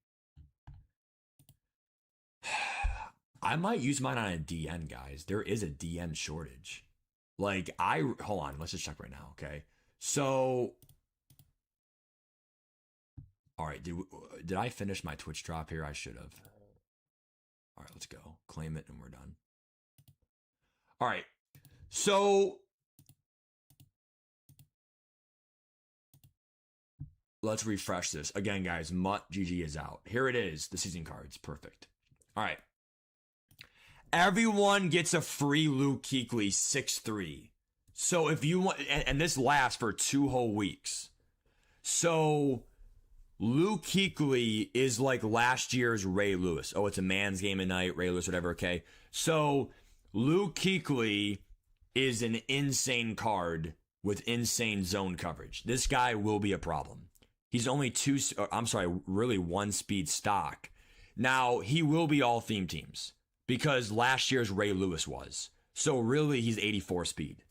I might use mine on a DN, guys. There is a DN shortage. Like, hold on, let's just check right now, okay? So, all right, did I finish my Twitch drop here? I should have. All right, let's go. Claim it, and we're done. All right, so let's refresh this. Again, guys, Mutt GG is out. Here it is, the season cards. Perfect. All right. Everyone gets a free Luke Kuechly 6'3". So if you want, and this lasts for 2 whole weeks. So Luke Kuechly is like last year's Ray Lewis. Oh, it's a man's game at night, Ray Lewis, whatever, okay? So Luke Kuechly is an insane card with insane zone coverage. This guy will be a problem. He's only really 1 speed stock. Now, he will be all theme teams because last year's Ray Lewis was. So really, he's 84 speed.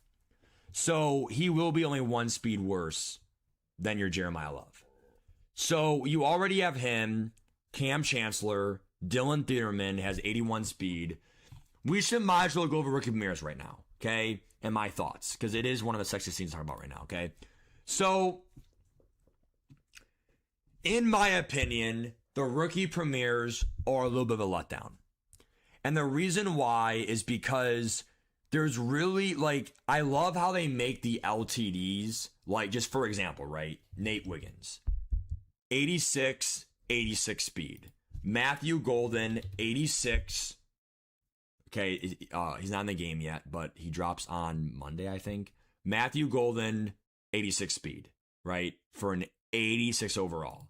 So he will be only 1 speed worse than your Jeremiah Love. So you already have him, Cam Chancellor, Dylan Thiederman has 81 speed. We might as well go over rookie premieres right now, okay? And my thoughts, because it is one of the sexiest things to talk about right now, okay? So, in my opinion, the rookie premieres are a little bit of a letdown. And the reason why is because there's really, like, I love how they make the LTDs, like, just for example, right? Nate Wiggins, 86 speed. Matthew Golden, 86. Okay, he's not in the game yet, but he drops on Monday, I think. Matthew Golden, 86 speed, right? For an 86 overall.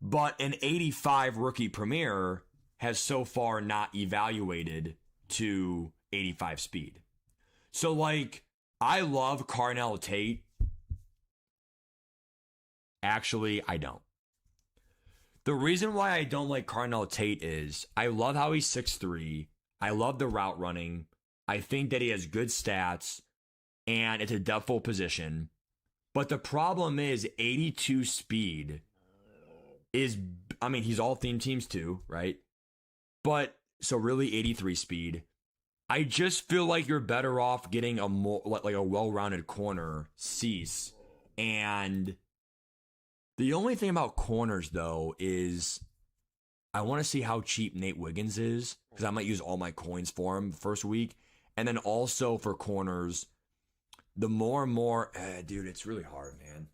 But an 85 rookie premier has so far not evaluated to 85 speed. So, like, I love Carnell Tate. Actually, I don't. The reason why I don't like Carnell Tate is I love how he's 6'3". I love the route running. I think that he has good stats, and it's a depthful position. But the problem is 82 speed is, I mean, he's all theme teams too, right? But, so really 83 speed. I just feel like you're better off getting a more, like a well-rounded corner, Cease. And the only thing about corners, though, is I want to see how cheap Nate Wiggins is, because I might use all my coins for him first week. And then also for corners, the more and more, dude, it's really hard, man.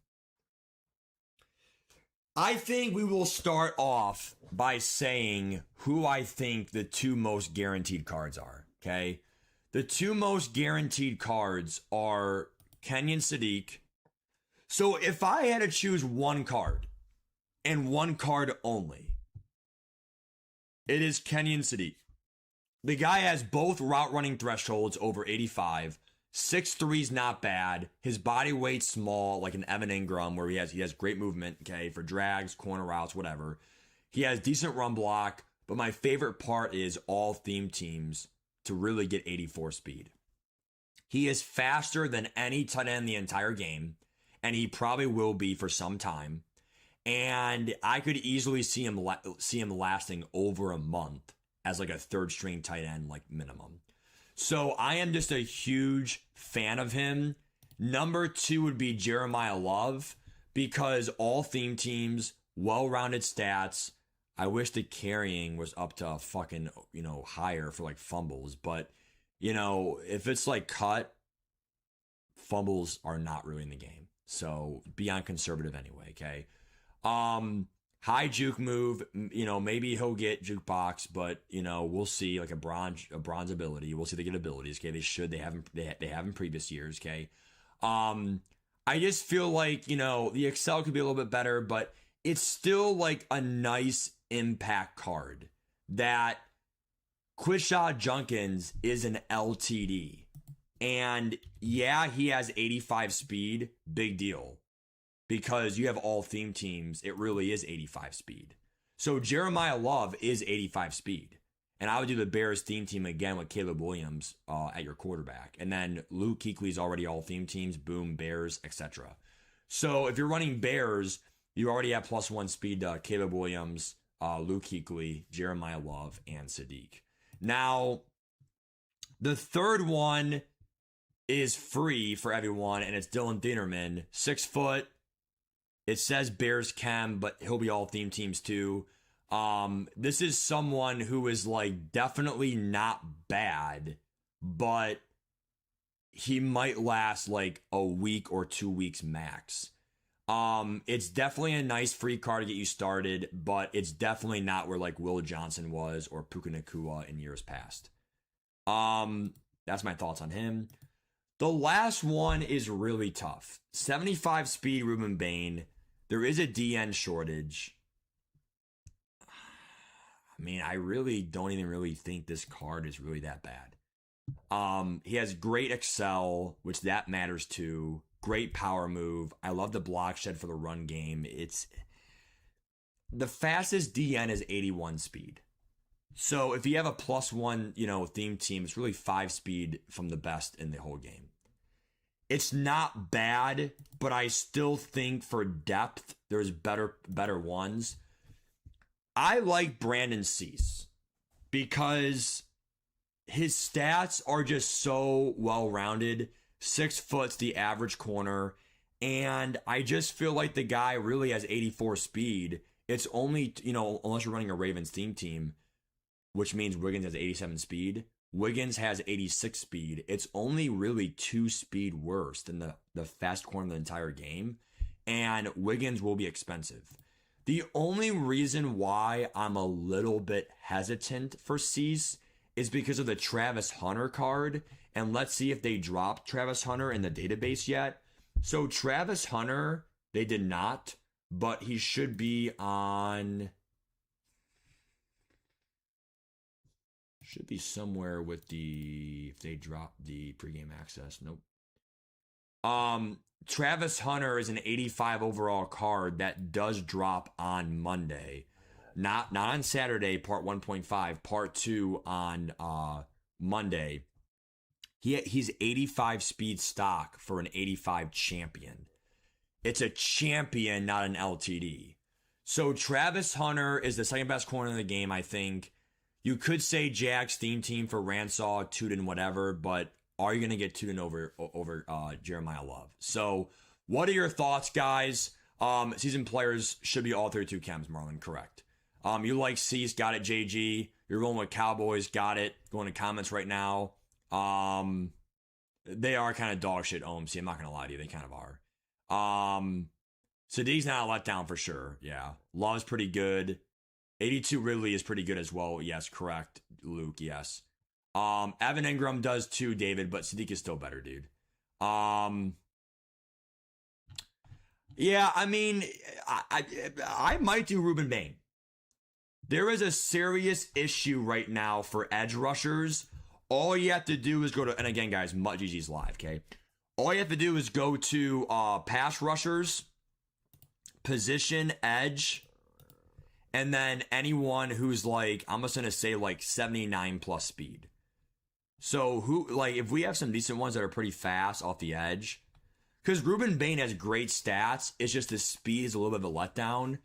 I think we will start off by saying who I think the 2 most guaranteed cards are, okay? The 2 most guaranteed cards are Kenyon Sadiq. So if I had to choose 1 card, and 1 card only, it is Kenyon Sadiq. The guy has both route running thresholds over 85. 6'3's not bad. His body weight's small, like an Evan Ingram, where he has great movement, okay, for drags, corner routes, whatever. He has decent run block, but my favorite part is all theme teams to really get 84 speed. He is faster than any tight end in the entire game, and he probably will be for some time. And I could easily see him lasting over a month as like a 3rd string tight end, like minimum. So I am just a huge fan of him. Number 2 would be Jeremiah Love, because all theme teams, well-rounded stats. I wish the carrying was up to a fucking, higher for like fumbles. But, if it's like cut, fumbles are not ruining the game. So be on conservative anyway, okay? High juke move, maybe he'll get jukebox, but we'll see, like a bronze ability. We'll see they get abilities, okay? They have in previous years, okay? I just feel like, the Excel could be a little bit better, but it's still like a nice impact card that Quishad Junkins is an LTD. And yeah, he has 85 speed, big deal. Because you have all theme teams, it really is 85 speed. So Jeremiah Love is 85 speed. And I would do the Bears theme team again with Caleb Williams at your quarterback. And then Luke Kuechly's already all theme teams, boom, Bears, etc. So if you're running Bears, you already have +1 speed Caleb Williams, Luke Kuechly, Jeremiah Love, and Sadiq. Now, the third one is free for everyone, and it's Dylan Thieneman, 6 foot. It says Bears Chem, but he'll be all theme teams too. This is someone who is like definitely not bad, but he might last like a week or 2 weeks max. It's definitely a nice free card to get you started, but it's definitely not where like Will Johnson was or Puka Nacua in years past. That's my thoughts on him. The last one is really tough. 75 speed Ruben Bain. There is a DN shortage. I mean, I really don't even really think this card is really that bad. He has great excel, which that matters too. Great power move. I love the block shed for the run game. It's the fastest DN is 81 speed. So if you have a +1, theme team, it's really 5 speed from the best in the whole game. It's not bad, but I still think for depth, there's better ones. I like Brandon Cease because his stats are just so well-rounded. 6 foot's the average corner, and I just feel like the guy really has 84 speed. It's only, unless you're running a Ravens theme team, which means Wiggins has 87 speed. Wiggins has 86 speed. It's only really 2 speed worse than the fast corner of the entire game, and Wiggins will be expensive. The only reason why I'm a little bit hesitant for Cease is because of the Travis Hunter card, and let's see if they dropped Travis Hunter in the database yet. So Travis Hunter, they did not, but he should be on... Should be somewhere with if they drop the pregame access. Nope. Travis Hunter is an 85 overall card that does drop on Monday. Not on Saturday, part 1.5, part 2 on Monday. He's 85 speed stock for an 85 champion. It's a champion, not an LTD. So Travis Hunter is the second best corner in the game, I think. You could say Jack's theme team for Ransaw, Tuden, whatever, but are you going to get Tuden over Jeremiah Love? So what are your thoughts, guys? Season players should be all 32 chems, Marlon, correct. You like Cease, got it, JG. You're going with Cowboys, got it. Going to comments right now. They are kind of dog shit, OMC. I'm not going to lie to you. They kind of are. Sadiq's not a letdown for sure. Yeah. Love's pretty good. 82 Ridley is pretty good as well. Yes, correct. Luke, yes. Evan Ingram does too, David, but Sadiq is still better, dude. Yeah, I mean, I might do Ruben Bain. There is a serious issue right now for edge rushers. All you have to do is go to, and again, guys, MuttGG's live, okay? All you have to do is go to pass rushers, position, edge, and then anyone who's like, I'm just going to say like 79 plus speed. So if we have some decent ones that are pretty fast off the edge, because Ruben Bain has great stats, it's just the speed is a little bit of a letdown.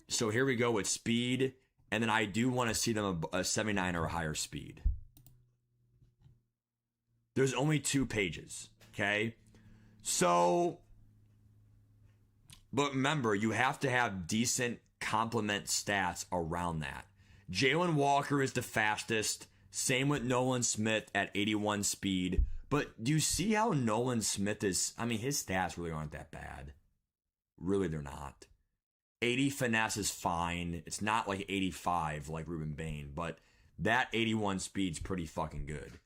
So here we go with speed, and then I do want to see them a 79 or a higher speed. There's only 2 pages, okay? So, but remember, you have to have decent complement stats around that. Jalen Walker is the fastest. Same with Nolan Smith at 81 speed. But do you see how Nolan Smith is? I mean, his stats really aren't that bad. Really, they're not. 80 finesse is fine. It's not like 85 like Ruben Bain, but that 81 speed's pretty fucking good.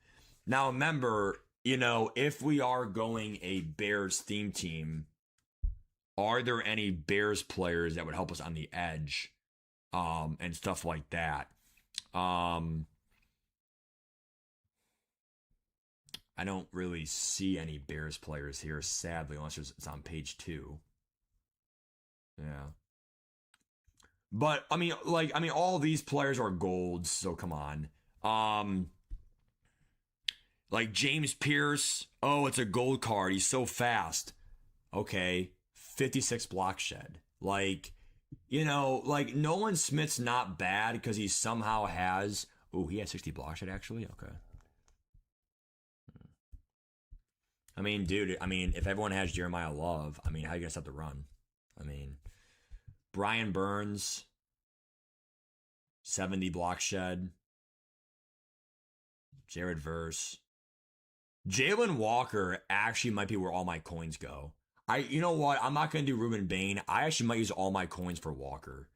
Now, remember, if we are going a Bears theme team, are there any Bears players that would help us on the edge and stuff like that? I don't really see any Bears players here, sadly, unless it's on page 2. Yeah. But I mean, all these players are golds, so come on. Like James Pierce, oh, it's a gold card. He's so fast. Okay, 56 block shed. Like, you know, like Nolan Smith's not bad because he somehow has. Oh, he had 60 block shed actually. Okay. I mean, dude. I mean, if everyone has Jeremiah Love, I mean, how you gonna stop the run? I mean, Brian Burns, 70 block shed. Jared Verse. Jalen Walker actually might be where all my coins go. You know what? I'm not going to do Ruben Bain. I actually might use all my coins for Walker.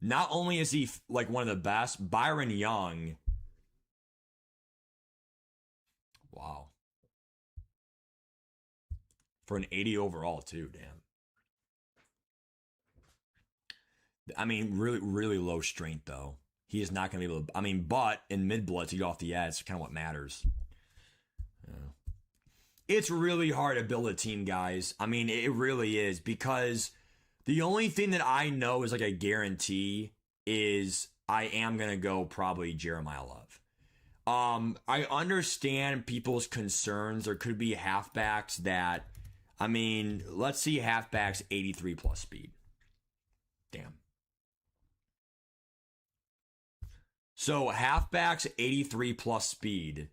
Not only is he like one of the best, Byron Young. Wow. For an 80 overall too, damn. I mean, really, really low strength though. He is not going to be able to. I mean, but in mid blitz, you get off the edge. It's kind of what matters. Yeah. It's really hard to build a team, guys. I mean, it really is because the only thing that I know is like a guarantee is I am going to go probably Jeremiah Love. I understand people's concerns. There could be halfbacks that, I mean, let's see halfbacks 83 plus speed. Damn. So halfbacks 83 plus speed.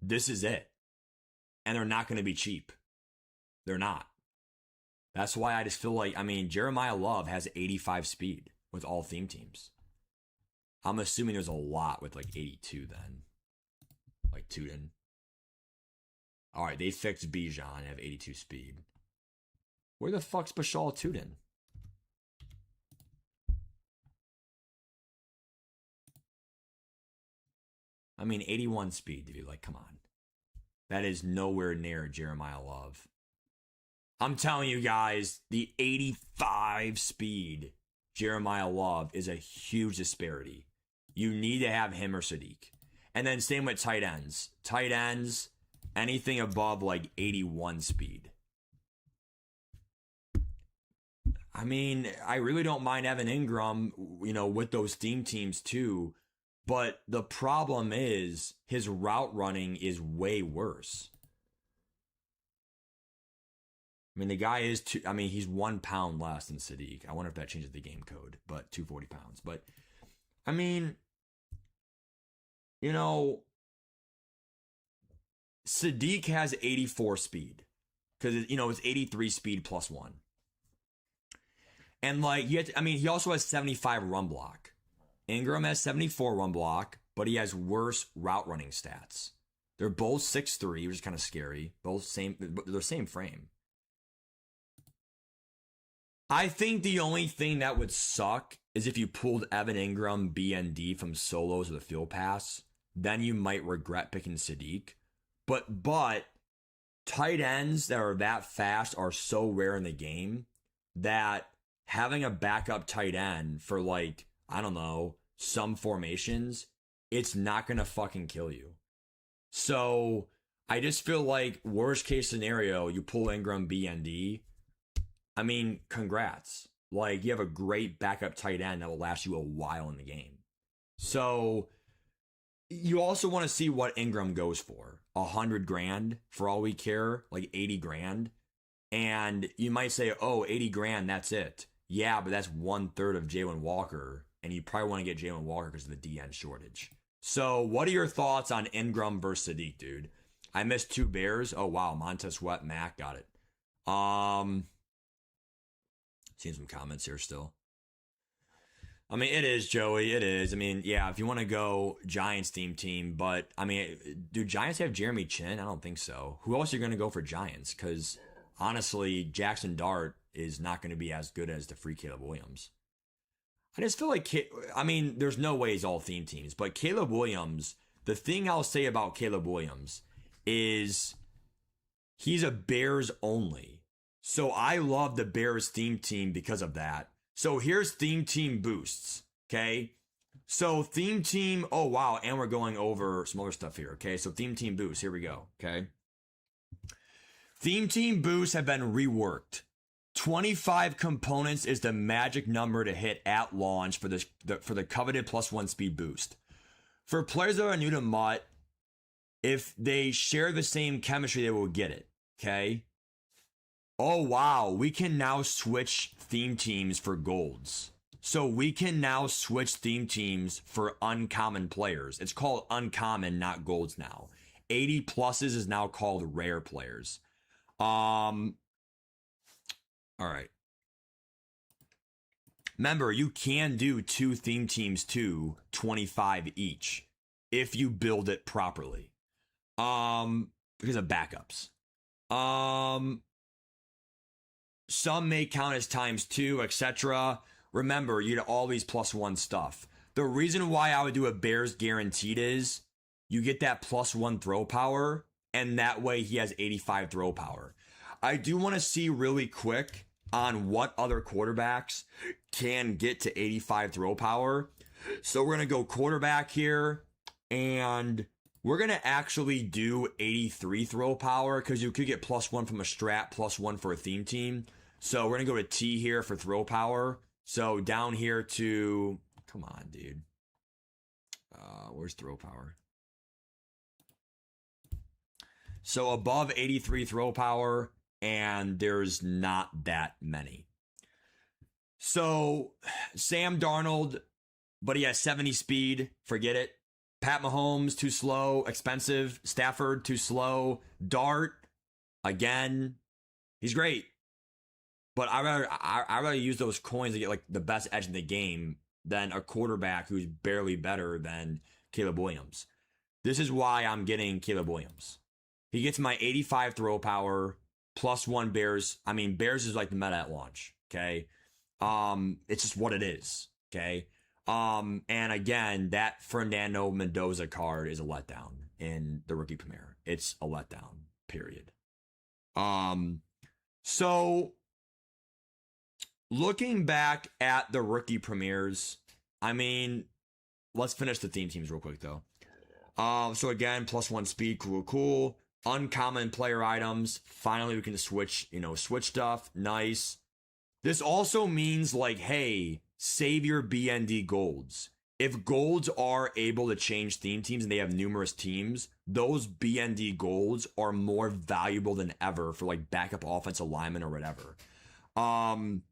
This is it. And they're not going to be cheap. They're not. That's why I just feel like, I mean, Jeremiah Love has 85 speed with all theme teams. I'm assuming there's a lot with like 82 then. Like Tuden. All right, they fixed Bijan and have 82 speed. Where the fuck's Bashal Tuden? I mean, 81 speed, dude. Like, come on. That is nowhere near Jeremiah Love. I'm telling you guys, the 85 speed Jeremiah Love is a huge disparity. You need to have him or Sadiq. And then same with tight ends. Tight ends, anything above like 81 speed. I mean, I really don't mind Evan Ingram, you know, with those theme teams too. But the problem is his route running is way worse. I mean, the guy is he's 1 pound less than Sadiq. I wonder if that changes the game code, but 240 pounds. But I mean, you know, Sadiq has 84 speed because, you know, it's 83 speed plus 1. And like, he also has 75 run block. Ingram has 74 run block, but he has worse route running stats. They're both 6'3", which is kind of scary. Both they're same frame. I think the only thing that would suck is if you pulled Evan Ingram BND from solos or the field pass. Then you might regret picking Sadiq. But tight ends that are that fast are so rare in the game that having a backup tight end for like, I don't know, some formations, it's not going to fucking kill you. So I just feel like worst case scenario, you pull Ingram BND. I mean, congrats. Like, you have a great backup tight end that will last you a while in the game. So you also want to see what Ingram goes for. 100 grand for all we care, like 80 grand. And you might say, oh, 80 grand, that's it. Yeah, but that's 1/3 of Jalen Walker. And you probably want to get Jalen Walker because of the DN shortage. So what are your thoughts on Ingram versus Sadiq, dude? I missed 2 Bears. Oh, wow. Montez Sweat, Mac, got it. Seeing some comments here still. I mean, it is, Joey. It is. I mean, yeah, if you want to go Giants team, but I mean, do Giants have Jeremy Chin? I don't think so. Who else are you going to go for Giants? Because honestly, Jackson Dart is not going to be as good as the free Caleb Williams. I just feel like, I mean, there's no way he's all theme teams, but Caleb Williams, the thing I'll say about Caleb Williams is he's a Bears only. So I love the Bears theme team because of that. So here's theme team boosts, okay? So theme team, oh wow, and we're going over some other stuff here, okay? So theme team boosts, here we go, okay? Theme team boosts have been reworked. 25 components is the magic number to hit at launch for the coveted +1 speed boost. For players that are new to MUT, if they share the same chemistry, they will get it. Okay. Oh wow, we can now switch theme teams for golds. So we can now switch theme teams for uncommon players. It's called uncommon, not golds now. 80 pluses is now called rare players. All right. Remember, you can do 2 theme teams to 25 each if you build it properly. Because of backups. Some may count as ×2, etc. Remember, you get all these +1 stuff. The reason why I would do a Bears guaranteed is you get that +1 throw power, and that way he has 85 throw power. I do want to see really quick on what other quarterbacks can get to 85 throw power. So we're going to go quarterback here, and we're going to actually do 83 throw power because you could get +1 from a strat, +1 for a theme team. So we're going to go to T here for throw power. So down here to, come on, dude. Where's throw power? So above 83 throw power, and there's not that many. So Sam Darnold, but he has 70 speed. Forget it. Pat Mahomes, too slow, expensive. Stafford, too slow. Dart, again, he's great. But I rather use those coins to get like the best edge in the game than a quarterback who's barely better than Caleb Williams. This is why I'm getting Caleb Williams. He gets my 85 throw power, +1 Bears. I mean, Bears is like the meta at launch. Okay. It's just what it is. Okay. And again, that Fernando Mendoza card is a letdown in the rookie premiere. It's a letdown, period. So looking back at the rookie premieres, I mean, let's finish the theme teams real quick though. So again, +1 speed, cool. Uncommon player items. Finally, we can switch stuff. Nice. This also means like, hey, save your BND golds. If golds are able to change theme teams and they have numerous teams, those BND golds are more valuable than ever for like backup offensive linemen or whatever. And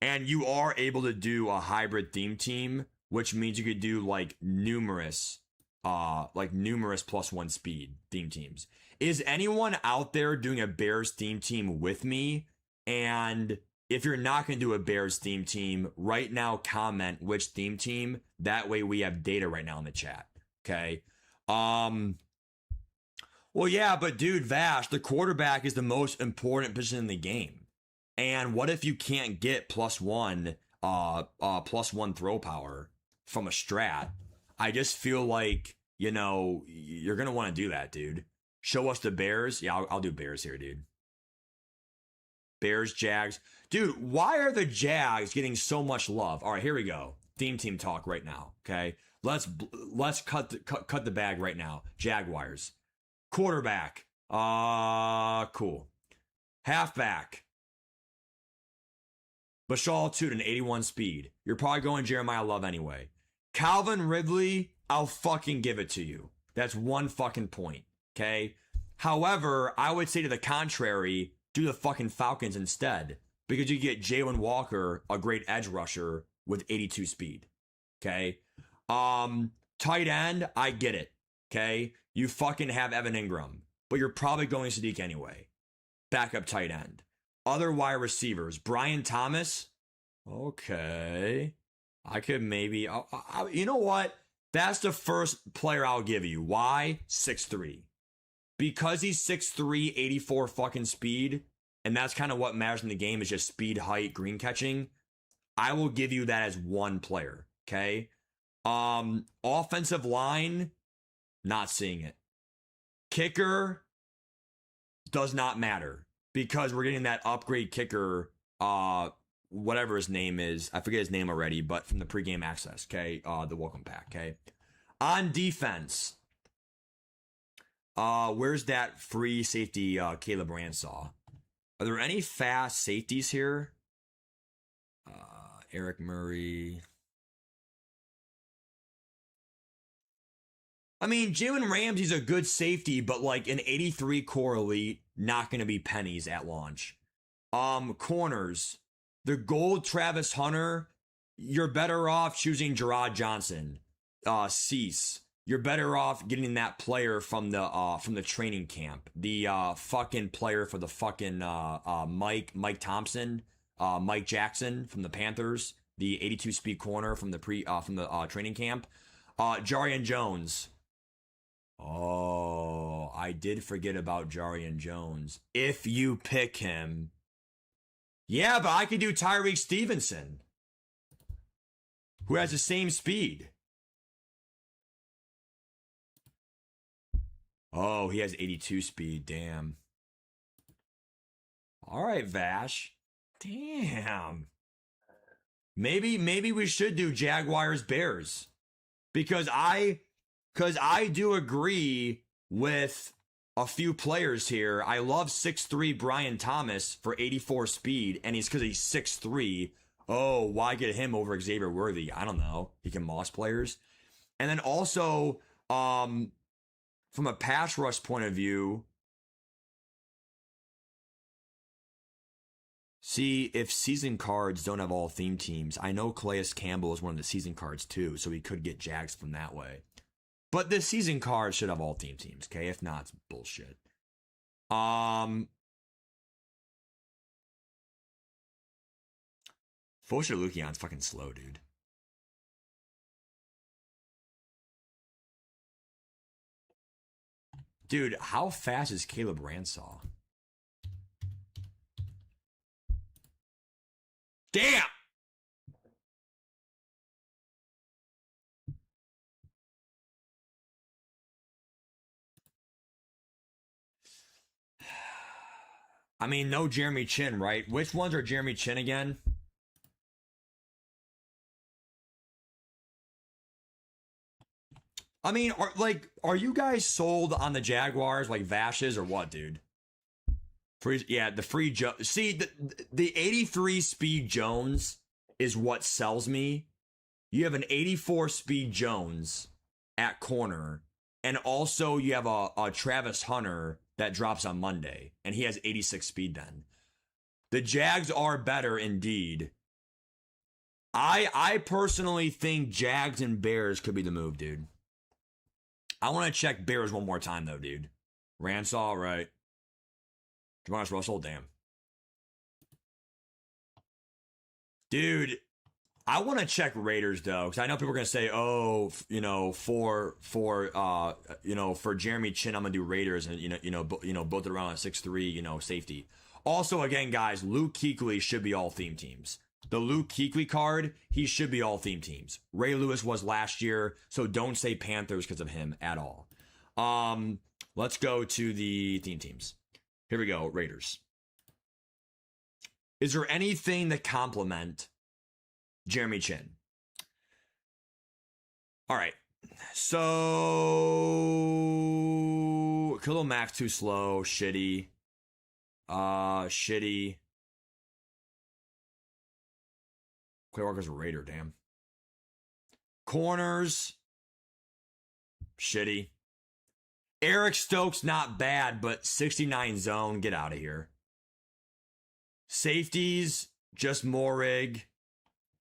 you are able to do a hybrid theme team, which means you could do like numerous +1 speed theme teams. Is anyone out there doing a Bears theme team with me? And if you're not going to do a Bears theme team right now, comment which theme team. That way we have data right now in the chat. Okay. Well, yeah, but dude, Vash, the quarterback is the most important position in the game. And what if you can't get +1 throw power from a strat? I just feel like, you're going to want to do that, dude. Show us the Bears. Yeah, I'll do Bears here, dude. Bears, Jags. Dude, why are the Jags getting so much love? All right, here we go. Theme team talk right now, okay? Let's cut the bag right now. Jaguars. Quarterback. Cool. Halfback. Bashal Tootin, 81 speed. You're probably going Jeremiah Love anyway. Calvin Ridley, I'll fucking give it to you. That's 1 fucking point, okay? However, I would say to the contrary, do the fucking Falcons instead, because you get Jalen Walker, a great edge rusher with 82 speed, okay? Tight end, I get it, okay? You fucking have Evan Ingram, but you're probably going Sadiq anyway. Backup tight end. Other wide receivers, Brian Thomas, okay. I could maybe, you know what? That's the first player I'll give you. Why? 6'3". Because he's 6'3", 84 fucking speed, and that's kind of what matters in the game is just speed, height, green catching. I will give you that as 1 player, okay? Offensive line, not seeing it. Kicker does not matter because we're getting that upgrade kicker, whatever his name is. I forget his name already, but from the pregame access, okay? The welcome pack, okay? On defense, where's that free safety Caleb Ransaw? Are there any fast safeties here? Eric Murray. I mean, Jalen Ramsey's a good safety, but like an 83 core elite, not going to be pennies at launch. Corners. The gold Travis Hunter, you're better off choosing Gerard Johnson. Cease. You're better off getting that player from the training camp. The fucking player for the fucking Mike Thompson, Mike Jackson from the Panthers, the 82 speed corner from the training camp. Jarian Jones. Oh, I did forget about Jarian Jones. If you pick him. Yeah, but I could do Tyreek Stevenson, who has the same speed. Oh, he has 82 speed. Damn. All right, Vash. Damn. Maybe we should do Jaguars Bears, because I do agree with a few players here. I love 6'3" Brian Thomas for 84 speed, and because he's 6'3". Oh, why get him over Xavier Worthy? I don't know. He can moss players. And then also, from a pass rush point of view, see, if season cards don't have all theme teams, I know Calais Campbell is one of the season cards too, so we could get Jags from that way. But the season cards should have all theme teams, okay? If not, it's bullshit. Fosha Lukion's fucking slow, dude. Dude, how fast is Caleb Ransaw? Damn! I mean, no Jeremy Chin, right? Which ones are Jeremy Chin again? I mean, are you guys sold on the Jaguars like Vashes or what, dude? The free Jones. See, the 83 speed Jones is what sells me. You have an 84 speed Jones at corner, and also you have a Travis Hunter that drops on Monday, and he has 86 speed then. The Jags are better indeed. I personally think Jags and Bears could be the move, dude. I want to check Bears one more time, though, dude. Ransaw, right. Jamarcus Russell, damn. Dude, I want to check Raiders, though, because I know people are going to say, oh, for Jeremy Chin, I'm going to do Raiders, and, both around 6'3", safety. Also, again, guys, Luke Kuechly should be all theme teams. The Luke Kuechly card, he should be all theme teams. Ray Lewis was last year, so don't say Panthers because of him at all. Let's go to the theme teams. Here we go, Raiders. Is there anything that complement Jeremy Chin? All right. So Khalil Mack's too slow, shitty. Shitty. Clay Walker's a Raider, damn. Corners, shitty. Eric Stokes, not bad, but 69 zone, get out of here. Safeties, just Morig.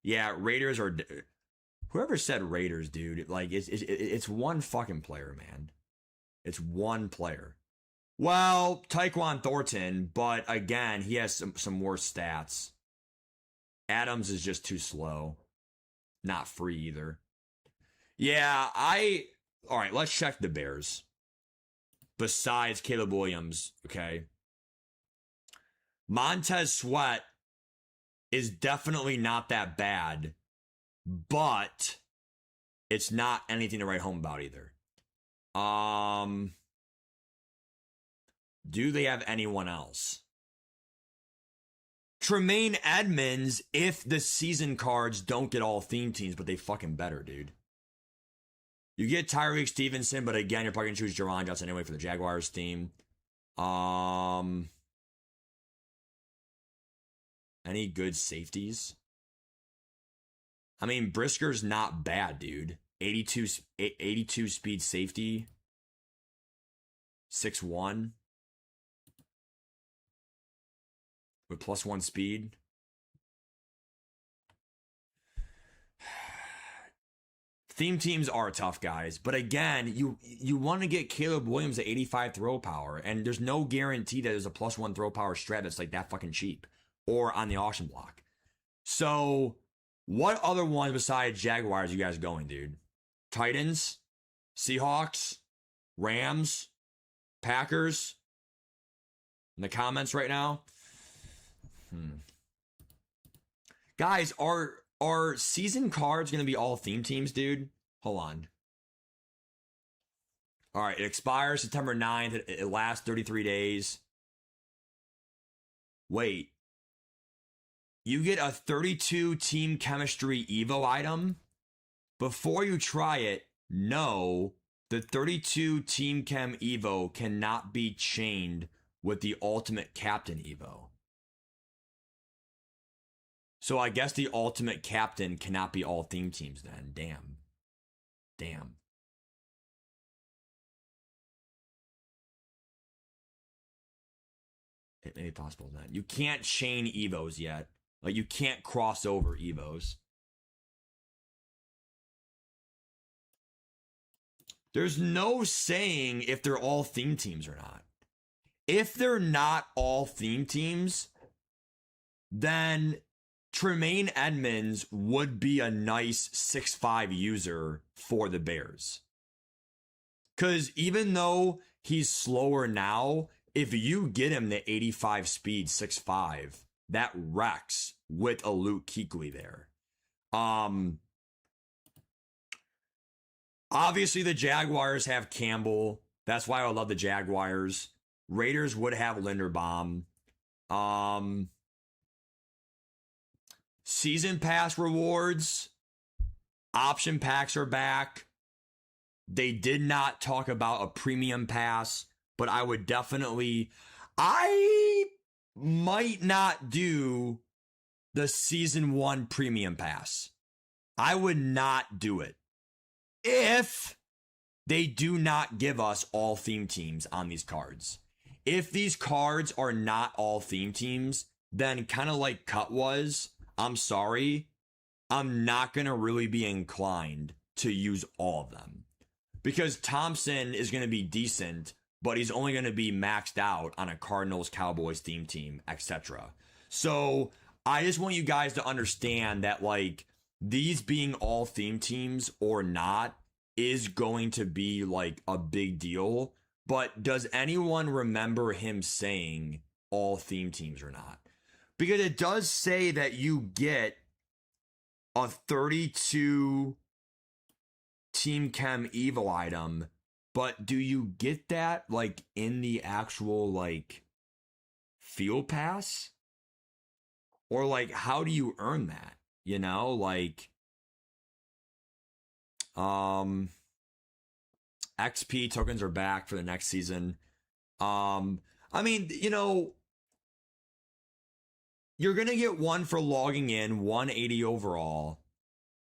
Yeah, Raiders are... Whoever said Raiders, dude, like, it's one fucking player, man. It's one player. Well, Tyquan Thornton, but again, he has some worse stats. Adams is just too slow. Not free either. Yeah, all right, let's check the Bears. Besides Caleb Williams, okay? Montez Sweat is definitely not that bad, but it's not anything to write home about either. Do they have anyone else? Tremaine Edmonds, if the season cards don't get all theme teams, but they fucking better, dude. You get Tyreek Stevenson, but again, you're probably going to choose Jerron Johnson anyway for the Jaguars team. Any good safeties? I mean, Brisker's not bad, dude. 82 speed safety. 6'1". With +1 speed. Theme teams are tough, guys. But again, you want to get Caleb Williams at 85 throw power, and there's no guarantee that there's a +1 throw power strat that's like that fucking cheap or on the auction block. So, what other ones besides Jaguars you guys going, dude? Titans, Seahawks, Rams, Packers? In the comments right now. Guys, are season cards going to be all theme teams, dude? Hold on. All right, it expires September 9th. It lasts 33 days. Wait. You get a 32 team chemistry Evo item. Before you try it, no, the 32 team chem Evo cannot be chained with the ultimate captain Evo. So I guess the ultimate captain cannot be all theme teams then. Damn. It may be possible then. You can't chain Evos yet. Like, you can't cross over Evos. There's no saying if they're all theme teams or not. If they're not all theme teams, then Tremaine Edmonds would be a nice 6'5" user for the Bears. Because even though he's slower now, if you get him the 85 speed 6'5", that wrecks with a Luke Kuechly there. Obviously, the Jaguars have Campbell. That's why I love the Jaguars. Raiders would have Linderbaum. Season pass rewards, option packs are back. They did not talk about a premium pass, but I might not do the season 1 premium pass. I would not do it if they do not give us all theme teams on these cards. If these cards are not all theme teams, then kind of like Cut was, I'm sorry, I'm not going to really be inclined to use all of them. Because Thompson is going to be decent, but he's only going to be maxed out on a Cardinals-Cowboys theme team, etc. So I just want you guys to understand that, like, these being all theme teams or not is going to be, like, a big deal. But does anyone remember him saying all theme teams or not? Because it does say that you get a 32 Team Chem Evo item, but do you get that, like, in the actual, like, field pass? Or, like, how do you earn that? You know, like, XP tokens are back for the next season. I mean, you know, you're going to get one for logging in, 180 overall.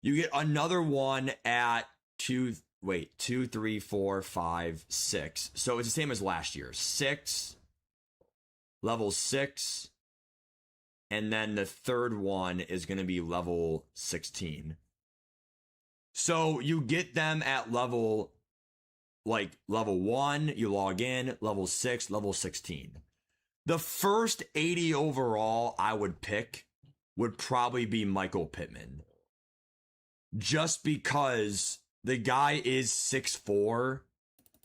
You get another one at 2, 3, 4, 5, 6. So it's the same as last year. 6, level 6. And then the third one is going to be level 16. So you get them at level 1, you log in, level 6, level 16. The first 80 overall I would pick would probably be Michael Pittman. Just because the guy is 6'4",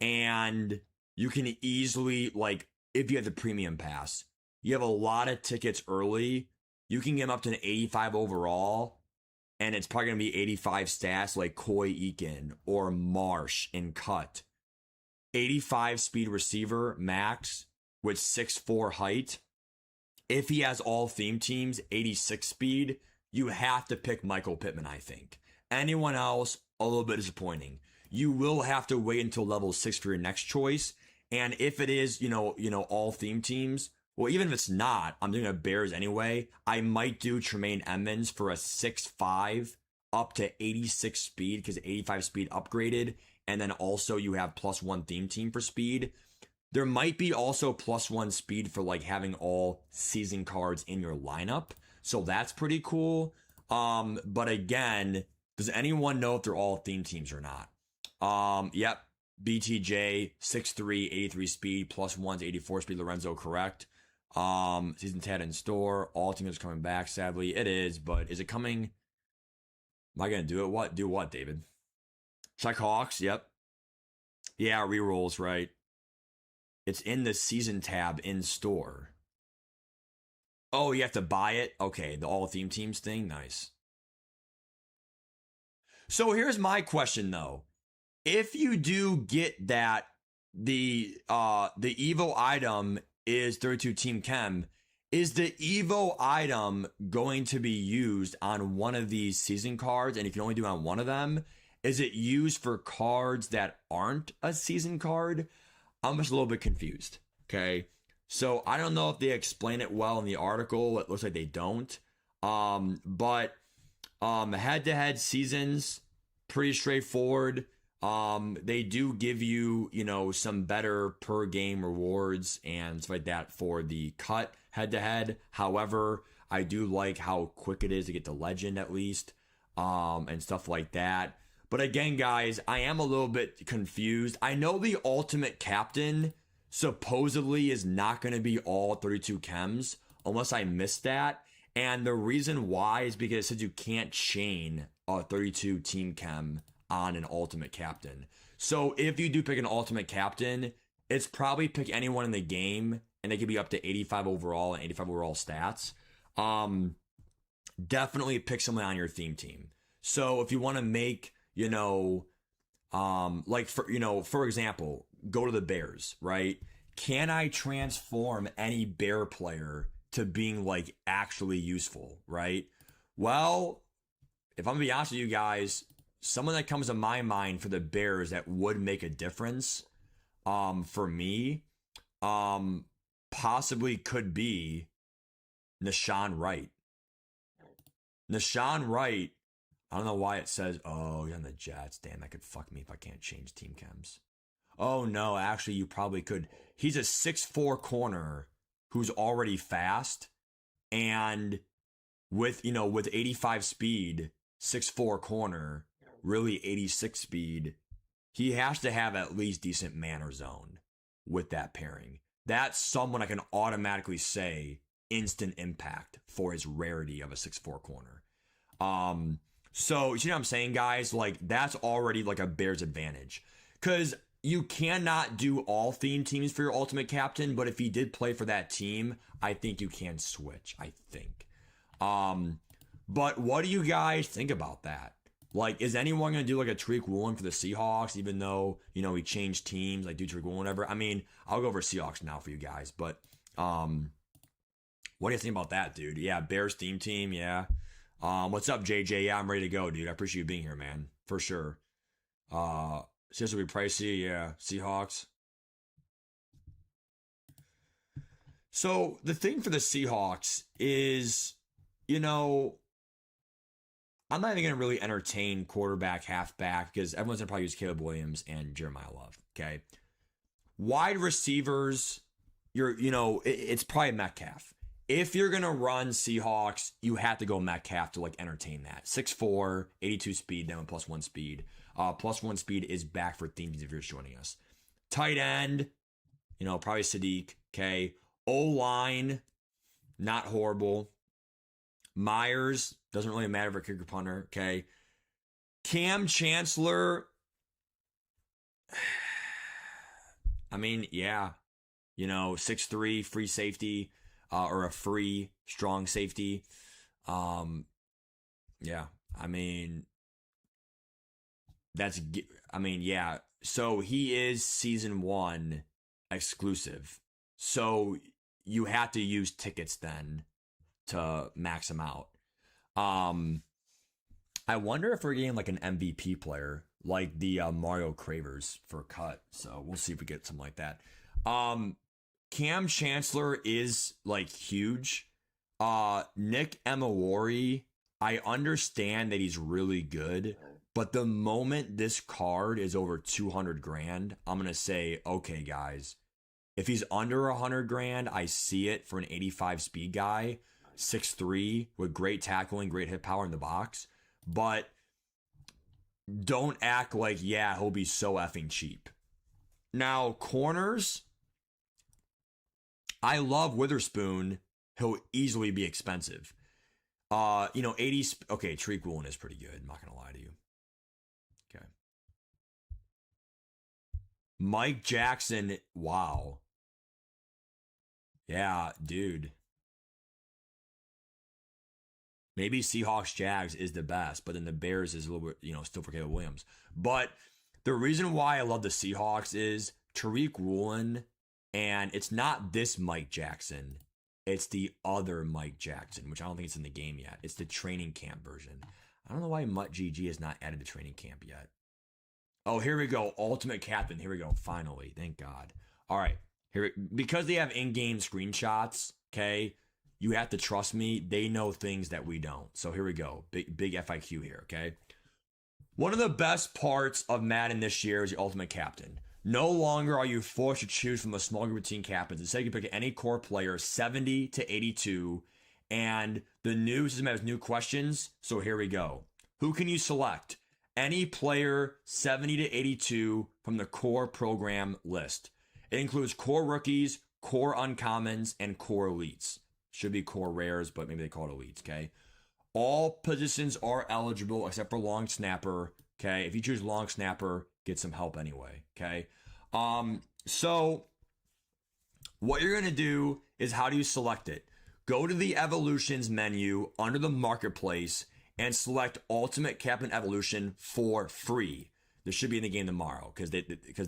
and you can easily, like, if you have the premium pass, you have a lot of tickets early, you can get him up to an 85 overall, and it's probably going to be 85 stats like Coy Eakin or Marsh in Cut. 85 speed receiver, max, with 6'4" height. If he has all theme teams, 86 speed, you have to pick Michael Pittman, I think. Anyone else, a little bit disappointing. You will have to wait until level 6 for your next choice. And if it is, you know, all theme teams, Well, even if it's not, I'm doing a Bears anyway. I might do Tremaine Edmonds for a 6'5", up to 86 speed, because 85 speed upgraded. And then also you have +1 theme team for speed. There might be also +1 speed for like having all season cards in your lineup. So that's pretty cool. But again, does anyone know if they're all theme teams or not? Yep. BTJ, 6'3", 83 speed, +1's 84 speed. Lorenzo, correct. Season 10 in store. All teams are coming back, sadly. It is, but is it coming? Am I gonna do it? What? Do what, David? Check Hawks, yep. Yeah, rerolls, right. It's in the season tab in store. Oh, you have to buy it? Okay, the all theme teams thing? Nice. So here's my question though. If you do get that the Evo item is 32 Team Chem, is the Evo item going to be used on one of these season cards? And if you only do it on one of them, is it used for cards that aren't a season card? I'm just a little bit confused. Okay. So I don't know if they explain it well in the article. It looks like they don't. But head-to-head seasons, pretty straightforward. They do give you, some better per game rewards and stuff like that for the cut head-to-head. However, I do like how quick it is to get the legend at least, and stuff like that. But again, guys, I am a little bit confused. I know the ultimate captain supposedly is not going to be all 32 chems, unless I missed that. And the reason why is because it says you can't chain a 32 team chem on an ultimate captain. So if you do pick an ultimate captain, it's probably pick anyone in the game, and they could be up to 85 overall and 85 overall stats. Definitely pick someone on your theme team. So if you want to make, for example, go to the Bears, right? Can I transform any Bear player to being like actually useful, right? Well, if I'm gonna be honest with you guys, someone that comes to my mind for the Bears that would make a difference, for me, possibly could be Nahshon Wright. Nahshon Wright, I don't know why it says, oh, you're on the Jets. Damn, that could fuck me if I can't change team chems. Oh, no, actually, you probably could. He's a 6'4" corner who's already fast, and with 85 speed, 6'4" corner, really 86 speed, he has to have at least decent mana zone with that pairing. That's someone I can automatically say instant impact for his rarity of a 6'4" corner. So you see what I'm saying, guys? Like, that's already like a Bears advantage, because you cannot do all theme teams for your ultimate captain, but if he did play for that team, I think you can switch, I think. But what do you guys think about that? Like, is anyone going to do like a Tariq Woolen for the Seahawks, even though, he changed teams, like do Tariq Woolen, whatever? I mean, I'll go over Seahawks now for you guys, but what do you think about that, dude? Yeah, Bears theme team, yeah. What's up, JJ? Yeah, I'm ready to go, dude. I appreciate you being here, man, for sure. Seahawks will be pricey, yeah. Seahawks. So the thing for the Seahawks is, I'm not even going to really entertain quarterback, halfback, because everyone's going to probably use Caleb Williams and Jeremiah Love, okay? Wide receivers, it's probably Metcalf. If you're going to run Seahawks, you have to go Metcalf to, entertain that. 6'4", 82 speed, then with +1 speed. +1 speed is back for themes if you're joining us. Tight end, probably Sadiq, okay? O-line, not horrible. Myers, doesn't really matter for kicker punter, okay? Cam Chancellor, I mean, yeah. 6'3", free safety, or a free strong safety. Yeah, I mean, yeah. So he is season 1 exclusive. So you have to use tickets then to max him out. I wonder if we're getting like an MVP player, like the Mario Cravers for a cut. So we'll see if we get something like that. Cam Chancellor is like huge. Nick Emawari, I understand that he's really good, but the moment this card is over 200 grand, I'm going to say, okay, guys, if he's under 100 grand, I see it for an 85 speed guy, 6'3", with great tackling, great hit power in the box. But don't act like, yeah, he'll be so effing cheap. Now, corners, I love Witherspoon. He'll easily be expensive. 80. Okay, Tariq Woolen is pretty good. I'm not gonna lie to you. Okay. Mike Jackson. Wow. Yeah, dude. Maybe Seahawks Jags is the best, but then the Bears is a little bit, still for Caleb Williams. But the reason why I love the Seahawks is Tariq Woolen, and it's not this Mike Jackson. It's the other Mike Jackson, which I don't think it's in the game yet. It's the training camp version. I don't know why Mutt GG has not added the training camp yet. Oh, here we go. Ultimate Captain. Here we go. Finally. Thank God. All right. Because they have in-game screenshots, okay, you have to trust me. They know things that we don't. So here we go. Big FIQ here, okay? One of the best parts of Madden this year is the Ultimate Captain. No longer are you forced to choose from a small group of team captains. Instead, you can pick any core player 70 to 82. And the new system has new questions. So here we go. Who can you select? Any player 70 to 82 from the core program list. It includes core rookies, core uncommons, and core elites. Should be core rares, but maybe they call it elites, okay? All positions are eligible except for long snapper, okay? If you choose long snapper, get some help anyway, okay? So what you're going to do is, how do you select it? Go to the evolutions menu under the marketplace and select Ultimate Captain Evolution for free. This should be in the game tomorrow because they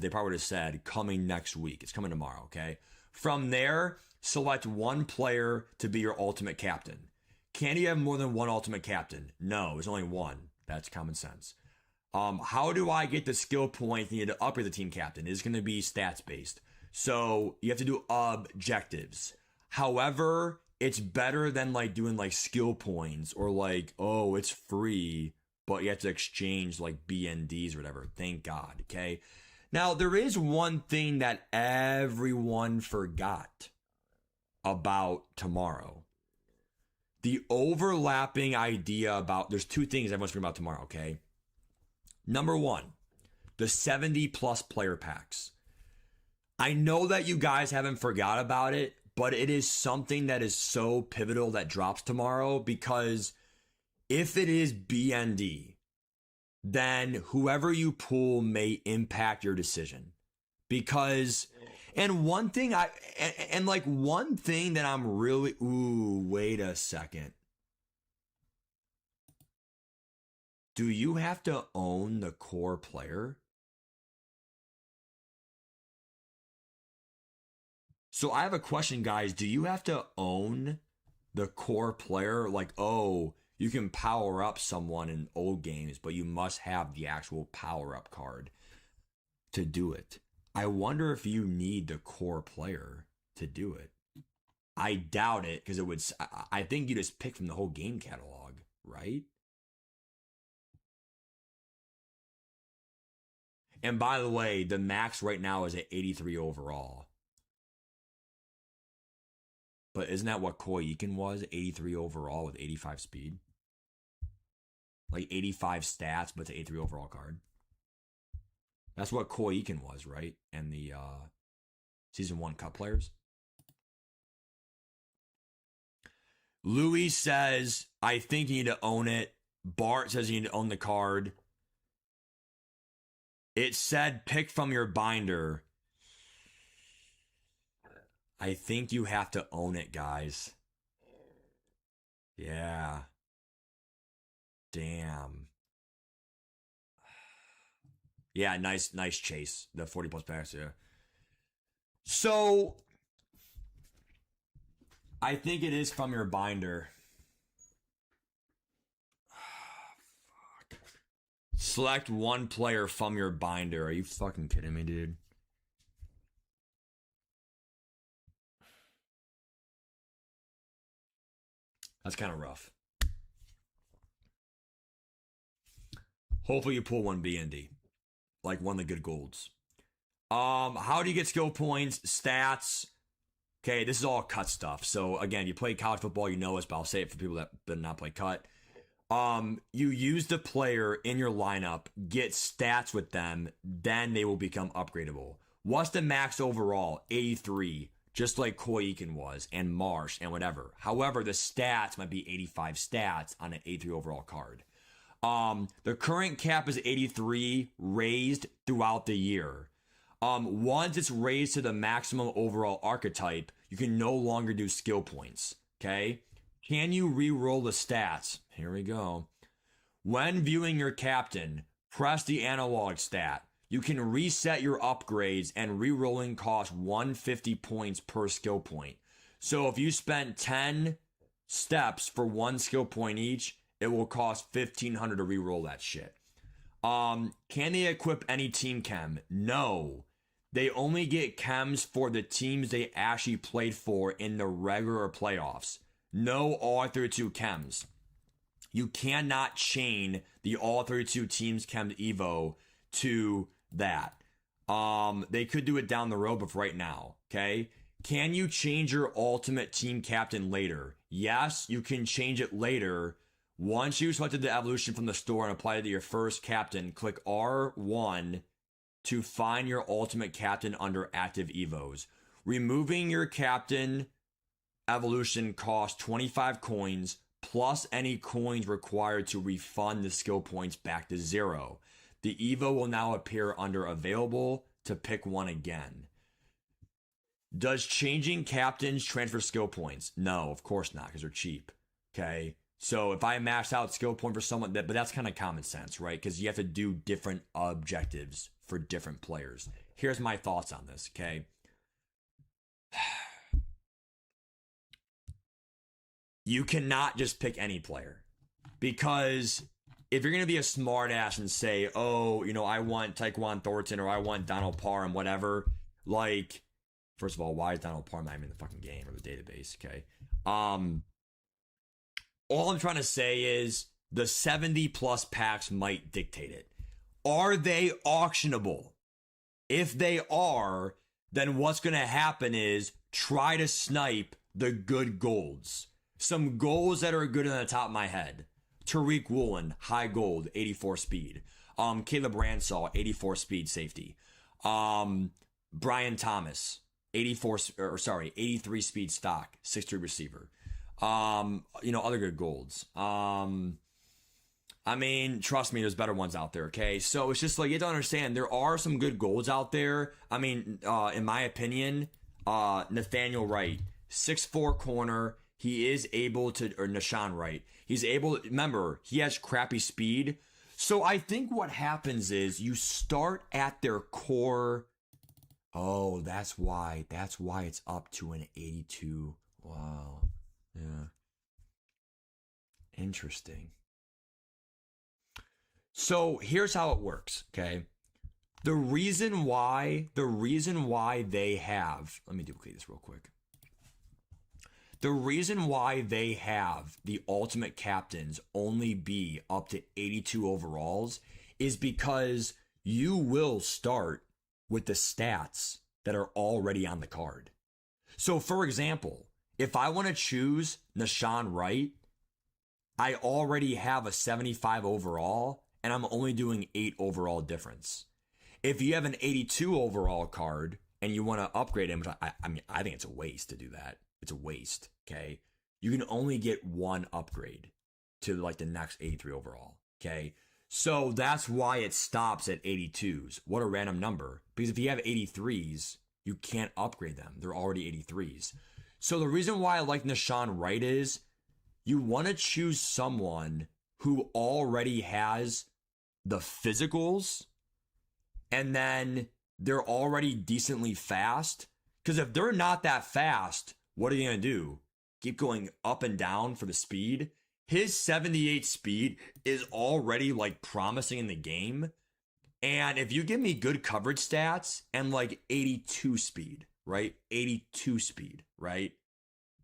probably would have said coming next week. It's coming tomorrow, okay? From there, select one player to be your Ultimate Captain. Can you have more than one Ultimate Captain? No, there's only one. That's common sense. How do I get the skill points needed to upgrade the team captain? It's going to be stats based. So you have to do objectives. However, it's better than like doing like skill points or like, oh, it's free, but you have to exchange like BNDs or whatever. Thank God. Okay. Now, there is one thing that everyone forgot about tomorrow. The overlapping idea about, there's two things everyone's forgetting about tomorrow, okay? Number one, the 70 plus player packs. I know that you guys haven't forgot about it, but it is something that is so pivotal that drops tomorrow, because if it is BND, then whoever you pull may impact your decision. Because, and one thing one thing that I'm really, wait a second. Do you have to own the core player? So I have a question, guys. Do you have to own the core player? Like, oh, you can power up someone in old games, but you must have the actual power up card to do it. I wonder if you need the core player to do it. I doubt it, because I think you just pick from the whole game catalog, right? And by the way, the max right now is at 83 overall. But isn't that what Koi Eakin was? 83 overall with 85 speed? Like 85 stats, but it's an 83 overall card. That's what Koi Eakin was, right? And the Season 1 Cup players. Louis says, I think you need to own it. Bart says you need to own the card. It said pick from your binder. I think you have to own it, guys. Yeah. Damn. Yeah, nice chase. The 40 plus packs, yeah. So, I think it is from your binder. Fuck. Select one player from your binder. Are you fucking kidding me, dude? That's kind of rough. Hopefully you pull one B and D, like one of the good golds. How do you get skill points, stats? Okay, this is all cut stuff. So again, if you play college football, you know this, but I'll say it for people that did not play cut. You use the player in your lineup, get stats with them, then they will become upgradable. What's the max overall? 83, just like Koi Eakin was, and Marsh, and whatever. However, the stats might be 85 stats on an 83 overall card. The current cap is 83, raised throughout the year. Once it's raised to the maximum overall archetype, you can no longer do skill points. Okay? Can you re-roll the stats? Here we go. When viewing your captain, press the analog stat. You can reset your upgrades, and re-rolling costs 150 points per skill point. So if you spent 10 steps for one skill point each, it will cost 1,500 to re-roll that shit. Can they equip any team chem? No. They only get chems for the teams they actually played for in the regular playoffs. No all 32 chems. You cannot chain the all 32 teams chem Evo to that. They could do it down the road, but for right now, okay? Can you change your ultimate team captain later? Yes, you can change it later. Once you selected the evolution from the store and applied it to your first captain, click R1 to find your ultimate captain under active Evos. Removing your captain evolution costs 25 coins plus any coins required to refund the skill points back to 0. The Evo will now appear under available to pick one again. Does changing captains transfer skill points? No, of course not, because they're cheap. Okay? So if I max out skill point for someone, but that's kind of common sense, right? Because you have to do different objectives for different players. Here's my thoughts on this, okay? You cannot just pick any player, because if you're going to be a smart ass and say, oh, you know, I want Tyquan Thornton or I want Donald Parham, whatever, like, first of all, why is Donald Parham not even in the fucking game or the database, okay? All I'm trying to say is the 70 plus packs might dictate it. Are they auctionable? If they are, then what's going to happen is try to snipe the good golds. Some golds that are good on the top of my head. Tariq Woolen, high gold, 84 speed. Caleb Ransall, 84 speed safety. Brian Thomas, 83 speed stock, 6'3 receiver. Other good golds. I mean, trust me, there's better ones out there, okay? So it's just like, you have to understand, there are some good golds out there. I mean, in my opinion, Nathaniel Wright, 6'4 corner. He is able to, or Nashawn Wright, he's able, remember, he has crappy speed. So I think what happens is you start at their core. Oh, that's why it's up to an 82. Wow. Yeah. Interesting. So here's how it works, okay? The reason why they have, let me duplicate this real quick. The reason why they have the ultimate captains only be up to 82 overalls is because you will start with the stats that are already on the card. So for example, if I want to choose Nashawn Wright, I already have a 75 overall and I'm only doing 8 overall difference. If you have an 82 overall card and you want to upgrade him, which I think it's a waste to do that. It's a waste, okay? You can only get one upgrade to like the next 83 overall, okay? So that's why it stops at 82s. What a random number. Because if you have 83s, you can't upgrade them. They're already 83s. So the reason why I like Nashawn Wright is you want to choose someone who already has the physicals and then they're already decently fast. Because if they're not that fast, what are you going to do? Keep going up and down for the speed? His 78 speed is already like promising in the game. And if you give me good coverage stats and like 82 speed, right? 82 speed, right?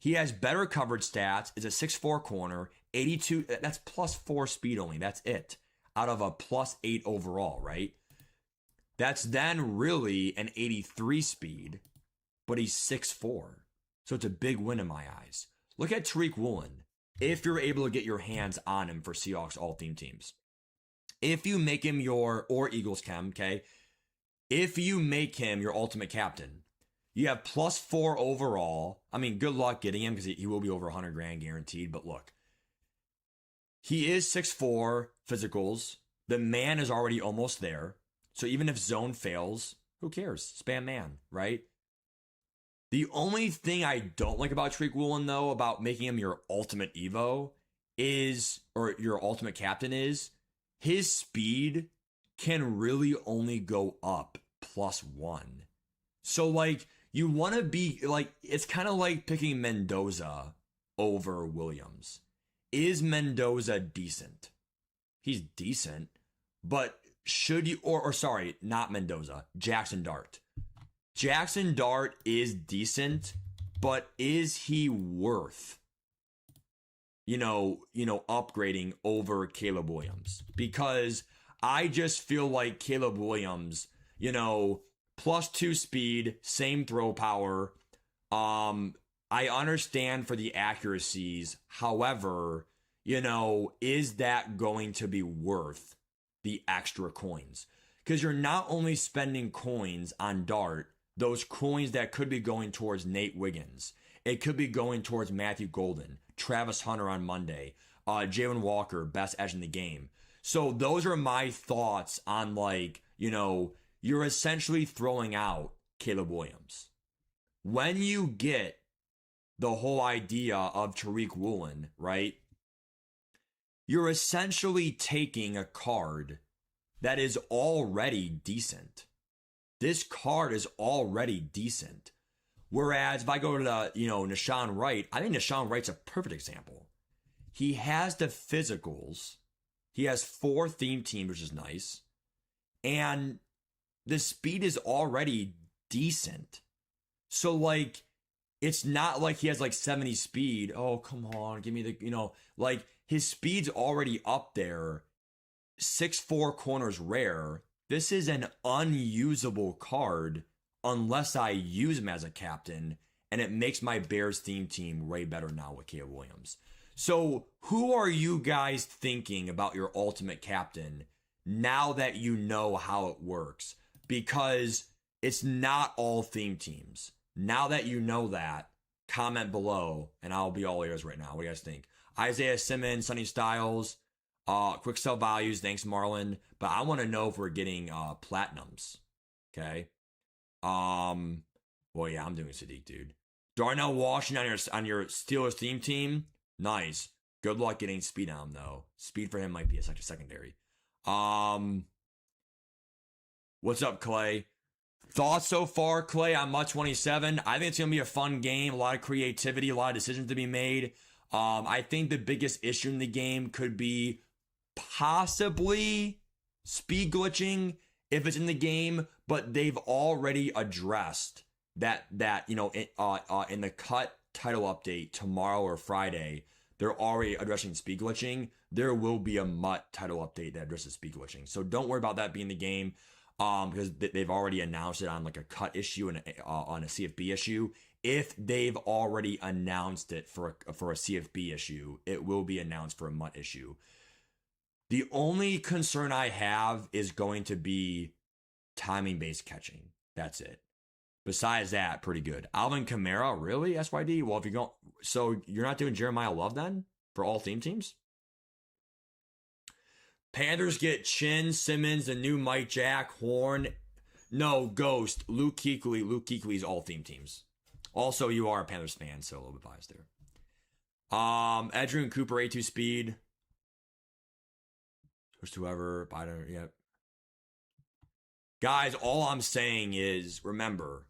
He has better coverage stats. It's a 6'4 corner, 82. That's +4 speed only. That's it. Out of a +8 overall, right? That's then really an 83 speed, but he's 6'4. So it's a big win in my eyes. Look at Tariq Woolen. If you're able to get your hands on him for Seahawks all-theme teams. If you make him or Eagles chem, okay? If you make him your ultimate captain, you have +4 overall. I mean, good luck getting him because he will be over 100 grand guaranteed. But look, he is 6'4 physicals. The man is already almost there. So even if zone fails, who cares? Spam man, right? The only thing I don't like about Tariq Woolen, though, about making him your ultimate Evo is, or your ultimate captain is, his speed can really only go up +1. So, like, you want to be, like, it's kind of like picking Mendoza over Williams. Is Mendoza decent? He's decent, but should you, or sorry, not Mendoza, Jackson Dart. Jackson Dart is decent, but is he worth, upgrading over Caleb Williams? Because I just feel like Caleb Williams, +2 speed, same throw power. I understand for the accuracies. However, is that going to be worth the extra coins? Because you're not only spending coins on Dart, those coins that could be going towards Nate Wiggins. It could be going towards Matthew Golden, Travis Hunter on Monday, Jalen Walker, best edge in the game. So those are my thoughts on, you're essentially throwing out Caleb Williams. When you get the whole idea of Tariq Woolen, right? You're essentially taking a card that is already decent. This card is already decent. Whereas if I go to Nahshon Wright, I think Nahshon Wright's a perfect example. He has the physicals. He has 4 theme teams, which is nice. And the speed is already decent. So, it's not like he has 70 speed. Oh, come on, give me the, his speed's already up there. 6'4 corners rare. This is an unusable card unless I use him as a captain, and it makes my Bears theme team way better now with Caleb Williams. So who are you guys thinking about your ultimate captain now that you know how it works? Because it's not all theme teams. Now that you know that, comment below, and I'll be all ears right now. What do you guys think? Isaiah Simmons, Sonny Styles, quick sell values, thanks Marlon. But I want to know if we're getting platinums. Okay. Well, yeah, I'm doing Sadiq, dude. Darnell Washington on your Steelers theme team. Nice. Good luck getting speed on him, though. Speed for him might be a secondary. What's up, Clay? Thoughts so far, Clay, on MUT 27? I think it's going to be a fun game. A lot of creativity, a lot of decisions to be made. I think the biggest issue in the game could be possibly speed glitching if it's in the game, but they've already addressed that in the cut title update tomorrow or Friday, they're already addressing speed glitching. There will be a MUT title update that addresses speed glitching. So don't worry about that being the game, because they've already announced it on a cut issue and on a CFB issue. If they've already announced it for a CFB issue, it will be announced for a MUT issue. The only concern I have is going to be timing-based catching. That's it. Besides that, pretty good. Alvin Kamara, really? SYD? Well, if you're going, so you're not doing Jeremiah Love then for all theme teams? Panthers get Chin, Simmons, the new Mike Jack, Horn. No, Ghost, Luke Kuechly. Luke Kuechly's all theme teams. Also, you are a Panthers fan, so a little bit biased there. Edgerrin Cooper, A2 speed. Just whoever, Biden, yep. Guys, all I'm saying is, remember,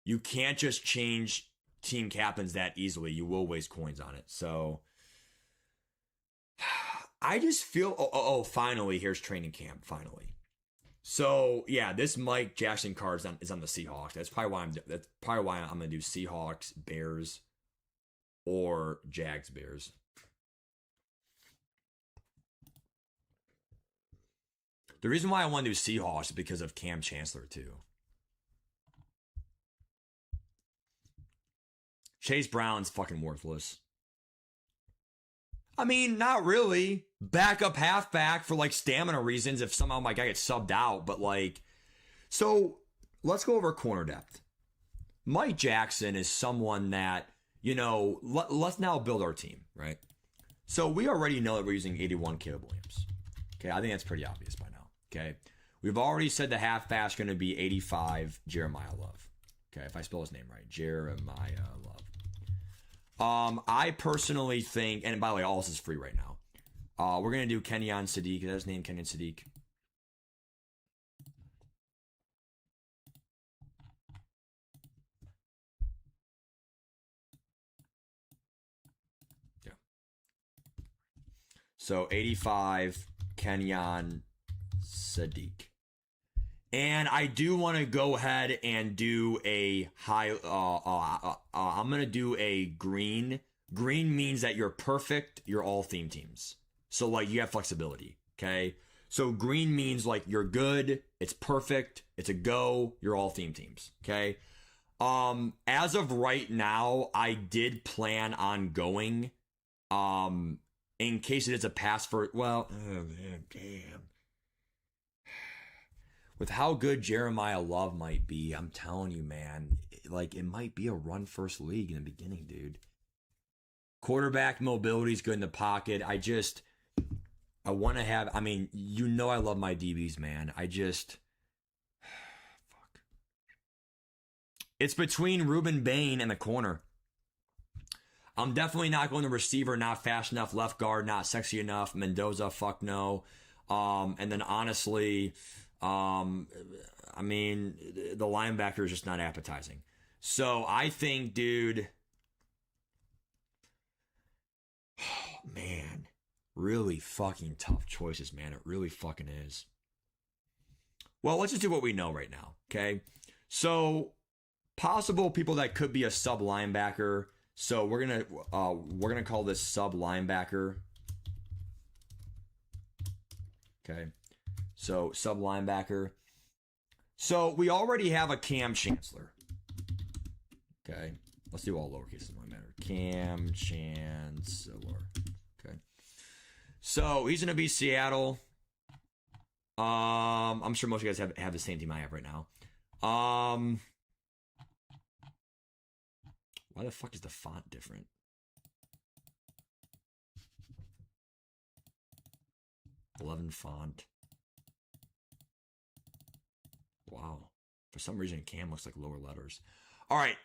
you can't just change team captains that easily. You will waste coins on it. So, I just feel, finally, here's training camp, finally. So, yeah, this Mike Jackson card is on the Seahawks. That's probably why I'm going to do Seahawks, Bears. or Jags Bears. The reason why I want to do Seahawks is because of Cam Chancellor, too. Chase Brown's fucking worthless. I mean, not really. Backup halfback for like stamina reasons if somehow my guy gets subbed out. But like, so let's go over corner depth. Mike Jackson is someone that, you know, let's now build our team, right? So we already know that we're using 81 Caleb Williams. Okay, I think that's pretty obvious by now. Okay, we've already said the halfback's going to be 85 Jeremiah Love. Okay, if I spell his name right, Jeremiah Love. I personally think, and by the way, all this is free right now. We're gonna do Kenyon Sadiq. Is that his name, Kenyon Sadiq? Yeah. So 85 Kenyon Sadiq. And I do want to go ahead and do a high. I'm gonna do a green. Green means that you're perfect. You're all theme teams. So like you have flexibility. Okay. So green means like you're good. It's perfect. It's a go. You're all theme teams. Okay. As of right now, I did plan on going. In case it is a pass for. Well, oh man, damn. With how good Jeremiah Love might be, I'm telling you, man, like it might be a run first league in the beginning, dude. Quarterback mobility is good in the pocket. I want to have, I mean, you know I love my DBs, man. Fuck. It's between Ruben Bain and the corner. I'm definitely not going to receiver, not fast enough, left guard, not sexy enough, Mendoza, fuck no. And then honestly, I mean, the linebacker is just not appetizing. So I think, dude, oh, man, really fucking tough choices, man. It really fucking is. Well, let's just do what we know right now, okay? So possible people that could be a sub linebacker. So we're gonna call this sub linebacker. Okay. So, sub linebacker. So, we already have a Cam Chancellor. Okay. Let's do all lowercase. Doesn't matter. Cam Chancellor. Okay. So, he's going to be Seattle. I'm sure most of you guys have the same team I have right now. Why the fuck is the font different? '11 font. Wow. For some reason, Cam looks like lower letters. All right.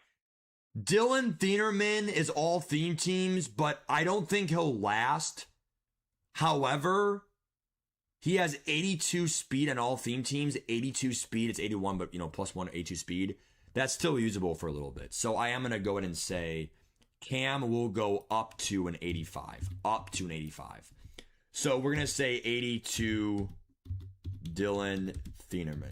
Dylan Thienerman is all theme teams, but I don't think he'll last. However, he has 82 speed on all theme teams. 82 speed. It's 81, but, you know, plus 1, 82 speed. That's still usable for a little bit. So I am going to go ahead and say Cam will go up to an 85. Up to an 85. So we're going to say 82 Dylan Thienerman.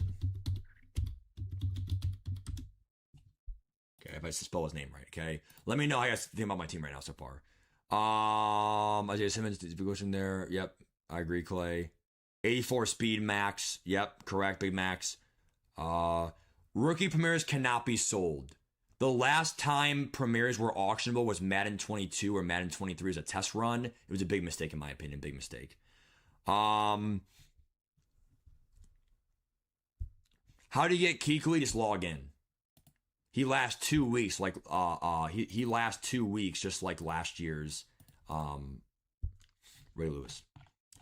Okay, if I spell his name right, okay? Let me know how you guys think about my team right now so far. Isaiah Simmons, did we go in there? Yep, I agree, Clay. 84 speed max. Yep, correct, big max. Rookie premieres cannot be sold. The last time premieres were auctionable was Madden 22 or Madden 23 as a test run. It was a big mistake, in my opinion. Big mistake. How do you get Kuechly? Just log in. He lasts 2 weeks, like he lasts 2 weeks, just like last year's Ray Lewis.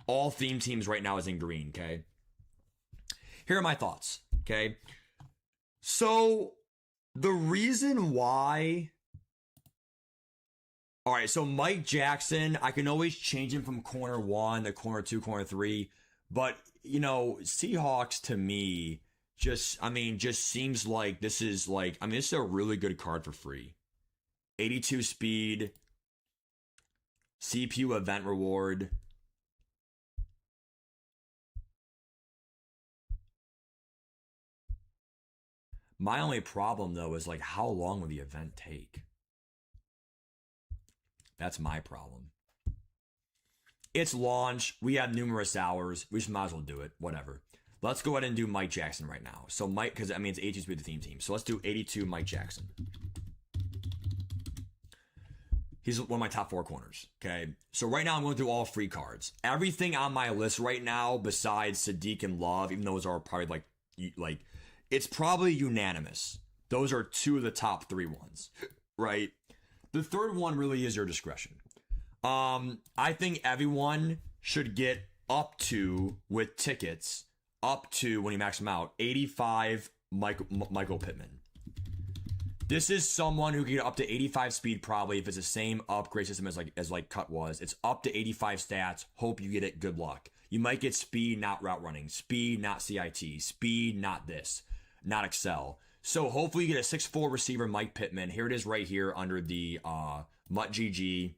All theme teams right now is in green. Okay. Here are my thoughts. Okay. So the reason why. All right. So Mike Jackson, I can always change him from corner 1 to corner 2, corner 3, but you know, Seahawks to me. Just seems like this is this is a really good card for free. 82 speed, CPU event reward. My only problem though is like how long will the event take? That's my problem. It's launch. We have numerous hours. We just might as well do it. Whatever. Let's go ahead and do Mike Jackson right now. So Mike, because I mean it's 82 speed the theme team. So let's do 82 Mike Jackson. He's one of my top 4 corners. Okay. So right now I'm going through all free cards. Everything on my list right now, besides Sadiq and Love, even those are probably like it's probably unanimous. Those are 2 of the top 3 ones, right? The third one really is your discretion. I think everyone should get up to, with tickets, up to, when you max them out, 85 Michael Pittman. This is someone who can get up to 85 speed probably if it's the same upgrade system as Cut was. It's up to 85 stats. Hope you get it. Good luck. You might get speed, not route running. Speed, not CIT. Speed, not this. Not Excel. So hopefully you get a 6'4 receiver, Mike Pittman. Here it is right here under the Mutt GG,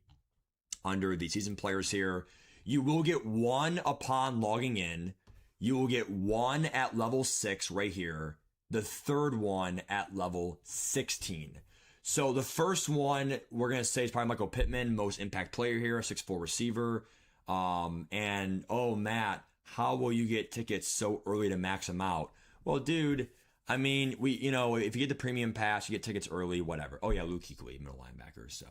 under the season players here. You will get 1 upon logging in. You will get 1 at level 6 right here. The third one at level 16. So the first one we're going to say is probably Michael Pittman, most impact player here, 6'4 receiver. And oh, Matt, how will you get tickets so early to max them out? Well, dude, I mean, if you get the premium pass, you get tickets early, whatever. Oh yeah, Luke Kuechly, middle linebacker. So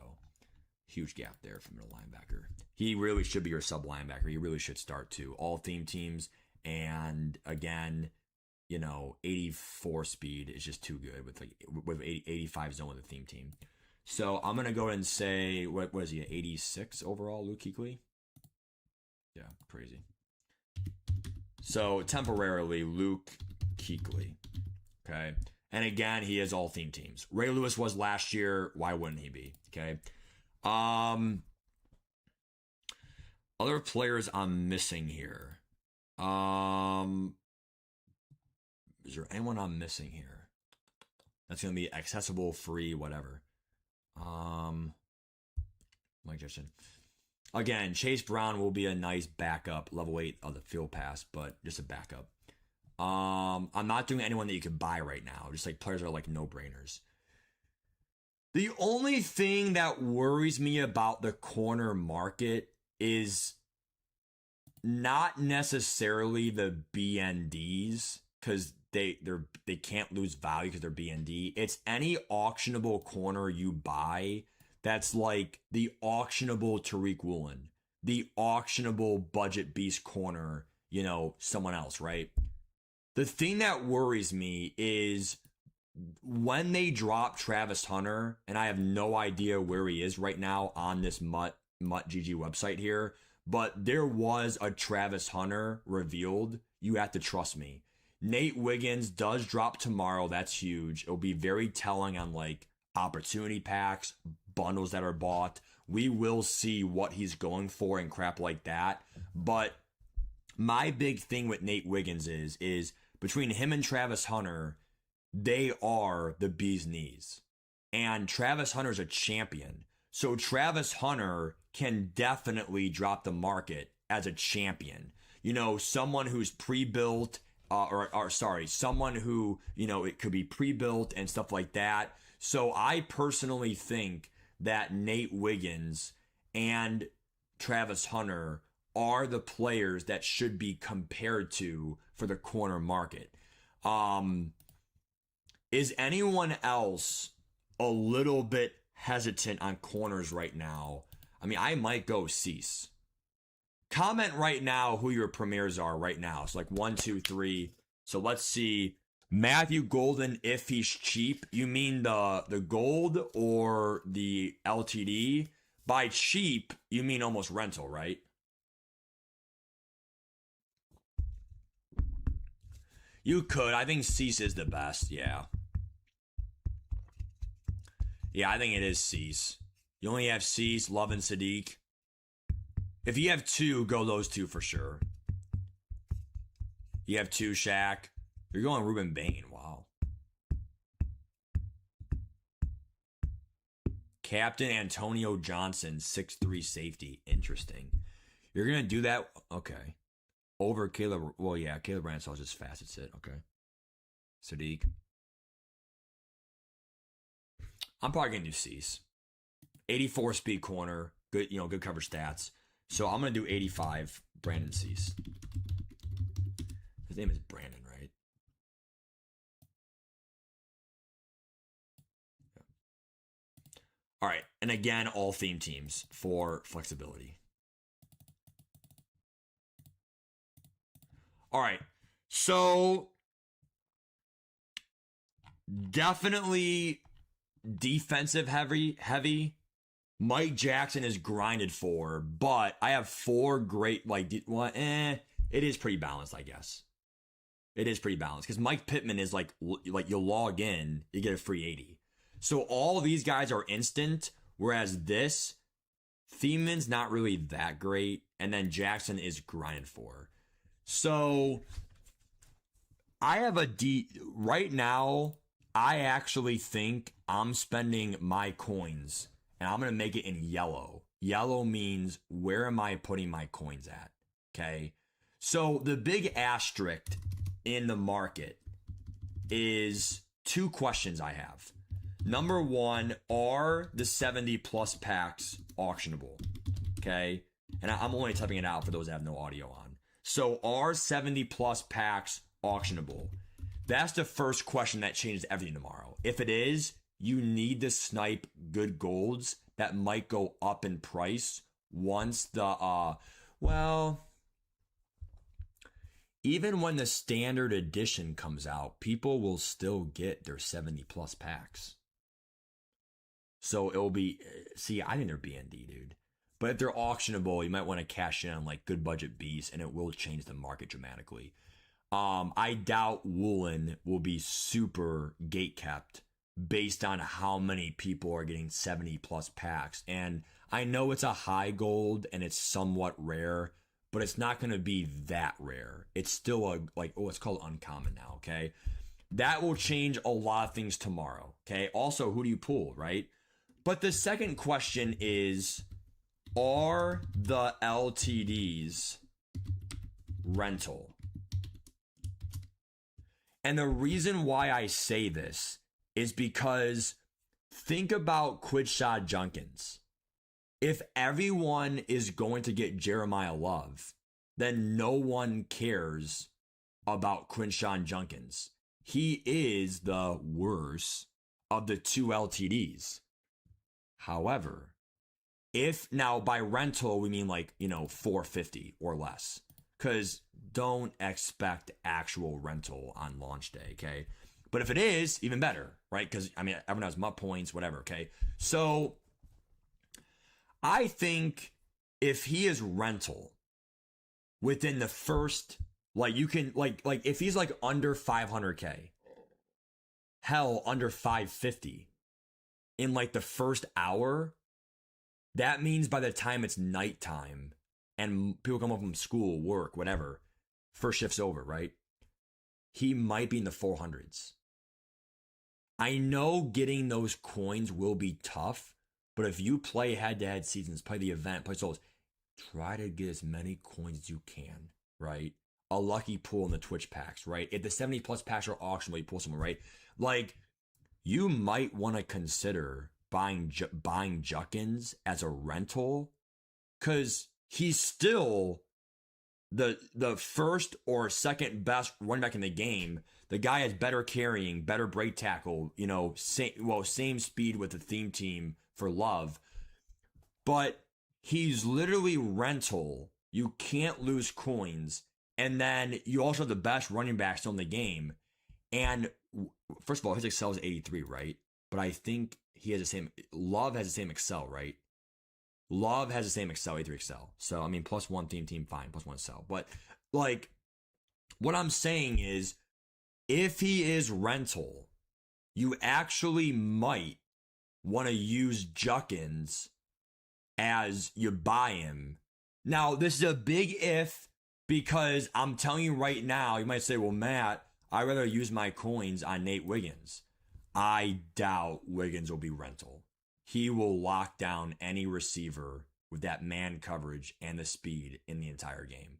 huge gap there for middle linebacker. He really should be your sub linebacker. He really should start too. All theme teams. And again, 84 speed is just too good with 85 zone with a theme team. So I'm gonna go ahead and say what is he, 86 overall, Luke Kuechly? Yeah, crazy. So temporarily, Luke Kuechly. Okay. And again, he is all theme teams. Ray Lewis was last year. Why wouldn't he be? Okay. Other players I'm missing here. Is there anyone I'm missing here? That's gonna be accessible, free, whatever. Mike Jackson. Again, Chase Brown will be a nice backup, level 8 of the field pass, but just a backup. I'm not doing anyone that you could buy right now. Just like players are like no-brainers. The only thing that worries me about the corner market is not necessarily the BNDs, because they can't lose value because they're BND. It's any auctionable corner you buy that's like the auctionable Tariq Woolen, the auctionable budget beast corner, someone else, right? The thing that worries me is when they drop Travis Hunter, and I have no idea where he is right now on this Mutt GG website here, but there was a Travis Hunter revealed. You have to trust me. Nate Wiggins does drop tomorrow. That's huge. It'll be very telling on like opportunity packs, bundles that are bought. We will see what he's going for and crap like that. But my big thing with Nate Wiggins is between him and Travis Hunter, they are the bee's knees. And Travis Hunter's a champion. So Travis Hunter can definitely drop the market as a champion. Someone who's pre-built, someone who, it could be pre-built and stuff like that. So I personally think that Nate Wiggins and Travis Hunter are the players that should be compared to for the corner market. Is anyone else a little bit hesitant on corners right now? I mean, I might go Cease. Comment right now who your premieres are right now. So like 1, 2, 3. So let's see. Matthew Golden, if he's cheap. You mean the gold or the LTD? By cheap, you mean almost rental, right? You could. I think Cease is the best. Yeah. Yeah, I think it is Cease. You only have Cease, Love, and Sadiq. If you have 2, go those 2 for sure. You have 2, Shaq. You're going Ruben Bain. Wow. Captain Antonio Johnson, 6'3 safety. Interesting. You're going to do that? Okay. Over Caleb. Well, yeah, Caleb Ransall's just fast. That's it. Okay. Sadiq. I'm probably going to do Cease. 84 speed corner. Good, good coverage stats. So I'm gonna do 85. Brandon Cease. His name is Brandon, right? Yeah. All right, and again, all theme teams for flexibility. All right, so definitely defensive heavy. Mike Jackson is grinded for, but I have 4 great it is pretty balanced, I guess. It is pretty balanced because Mike Pittman is like you log in, you get a free 80. So all these guys are instant, whereas this Thieman's not really that great, and then Jackson is grinded for. So I have right now. I actually think I'm spending my coins, and I'm going to make it in yellow. Yellow means where am I putting my coins at? Okay. So the big asterisk in the market is 2 questions I have. Number 1, are the 70 plus packs auctionable? Okay. And I'm only typing it out for those that have no audio on. So are 70 plus packs auctionable? That's the first question that changes everything tomorrow. If it is, you need to snipe good golds that might go up in price once the, even when the standard edition comes out, people will still get their 70 plus packs. So it'll be, I think they're BND, dude. But if they're auctionable, you might want to cash in on like good budget beasts, and it will change the market dramatically. I doubt Woolen will be super gate kept based on how many people are getting 70 plus packs. And I know it's a high gold and it's somewhat rare, but it's not going to be that rare. It's still it's called uncommon now. Okay. That will change a lot of things tomorrow. Okay. Also, who do you pull, right? But the second question is, are the LTDs rental? And the reason why I say this is because think about Quidshot Junkins. If everyone is going to get Jeremiah Love, then no one cares about Quinshon Junkins. He is the worst of the 2 LTDs. However, if now by rental we mean $450 or less, because don't expect actual rental on launch day, okay? But if it is, even better, right? Because everyone has MUT points, whatever, okay? So I think if he is rental within the first, if he's under 500K, hell, under 550 in the first hour, that means by the time it's nighttime and people come home from school, work, whatever, first shift's over, right? He might be in the 400s. I know getting those coins will be tough, but if you play head-to-head seasons, play the event, play souls, try to get as many coins as you can, right? A lucky pull in the Twitch packs, right? If the 70 plus packs are auctionable, you pull someone, right? You might want to consider buying Junkins as a rental, because he's still the first or second best running back in the game. The guy has better carrying, better break tackle, same speed with the theme team for Love. But he's literally rental. You can't lose coins. And then you also have the best running back still in the game. And first of all, his Excel is 83, right? But I think he has the same, Love has the same Excel, right? Love has the same Excel, 83 Excel. So, +1 team, fine. +1 Excel. But, what I'm saying is, if he is rental, you actually might want to use Junkins as you buy him. Now, this is a big if, because I'm telling you right now, you might say, well, Matt, I'd rather use my coins on Nate Wiggins. I doubt Wiggins will be rental. He will lock down any receiver with that man coverage and the speed in the entire game.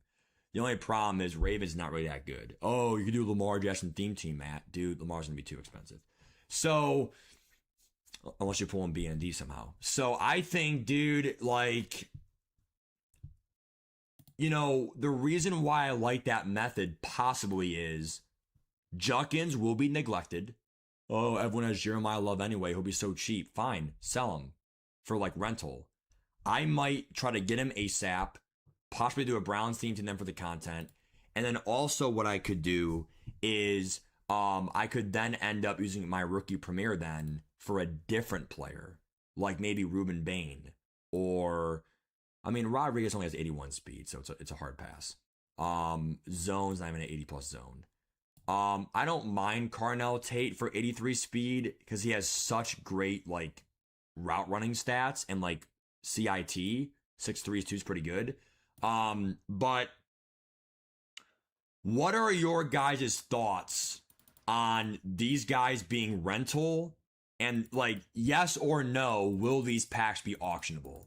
The only problem is Ravens not really that good. Oh, you can do Lamar Jackson theme team, Matt. Dude, Lamar's going to be too expensive. So, unless you're pulling B and D somehow. So I think, dude, like, you know, the reason why I like that method possibly is Juckins will be neglected. Oh, everyone has Jeremiah Love anyway. He'll be so cheap. Fine, sell him for like rental. I might try to get him ASAP, possibly do a Browns theme to them for the content. And then also what I could do is I could then end up using my rookie premier then for a different player, like maybe Ruben Bain, or I mean Rodriguez only has 81 speed, so it's a hard pass. Zone's not even an 80 plus zone. I don't mind Carnell Tate for 83 speed because he has such great like route running stats and like CIT 6'3" is pretty good. But what are your guys' thoughts on these guys being rental? And like, yes or no, will these packs be auctionable?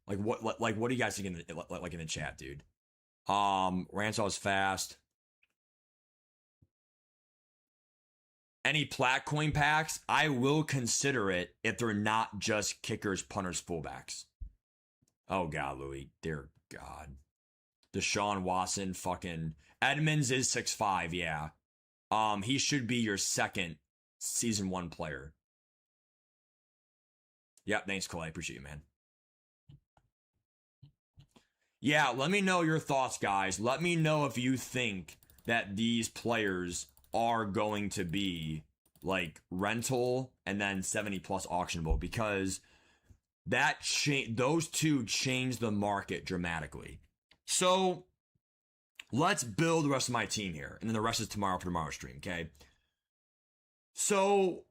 Like what do you guys think in the chat, dude? Ransall's fast. Any Platcoin packs, I will consider it if they're not just kickers, punters, fullbacks. Oh God, Louis, dear God. Deshaun Watson, fucking Edmonds is 6'5", yeah. He should be your second season 1 player. Yep, thanks, Clay. Appreciate you, man. Yeah, let me know your thoughts, guys. Let me know if you think that these players are going to be like rental and then 70 plus auctionable, because that those two change the market dramatically. So let's build the rest of my team here, and then the rest is tomorrow for tomorrow's stream, okay? So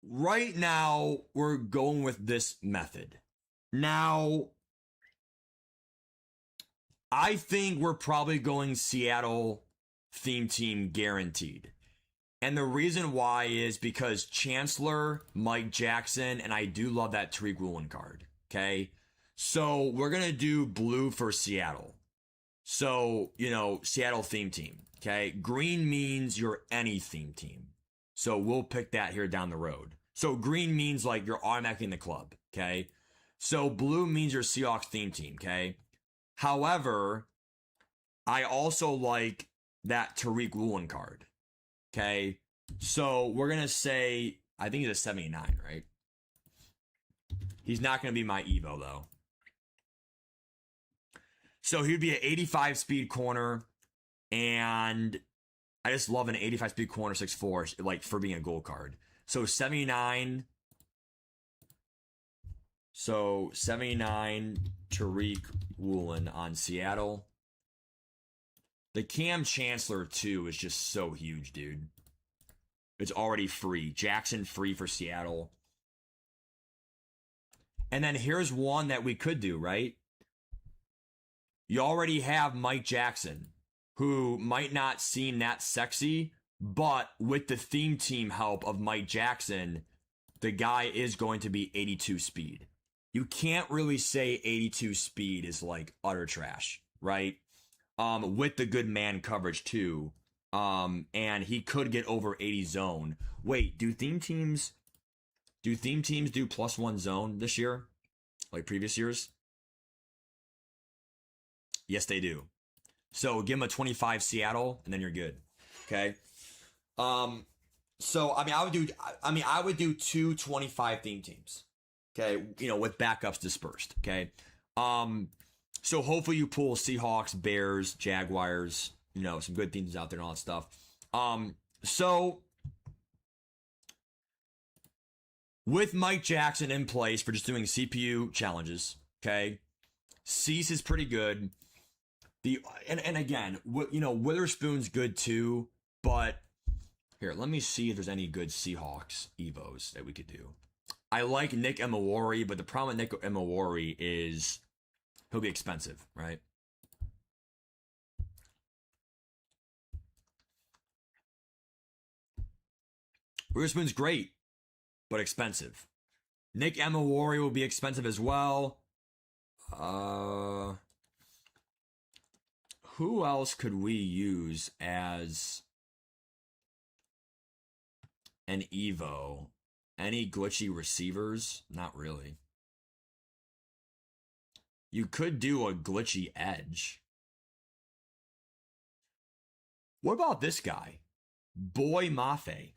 right now we're going with this method. Now I think we're probably going Seattle theme team guaranteed. And the reason why is because Chancellor, Mike Jackson, and I do love that Tariq Woolen card, okay? So we're going to do blue for Seattle. So, you know, Seattle theme team, okay? Green means you're any theme team. So we'll pick that here down the road. So green means like you're automatically in the club, okay? So blue means you're Seahawks theme team, okay? However, I also like that Tariq Woolen card, okay? So we're going to say, I think he's a 79, right? He's not going to be my Evo, though. So he'd be an 85 speed corner, and I just love an 85 speed corner 6'4", like for being a gold card. So 79. So 79 Tariq Woolen on Seattle. The Cam Chancellor, too, is just so huge, dude. It's already free. Jackson free for Seattle. And then here's one that we could do, right? You already have Mike Jackson, who might not seem that sexy, but with the theme team help of Mike Jackson, the guy is going to be 82 speed. You can't really say 82 speed is like utter trash, right? With the good man coverage too. And he could get over 80 zone. Wait, do theme teams do +1 zone this year? Like previous years? Yes, they do. So give him a 25 Seattle, and then you're good. Okay. So I would do 2 25 theme teams. Okay, you know, with backups dispersed. Okay. So hopefully you pull Seahawks, Bears, Jaguars, you know, some good teams out there and all that stuff. So with Mike Jackson in place for just doing CPU challenges, okay, Cease is pretty good. And again, you know, Witherspoon's good too, but here, let me see if there's any good Seahawks Evos that we could do. I like Nick Emawari, but the problem with Nick Emawari is he'll be expensive, right? Witherspoon's great, but expensive. Nick Emawari will be expensive as well. Who else could we use as an Evo Any glitchy receivers? Not really. You could do a glitchy edge. What about this guy? Boy Mafe.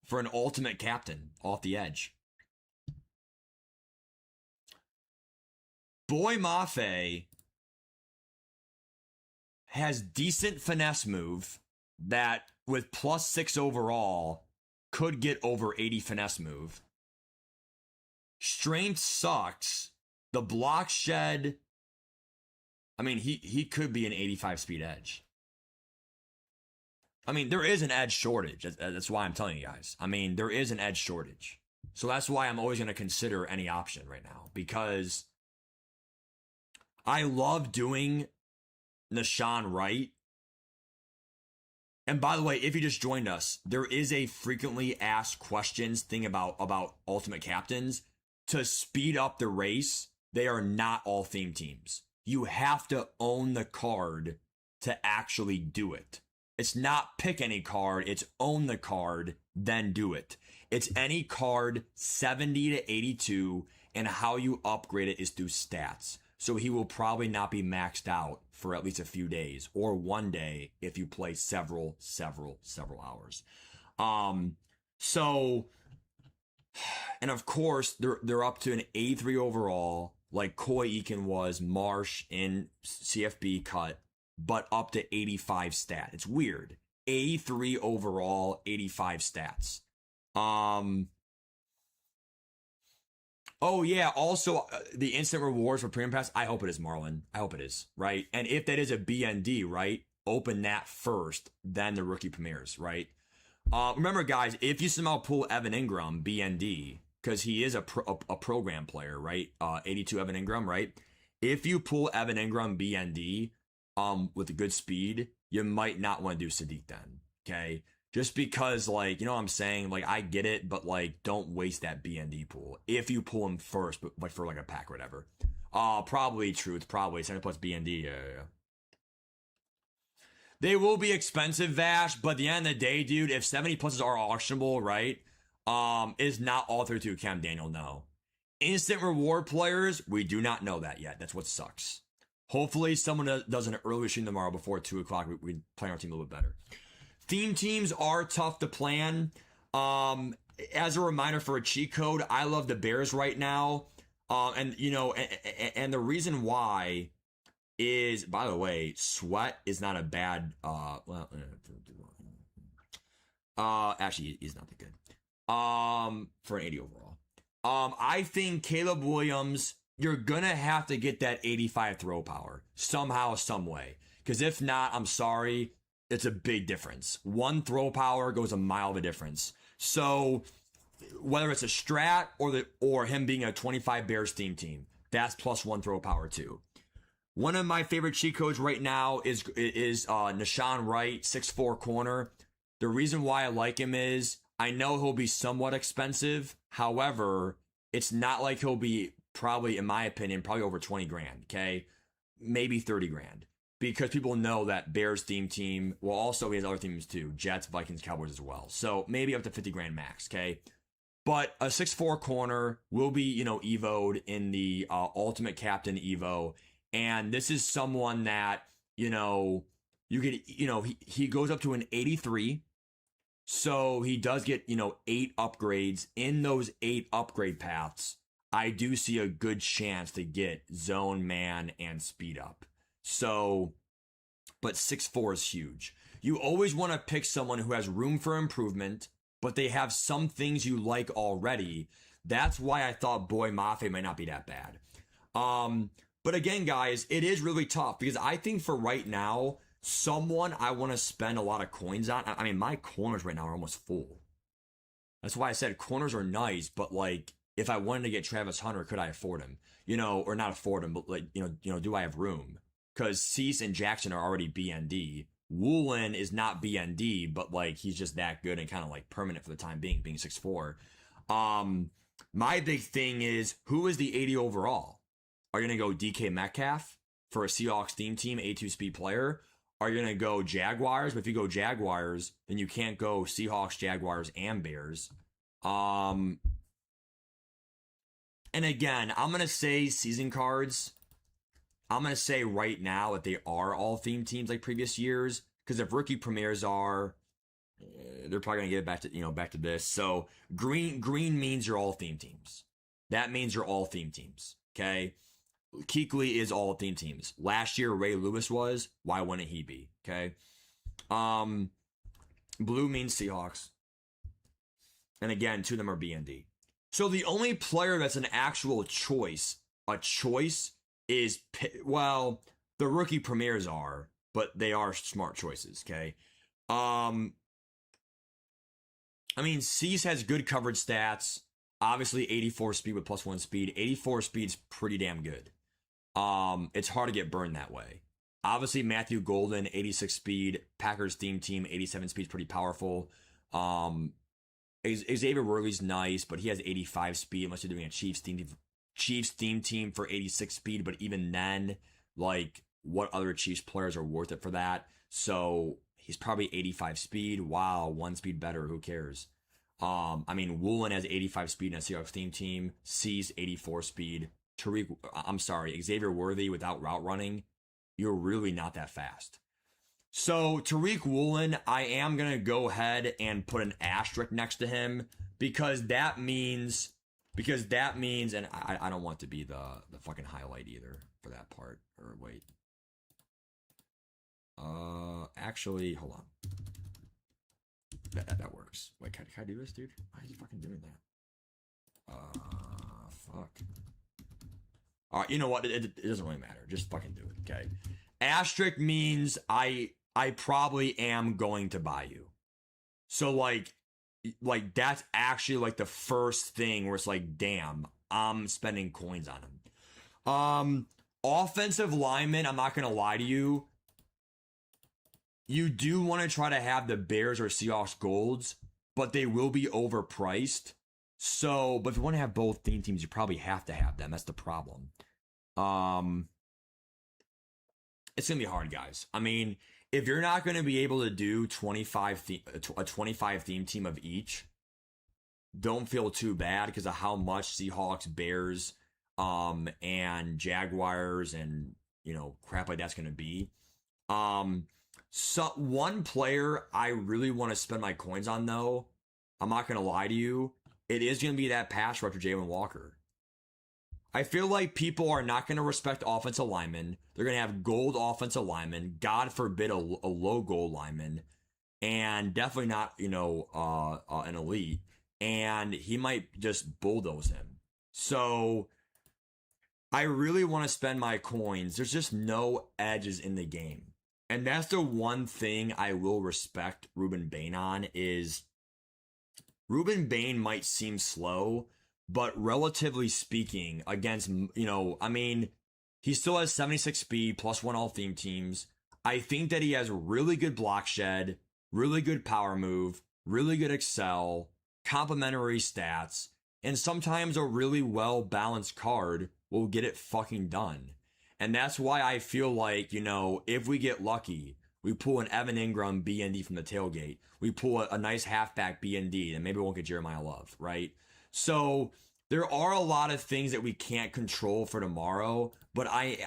For an ultimate captain off the edge. Boy Mafe has decent finesse move that with +6 overall could get over 80 finesse move. Strength sucks. The block shed, I mean, he could be an 85 speed edge. I mean, there is an edge shortage. That's why I'm telling you guys. I mean, there is an edge shortage. So that's why I'm always going to consider any option right now. Because I love doing Nahshon Wright. And by the way, if you just joined us, there is a frequently asked questions thing about Ultimate Captains. To speed up the race, they are not all theme teams. You have to own the card to actually do it. It's not pick any card, it's own the card, then do it. It's any card 70 to 82, and how you upgrade it is through stats. So he will probably not be maxed out for at least a few days, or one day if you play several hours. And of course, they're up to an 83 overall, like Koi Eakin was, Marsh in CFB cut, but up to 85 stat. It's weird. 83 overall, 85 stats. Oh yeah, also the instant rewards for Premium Pass, I hope it is, Marlon. I hope it is, right? And if that is a BND, right, open that first, then the rookie premieres, right? Remember, guys, if you somehow pull Evan Ingram BND, because he is a program player, right? 82 Evan Ingram, right? If you pull Evan Ingram BND with a good speed, you might not want to do Sadiq then, okay? Just because, like, you know what I'm saying? Like, I get it, but, like, don't waste that BND pool. If you pull him first, but like, for, like, a pack or whatever. Probably Truth, probably. 70 plus BND, yeah. They will be expensive, Vash, but at the end of the day, dude, if 70 pluses are auctionable, right, is not all 32 Cam Daniel, no. Instant reward players, we do not know that yet. That's what sucks. Hopefully someone does an early stream tomorrow before 2 o'clock. We plan our team a little bit better. Theme teams are tough to plan. As a reminder for a cheat code, I love the Bears right now. And, you know, and the reason why is, by the way, Sweat is not a bad, actually, he's not that good. For an 80 overall. I think Caleb Williams, you're gonna have to get that 85 throw power somehow, some way. Because if not, I'm sorry, it's a big difference. One throw power goes a mile of a difference. So whether it's a strat or him being a 25 Bears theme team, that's +1 throw power too. One of my favorite cheat codes right now is Nahshon Wright, 6'4" corner. The reason why I like him is I know he'll be somewhat expensive. However, it's not like he'll be probably, in my opinion, probably over 20 grand, okay? Maybe 30 grand. Because people know that Bears theme team, well, also he has other teams too, Jets, Vikings, Cowboys as well. So maybe up to 50 grand max, okay? But a 6'4" corner will be, you know, evoed in the Ultimate Captain Evo. And this is someone that, you know, you could, you know, he goes up to an 83. So he does get, you know, 8 upgrades. In those 8 upgrade paths, I do see a good chance to get zone, man, and speed up. So, but 6'4" is huge. You always want to pick someone who has room for improvement, but they have some things you like already. That's why I thought Boy Mafe might not be that bad. But again, guys, it is really tough because I think for right now, someone I want to spend a lot of coins on. I mean, my corners right now are almost full. That's why I said corners are nice, but like, if I wanted to get Travis Hunter, could I afford him? You know, or not afford him, but like, you know, do I have room? Because Cease and Jackson are already BND. Woolen is not BND, but like he's just that good and kind of like permanent for the time being 6'4". My big thing is, who is the 80 overall? Are you gonna go DK Metcalf for a Seahawks theme team, A2 speed player? are you going to go Jaguars? But if you go Jaguars, then you can't go Seahawks, Jaguars, and Bears. And again, I'm going to say season cards. I'm going to say right now that they are all theme teams like previous years. Because if rookie premieres are, they're probably going to get it back to this. So green means you're all theme teams. That means you're all theme teams. Okay. Kuechly is all theme teams. Last year, Ray Lewis was. Why wouldn't he be? Okay. Blue means Seahawks. And again, two of them are B and D. So the only player that's an actual choice, is, well, the rookie premieres are, but they are smart choices, okay? I mean, Cease has good coverage stats. Obviously, 84 speed with +1 speed. 84 speed's pretty damn good. It's hard to get burned that way. Obviously, Matthew Golden, 86 speed. Packers theme team, 87 speed's pretty powerful. Xavier Worthy's nice, but he has 85 speed unless you're doing a Chiefs theme team for 86 speed. But even then, like, what other Chiefs players are worth it for that? So he's probably 85 speed. Wow, 1 speed better. Who cares? I mean, Woolen has 85 speed in a Seahawks theme team. C's 84 speed. Xavier Worthy without route running, you're really not that fast. So Tariq Woolen, I am going to go ahead and put an asterisk next to him because that means, and I don't want to be the fucking highlight either for that part. Or wait. Actually, hold on. That works. Wait, can I do this, dude? Why are you fucking doing that? Fuck. Alright, you know what? It doesn't really matter. Just fucking do it, okay? Asterisk means I probably am going to buy you. So, like that's actually, like, the first thing where it's like, damn, I'm spending coins on him. Offensive lineman, I'm not going to lie to you. You do want to try to have the Bears or Seahawks golds, but they will be overpriced. So, but if you want to have both theme teams, you probably have to have them. That's the problem. It's going to be hard, guys. I mean, if you're not going to be able to do a 25 theme team of each, don't feel too bad because of how much Seahawks, Bears, and Jaguars and, crap like that's going to be. So one player I really want to spend my coins on, though, I'm not going to lie to you, it is going to be that pass rusher, Jalen Walker. I feel like people are not going to respect offensive linemen. They're going to have gold offensive linemen. God forbid a low gold lineman. And definitely not, an elite. And he might just bulldoze him. So I really want to spend my coins. There's just no edges in the game. And that's the one thing I will respect Ruben Bain on is Ruben Bain might seem slow, but relatively speaking against, he still has 76 speed, +1 all theme teams. I think that he has really good block shed, really good power move, really good excel, complementary stats, and sometimes a really well-balanced card will get it fucking done. And that's why I feel like, if we get lucky, we pull an Evan Ingram B&D from the tailgate. We pull a nice halfback B&D, and maybe we won't get Jeremiah Love, right? So there are a lot of things that we can't control for tomorrow, but I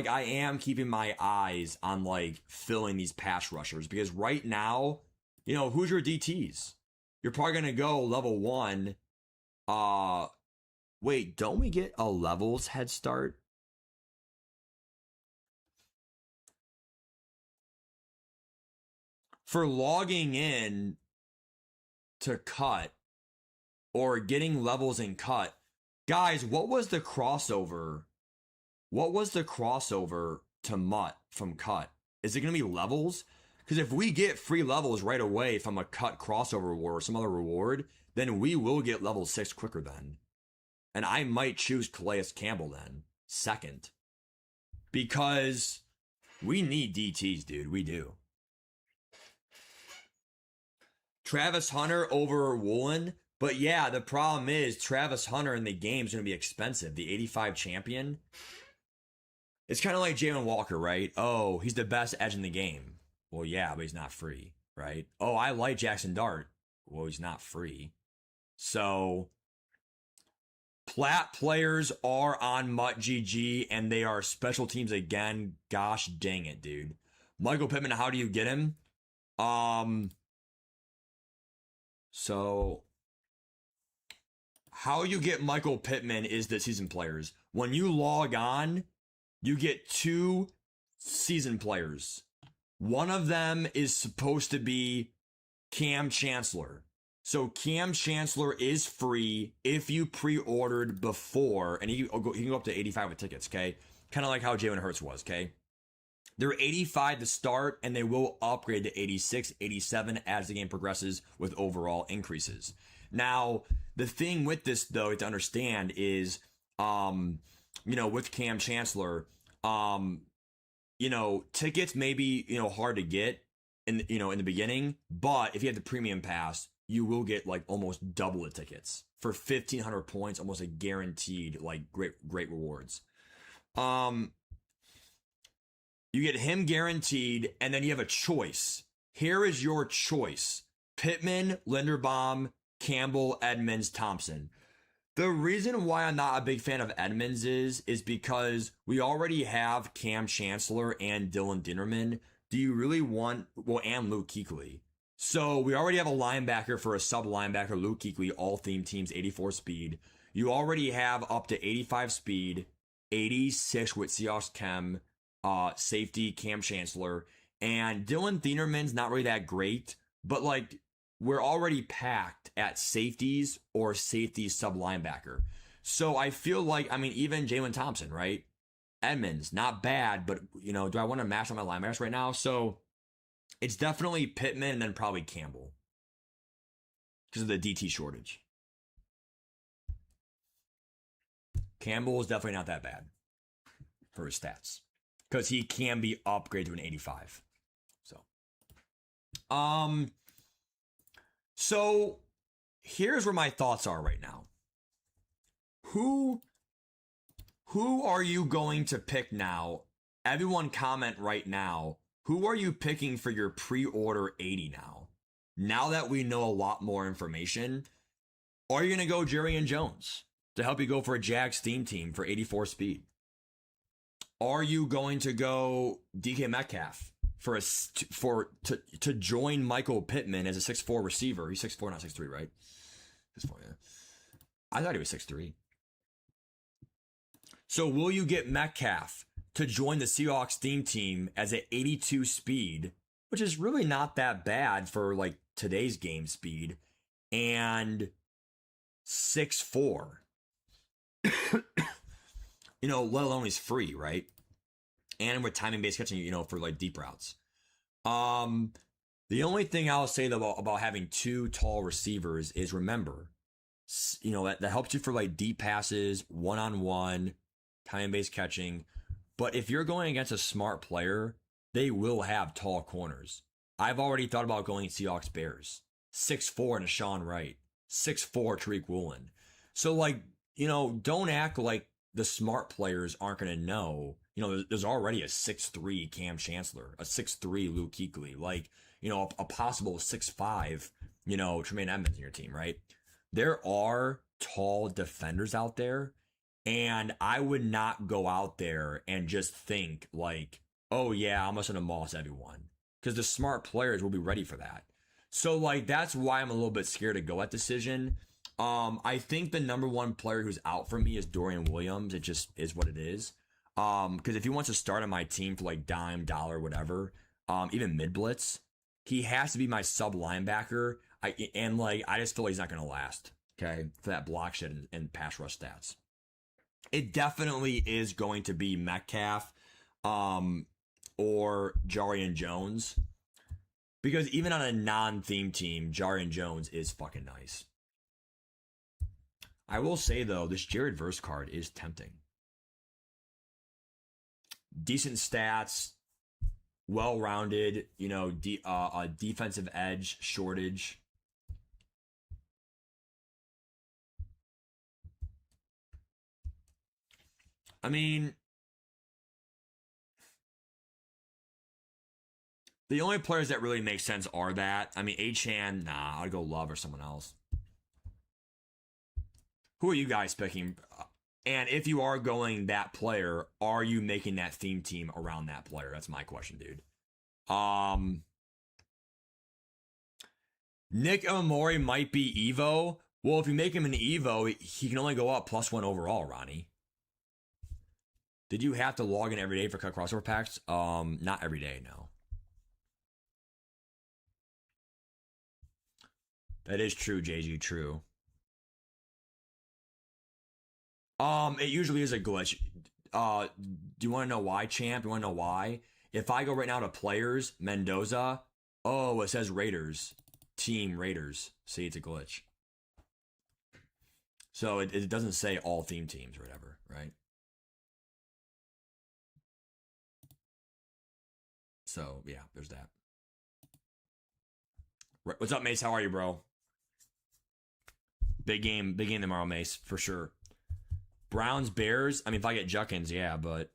am keeping my eyes on, filling these pass rushers. Because right now, who's your DTs? You're probably going to go level 1. Wait, don't we get a levels head start? For logging in to cut or getting levels in cut, guys, what was the crossover? What was the crossover to Mutt from cut? Is it going to be levels? Because if we get free levels right away from a cut crossover reward or some other reward, then we will get level 6 quicker then. And I might choose Calais Campbell then, second. Because we need DTs, dude. We do. Travis Hunter over Woolen. But yeah, the problem is Travis Hunter in the game is going to be expensive. The 85 champion. It's kind of like Jalen Walker, right? Oh, he's the best edge in the game. Well, yeah, but he's not free, right? Oh, I like Jackson Dart. Well, he's not free. So Plat players are on Mutt GG and they are special teams again. Gosh dang it, dude. Michael Pittman, how do you get him? So how you get Michael Pittman is the season players. When you log on, you get 2 season players. One of them is supposed to be Cam Chancellor. So Cam Chancellor is free if you pre-ordered before, and he can go up to 85 with tickets, okay? Kind of like how Jalen Hurts was, okay? They're 85 to start, and they will upgrade to 86, 87 as the game progresses with overall increases. Now, the thing with this, though, to understand is, with Cam Chancellor, tickets may be, hard to get in the beginning, but if you have the premium pass, you will get like almost double the tickets for 1,500 points, almost a guaranteed like great rewards. You get him guaranteed, and then you have a choice. Here is your choice: Pittman, Linderbaum, Campbell, Edmonds, Thompson. The reason why I'm not a big fan of Edmonds is because we already have Cam Chancellor and Dylan Dinnerman. Do you really want, and Luke Kuechly? So we already have a linebacker for a sub linebacker, Luke Kuechly, all theme teams, 84 speed. You already have up to 85 speed, 86 with Seahawks Chem, safety Cam Chancellor, and Dylan Thienerman's not really that great, but like we're already packed at safeties or safety sub linebacker. So I feel like, even Jalen Thompson, right? Edmonds, not bad, but do I want to mash on my linebackers right now? So it's definitely Pittman and then probably Campbell because of the DT shortage. Campbell is definitely not that bad for his stats because he can be upgraded to an 85. So here's where my thoughts are right now. Who are you going to pick now? Everyone comment right now. Who are you picking for your pre-order 80 now? Now that we know a lot more information, are you going to go Jerry Jones to help you go for a Jags theme team for 84 speed? Are you going to go DK Metcalf to join Michael Pittman as a 6'4 receiver? He's 6'4, not 6'3, right? 6'4, yeah. I thought he was 6'3. So will you get Metcalf to join the Seahawks theme team as an 82 speed, which is really not that bad for like today's game speed, and 6'4? Let alone he's free, right? And with timing based catching, for like deep routes. The only thing I'll say though about having 2 tall receivers is remember, that helps you for like deep passes, one-on-one, timing based catching. But if you're going against a smart player, they will have tall corners. I've already thought about going Seahawks Bears. 6'4 Nashawn Wright. 6'4 Tariq Woolen. So don't act like the smart players aren't going to know. There's already a 6'3 Cam Chancellor, a 6'3 Luke Kuechly, a possible 6'5, Tremaine Edmonds in your team, right? There are tall defenders out there, and I would not go out there and just think like, oh yeah, I'm just going to moss everyone, because the smart players will be ready for that. So that's why I'm a little bit scared to go at decision. I think the number one player who's out for me is Dorian Williams. It just is what it is. Because if he wants to start on my team for like dime, dollar, whatever, even mid blitz, he has to be my sub linebacker. I just feel like he's not going to last. Okay, for that block shit and pass rush stats. It definitely is going to be Metcalf, or Jarian Jones, because even on a non-theme team, Jarian Jones is fucking nice. I will say though, this Jared Verse card is tempting. Decent stats, well-rounded, defensive edge shortage. The only players that really make sense are that. I mean, Achane, nah, I'd go Love or someone else. Who are you guys picking? And if you are going that player, are you making that theme team around that player? That's my question, dude. Nick Amori might be Evo. Well, if you make him an Evo, he can only go up +1 overall, Ronnie. Did you have to log in every day for cut crossover packs? Not every day, no. That is true, JG, true. It usually is a glitch. Do you want to know why, champ? You want to know why? If I go right now to players, Mendoza, oh, it says Raiders. Team Raiders. See, it's a glitch. So it doesn't say all theme teams or whatever, right? So, yeah, there's that. What's up, Mace? How are you, bro? Big game tomorrow, Mace, for sure. Browns, Bears. I mean, if I get Juckins, yeah, but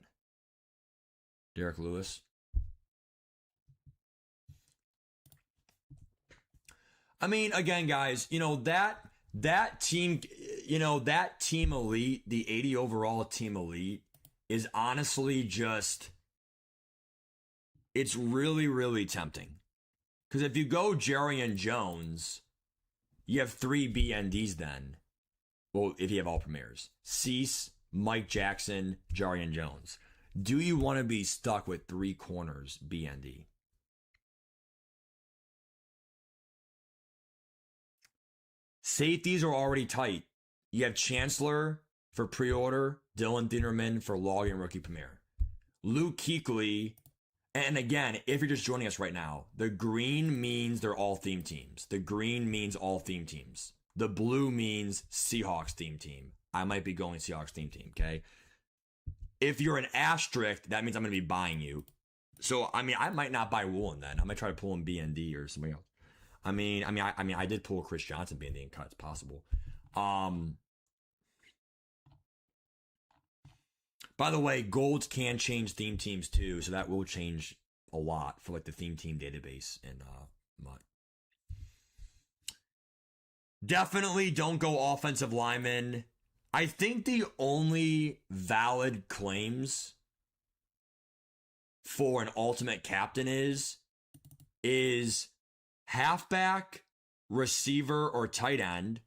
Derek Lewis. I mean, again, guys, that team, that team elite, the 80 overall team elite, is honestly just, it's really, really tempting. Because if you go Jarian Jones, you have 3 BNDs then. Well, if you have all premieres. Cease, Mike Jackson, Jarian Jones. Do you want to be stuck with 3 corners BND? Safeties are already tight. You have Chancellor for pre-order, Dylan Dinnerman for log and rookie premiere. Luke Kuechly, and again, if you're just joining us right now, the green means they're all theme teams. The green means all theme teams. The blue means Seahawks theme team. I might be going Seahawks theme team, okay? If you're an asterisk, that means I'm going to be buying you. So, I mean, I might not buy Woolen then. I might try to pull in BND or something else. I did pull Chris Johnson BND and cut. It's possible. By the way, golds can change theme teams too, so that will change a lot for like the theme team database and MUT. Definitely don't go offensive lineman. I think the only valid claims for an ultimate captain is halfback, receiver, or tight end.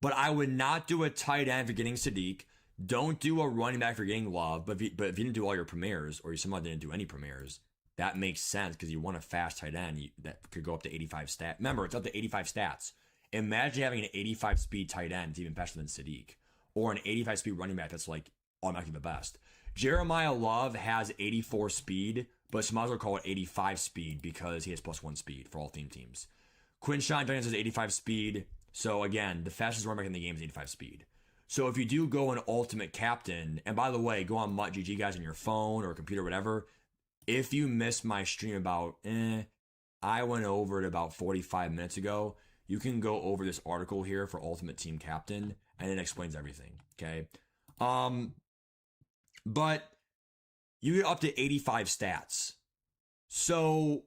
But I would not do a tight end for getting Sadiq. Don't do a running back for getting Love. But if you didn't do all your premieres, or you somehow didn't do any premieres, that makes sense because you want a fast tight end that could go up to 85 stats. Remember, it's up to 85 stats. Imagine having an 85 speed tight end. It's even faster than Sadiq. Or an 85 speed running back that's like automatically the best. Jeremiah Love has 84 speed, but some might as well call it 85 speed because he has +1 speed for all theme teams. Quinshon Judkins has 85 speed. So again, the fastest running back in the game is 85 speed. So if you do go an ultimate captain, and by the way, go on MUTGG guys on your phone or computer, whatever. If you missed my stream about, I went over it about 45 minutes ago. You can go over this article here for Ultimate Team Captain, and it explains everything, okay? But you get up to 85 stats. So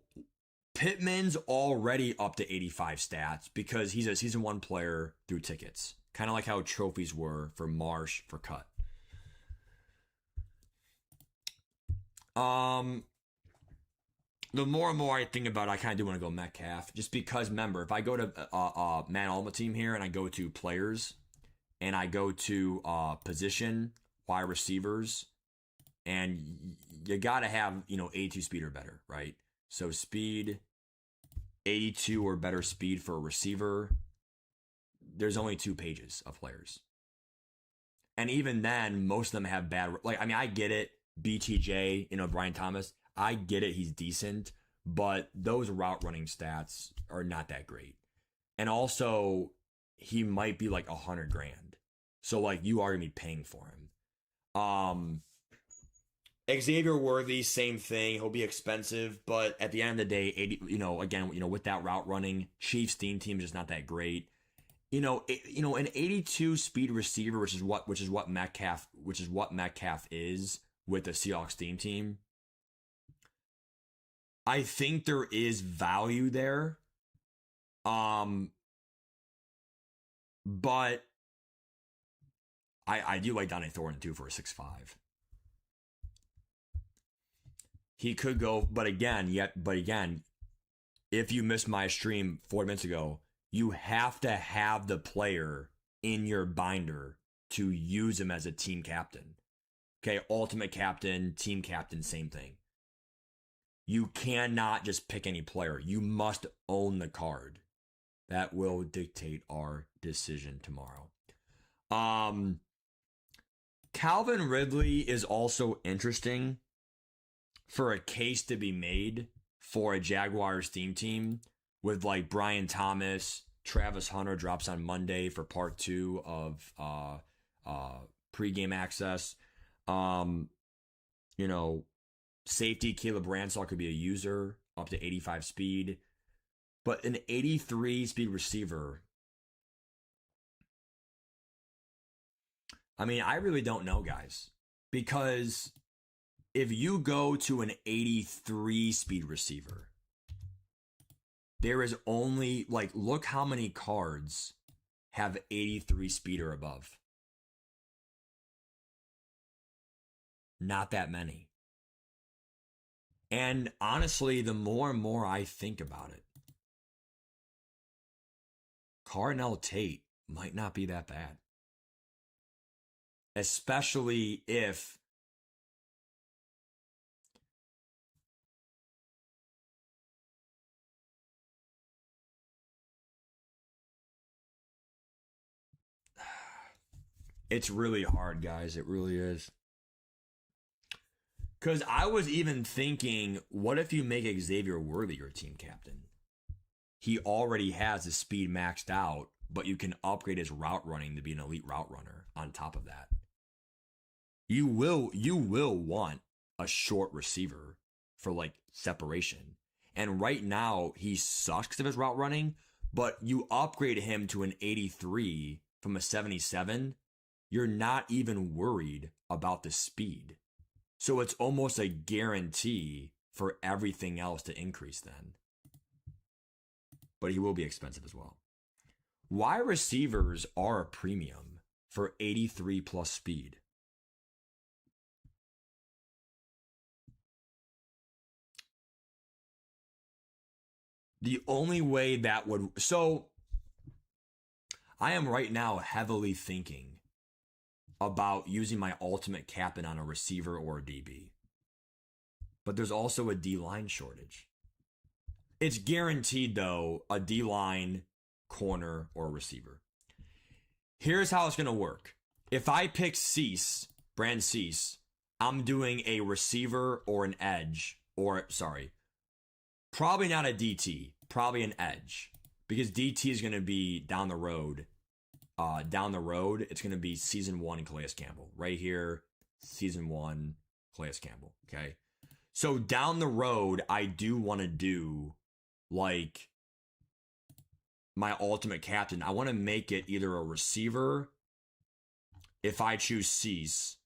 Pittman's already up to 85 stats because he's a Season 1 player through tickets. Kind of like how trophies were for Marsh for cut. The more and more I think about it, I kind of do want to go Metcalf. Just because, remember, if I go to Man Ultimate Team here and I go to players and I go to position, wide receivers, and you got to have, 82 speed or better, right? So speed, 82 or better speed for a receiver. There's only 2 pages of players. And even then, most of them have bad, I get it. BTJ, Brian Thomas. I get it, he's decent, but those route running stats are not that great. And also, he might be like $100,000. So you are gonna be paying for him. Xavier Worthy, same thing. He'll be expensive, but at the end of the day, 80, with that route running, Chiefs theme team is just not that great. An 82 speed receiver, which is what Metcalf is with the Seahawks theme team. I think there is value there. But I do like Donnie Thornton too for a 6'5". He could go, but again, if you missed my stream 4 minutes ago, you have to have the player in your binder to use him as a team captain. Okay, ultimate captain, team captain, same thing. You cannot just pick any player. You must own the card. That will dictate our decision tomorrow. Calvin Ridley is also interesting for a case to be made for a Jaguars theme team with like Brian Thomas. Travis Hunter drops on Monday for part 2 of pregame access. You know, safety Caleb Ransall could be a user up to 85 speed, but an 83 speed receiver. I mean, I really don't know, guys, because if you go to an 83 speed receiver, there is only, like, look how many cards have 83 speed or above. Not that many. And honestly, the more and more I think about it, Carnell Tate might not be that bad. Especially if it's really hard, guys. It really is. Because I was even thinking, what if you make Xavier Worthy your team captain? He already has his speed maxed out, but you can upgrade his route running to be an elite route runner on top of that. You will want a short receiver for like separation. And right now he sucks of his route running, but you upgrade him to an 83 from a 77, you're not even worried about the speed. So it's almost a guarantee for everything else to increase then. But he will be expensive as well. Wide receivers are a premium for 83 plus speed. The only way that would... So, I am right now heavily thinking about using my ultimate captain on a receiver or a DB. But there's also a D-line shortage. It's guaranteed, though, a D-line, corner, or receiver. Here's how it's going to work. If I pick Cease, Brand Cease, I'm doing a receiver or an edge, or, sorry, probably not a DT, probably an edge. Because DT is going to be down the road. It's going to be season 1 Calais Campbell. Right here, season 1 Calais Campbell. Okay. So down the road, I do want to do like my ultimate captain. I want to make it either a receiver if I choose Cease,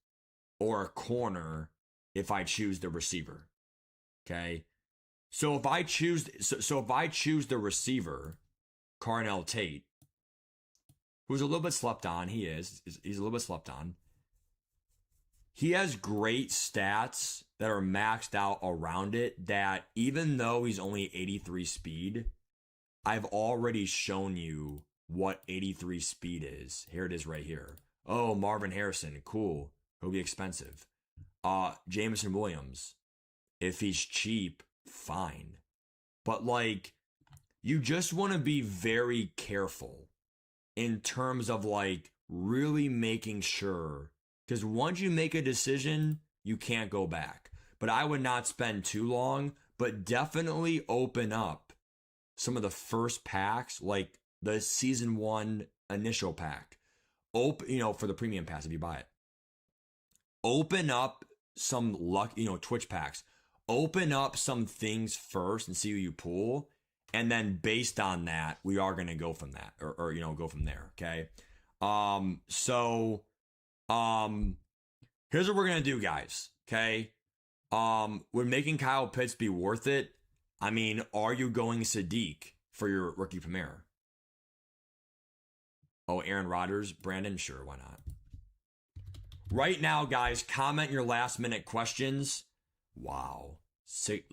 or a corner if I choose the receiver. Okay. So if I choose the receiver, Carnell Tate, who's a little bit slept on, he's a little bit slept on. He has great stats that are maxed out around it, that even though he's only 83 speed, I've already shown you what 83 speed is. Here it is right here. Oh, Marvin Harrison, cool. He'll be expensive. Jameson Williams, if he's cheap, fine. But like, you just want to be very careful in terms of like really making sure, because once you make a decision, you can't go back. But I would not spend too long, but definitely open up some of the first packs, like the season 1 initial pack. For the premium pass if you buy it. Open up some luck, Twitch packs. Open up some things first and see who you pull. And then based on that, we are going to go from that or go from there. Okay. Here's what we're going to do, guys. Okay. Would making Kyle Pitts be worth it? I mean, are you going Sadiq for your rookie premier? Oh, Aaron Rodgers, Brandon? Sure, why not? Right now, guys, comment your last minute questions. Wow.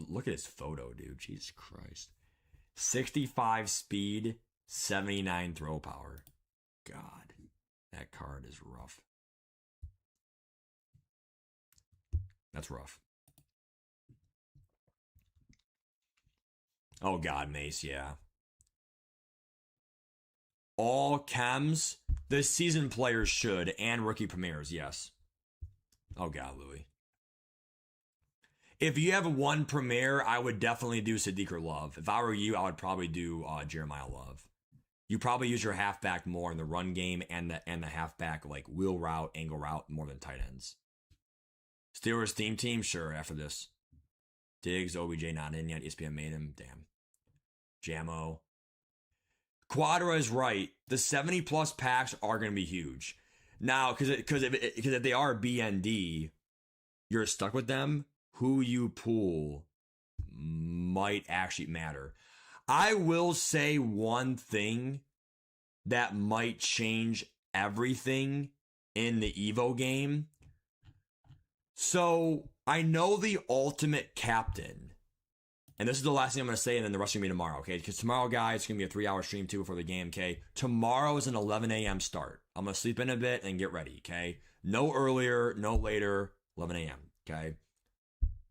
Look at his photo, dude. Jesus Christ. 65 speed, 79 throw power. God, that card is rough. That's rough. Oh, God, Mace, yeah. All chems, the season players should, and rookie premieres, yes. Oh, God, Louis. If you have one premier, I would definitely do Sadiq or Love. If I were you, I would probably do Jeremiah Love. You probably use your halfback more in the run game and the halfback like wheel route, angle route more than tight ends. Steelers theme team, sure. After this, Diggs, OBJ not in yet. ESPN made him. Damn. Jamo. Quadra is right. The 70 plus packs are going to be huge. Now, because if they are BND, you're stuck with them. Who you pull might actually matter. I will say one thing that might change everything in the Evo game. So I know the ultimate captain, and this is the last thing I'm going to say, and then the rest of me tomorrow, okay? Because tomorrow, guys, it's going to be a 3-hour stream too before the game, okay? Tomorrow is an 11 a.m. start. I'm going to sleep in a bit and get ready, okay? No earlier, no later, 11 a.m., okay?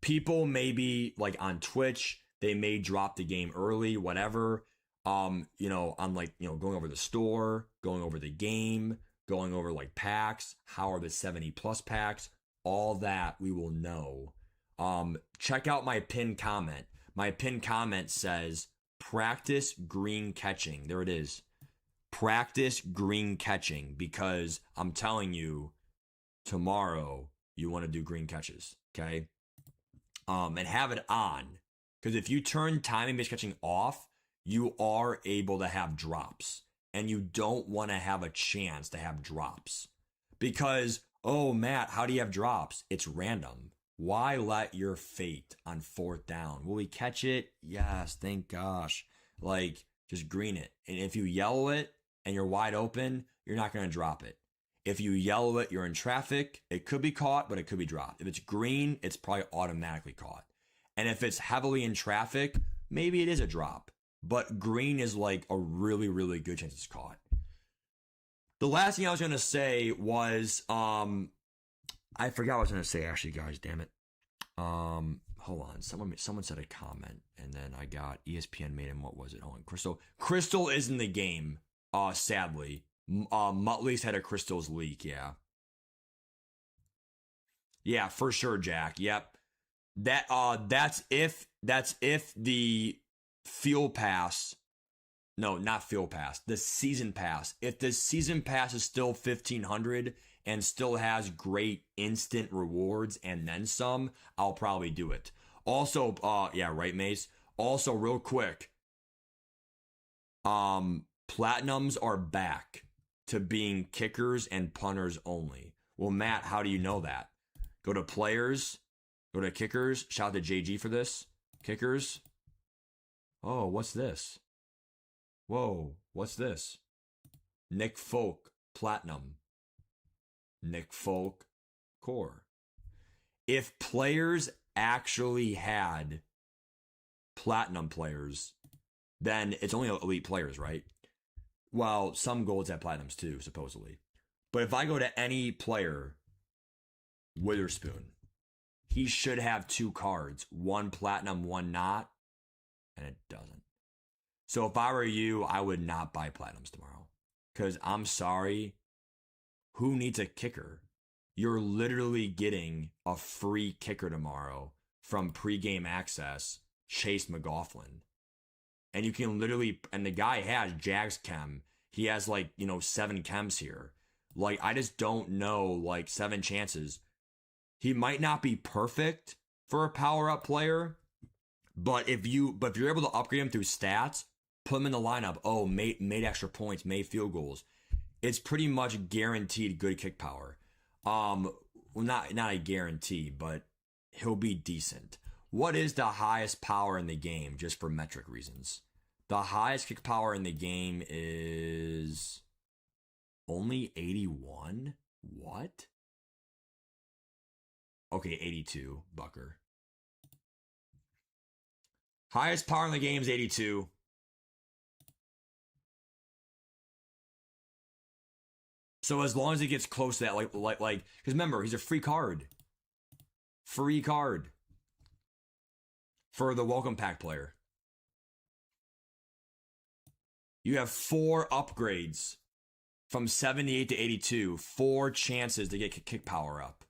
People maybe like on Twitch, they may drop the game early, whatever. I'm like, going over the store, going over the game, going over like packs. How are the 70 plus packs? All that we will know. Check out my pinned comment. My pinned comment says, practice green catching. There it is. Practice green catching, because I'm telling you, tomorrow you want to do green catches, okay? And have it on, because if you turn timing based catching off, you are able to have drops, and you don't want to have a chance to have drops because, oh, Matt, how do you have drops? It's random. Why let your fate on 4th down? Will we catch it? Yes, thank gosh. Like, just green it. And if you yellow it and you're wide open, you're not going to drop it. If you yellow it, you're in traffic. It could be caught, but it could be dropped. If it's green, it's probably automatically caught. And if it's heavily in traffic, maybe it is a drop. But green is like a really, really good chance it's caught. The last thing I was going to say was, I forgot what I was going to say, actually, guys. Damn it. Hold on. Someone said a comment, and then I got ESPN made him. What was it? Hold on. Crystal is in the game, sadly. Muttley's had a crystals leak, yeah. Yeah, for sure, Jack. Yep. That's if the fuel pass. No, not fuel pass. The season pass. If the season pass is still 1,500 and still has great instant rewards and then some, I'll probably do it. Also, yeah, right, Mace. Also, real quick, platinums are back to being kickers and punters only. Well, Matt, how do you know that? Go to players, go to kickers. Shout out to JG for this. Kickers. Oh, what's this? Whoa, what's this? Nick Folk, platinum. Nick Folk, core. If players actually had platinum players, then it's only elite players, right? Well, some golds have platinums too, supposedly. But if I go to any player, Witherspoon, he should have 2 cards, 1 platinum, 1 not, and it doesn't. So if I were you, I would not buy platinums tomorrow. Because I'm sorry, who needs a kicker? You're literally getting a free kicker tomorrow from pregame access, Chase McLaughlin. And you can literally, and the guy has Jags Chem. He has 7 chems here. Like, I just don't know, 7 chances. He might not be perfect for a power up player, but if you're able to upgrade him through stats, put him in the lineup. Oh, made extra points, made field goals. It's pretty much guaranteed good kick power. Well, not a guarantee, but he'll be decent. What is the highest power in the game, just for metric reasons? The highest kick power in the game is only 81? What? Okay, 82, Bucker. Highest power in the game is 82. So as long as it gets close to that, like, because remember, he's a free card. Free card. For the welcome pack player. You have 4 upgrades from 78 to 82. 4 chances to get kick power up.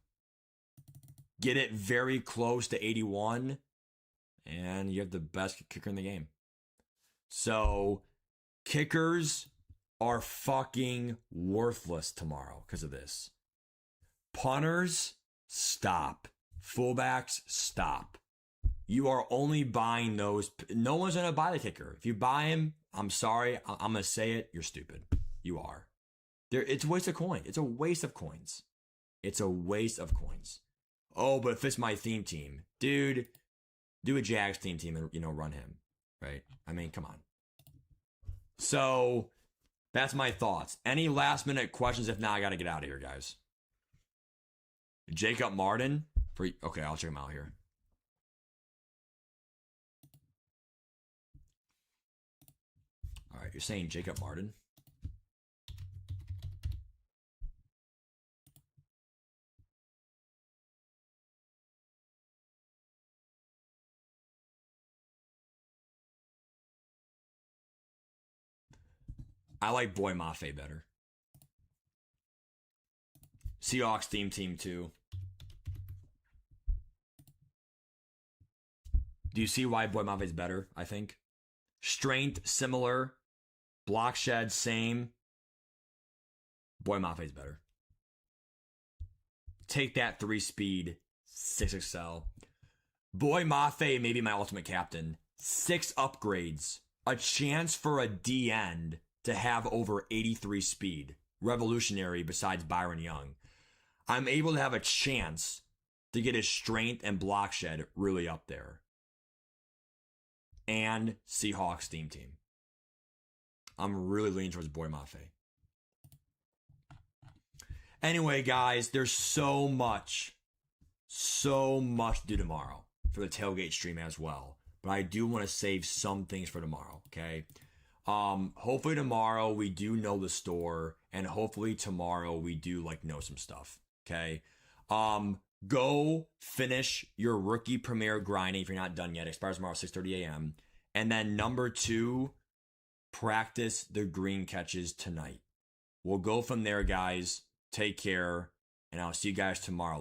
Get it very close to 81, and you have the best kicker in the game. So, kickers are fucking worthless tomorrow because of this. Punters, stop. Fullbacks, stop. You are only buying those. No one's going to buy the kicker. If you buy him, I'm sorry. I'm going to say it. You're stupid. You are. It's a waste of coin. It's a waste of coins. It's a waste of coins. Oh, but if it's my theme team, dude, do a Jags theme team and, run him. Right? I mean, come on. So, that's my thoughts. Any last minute questions? If not, I got to get out of here, guys. Jacob Martin. Okay, I'll check him out here. All right, you're saying Jacob Martin? I like Boy Mafe better. Seahawks theme team too. Do you see why Boy Mafe is better? I think strength similar, block shed same. Boy Mafe is better. Take that 3-speed 6XL. Boy Mafe may be my ultimate captain. 6 upgrades, a chance for a D end to have over 83 speed. Revolutionary besides Byron Young. I'm able to have a chance to get his strength and block shed really up there. And Seahawks theme team. I'm really leaning towards Boy Mafe. Anyway, guys, there's so much to do tomorrow for the tailgate stream as well. But I do want to save some things for tomorrow, okay? Hopefully tomorrow we do know the store, and hopefully tomorrow we do know some stuff. Okay. Go finish your rookie premiere grinding if you're not done yet. It expires tomorrow 6:30 a.m. And then number 2, practice the green catches tonight. We'll go from there, guys. Take care, and I'll see you guys tomorrow.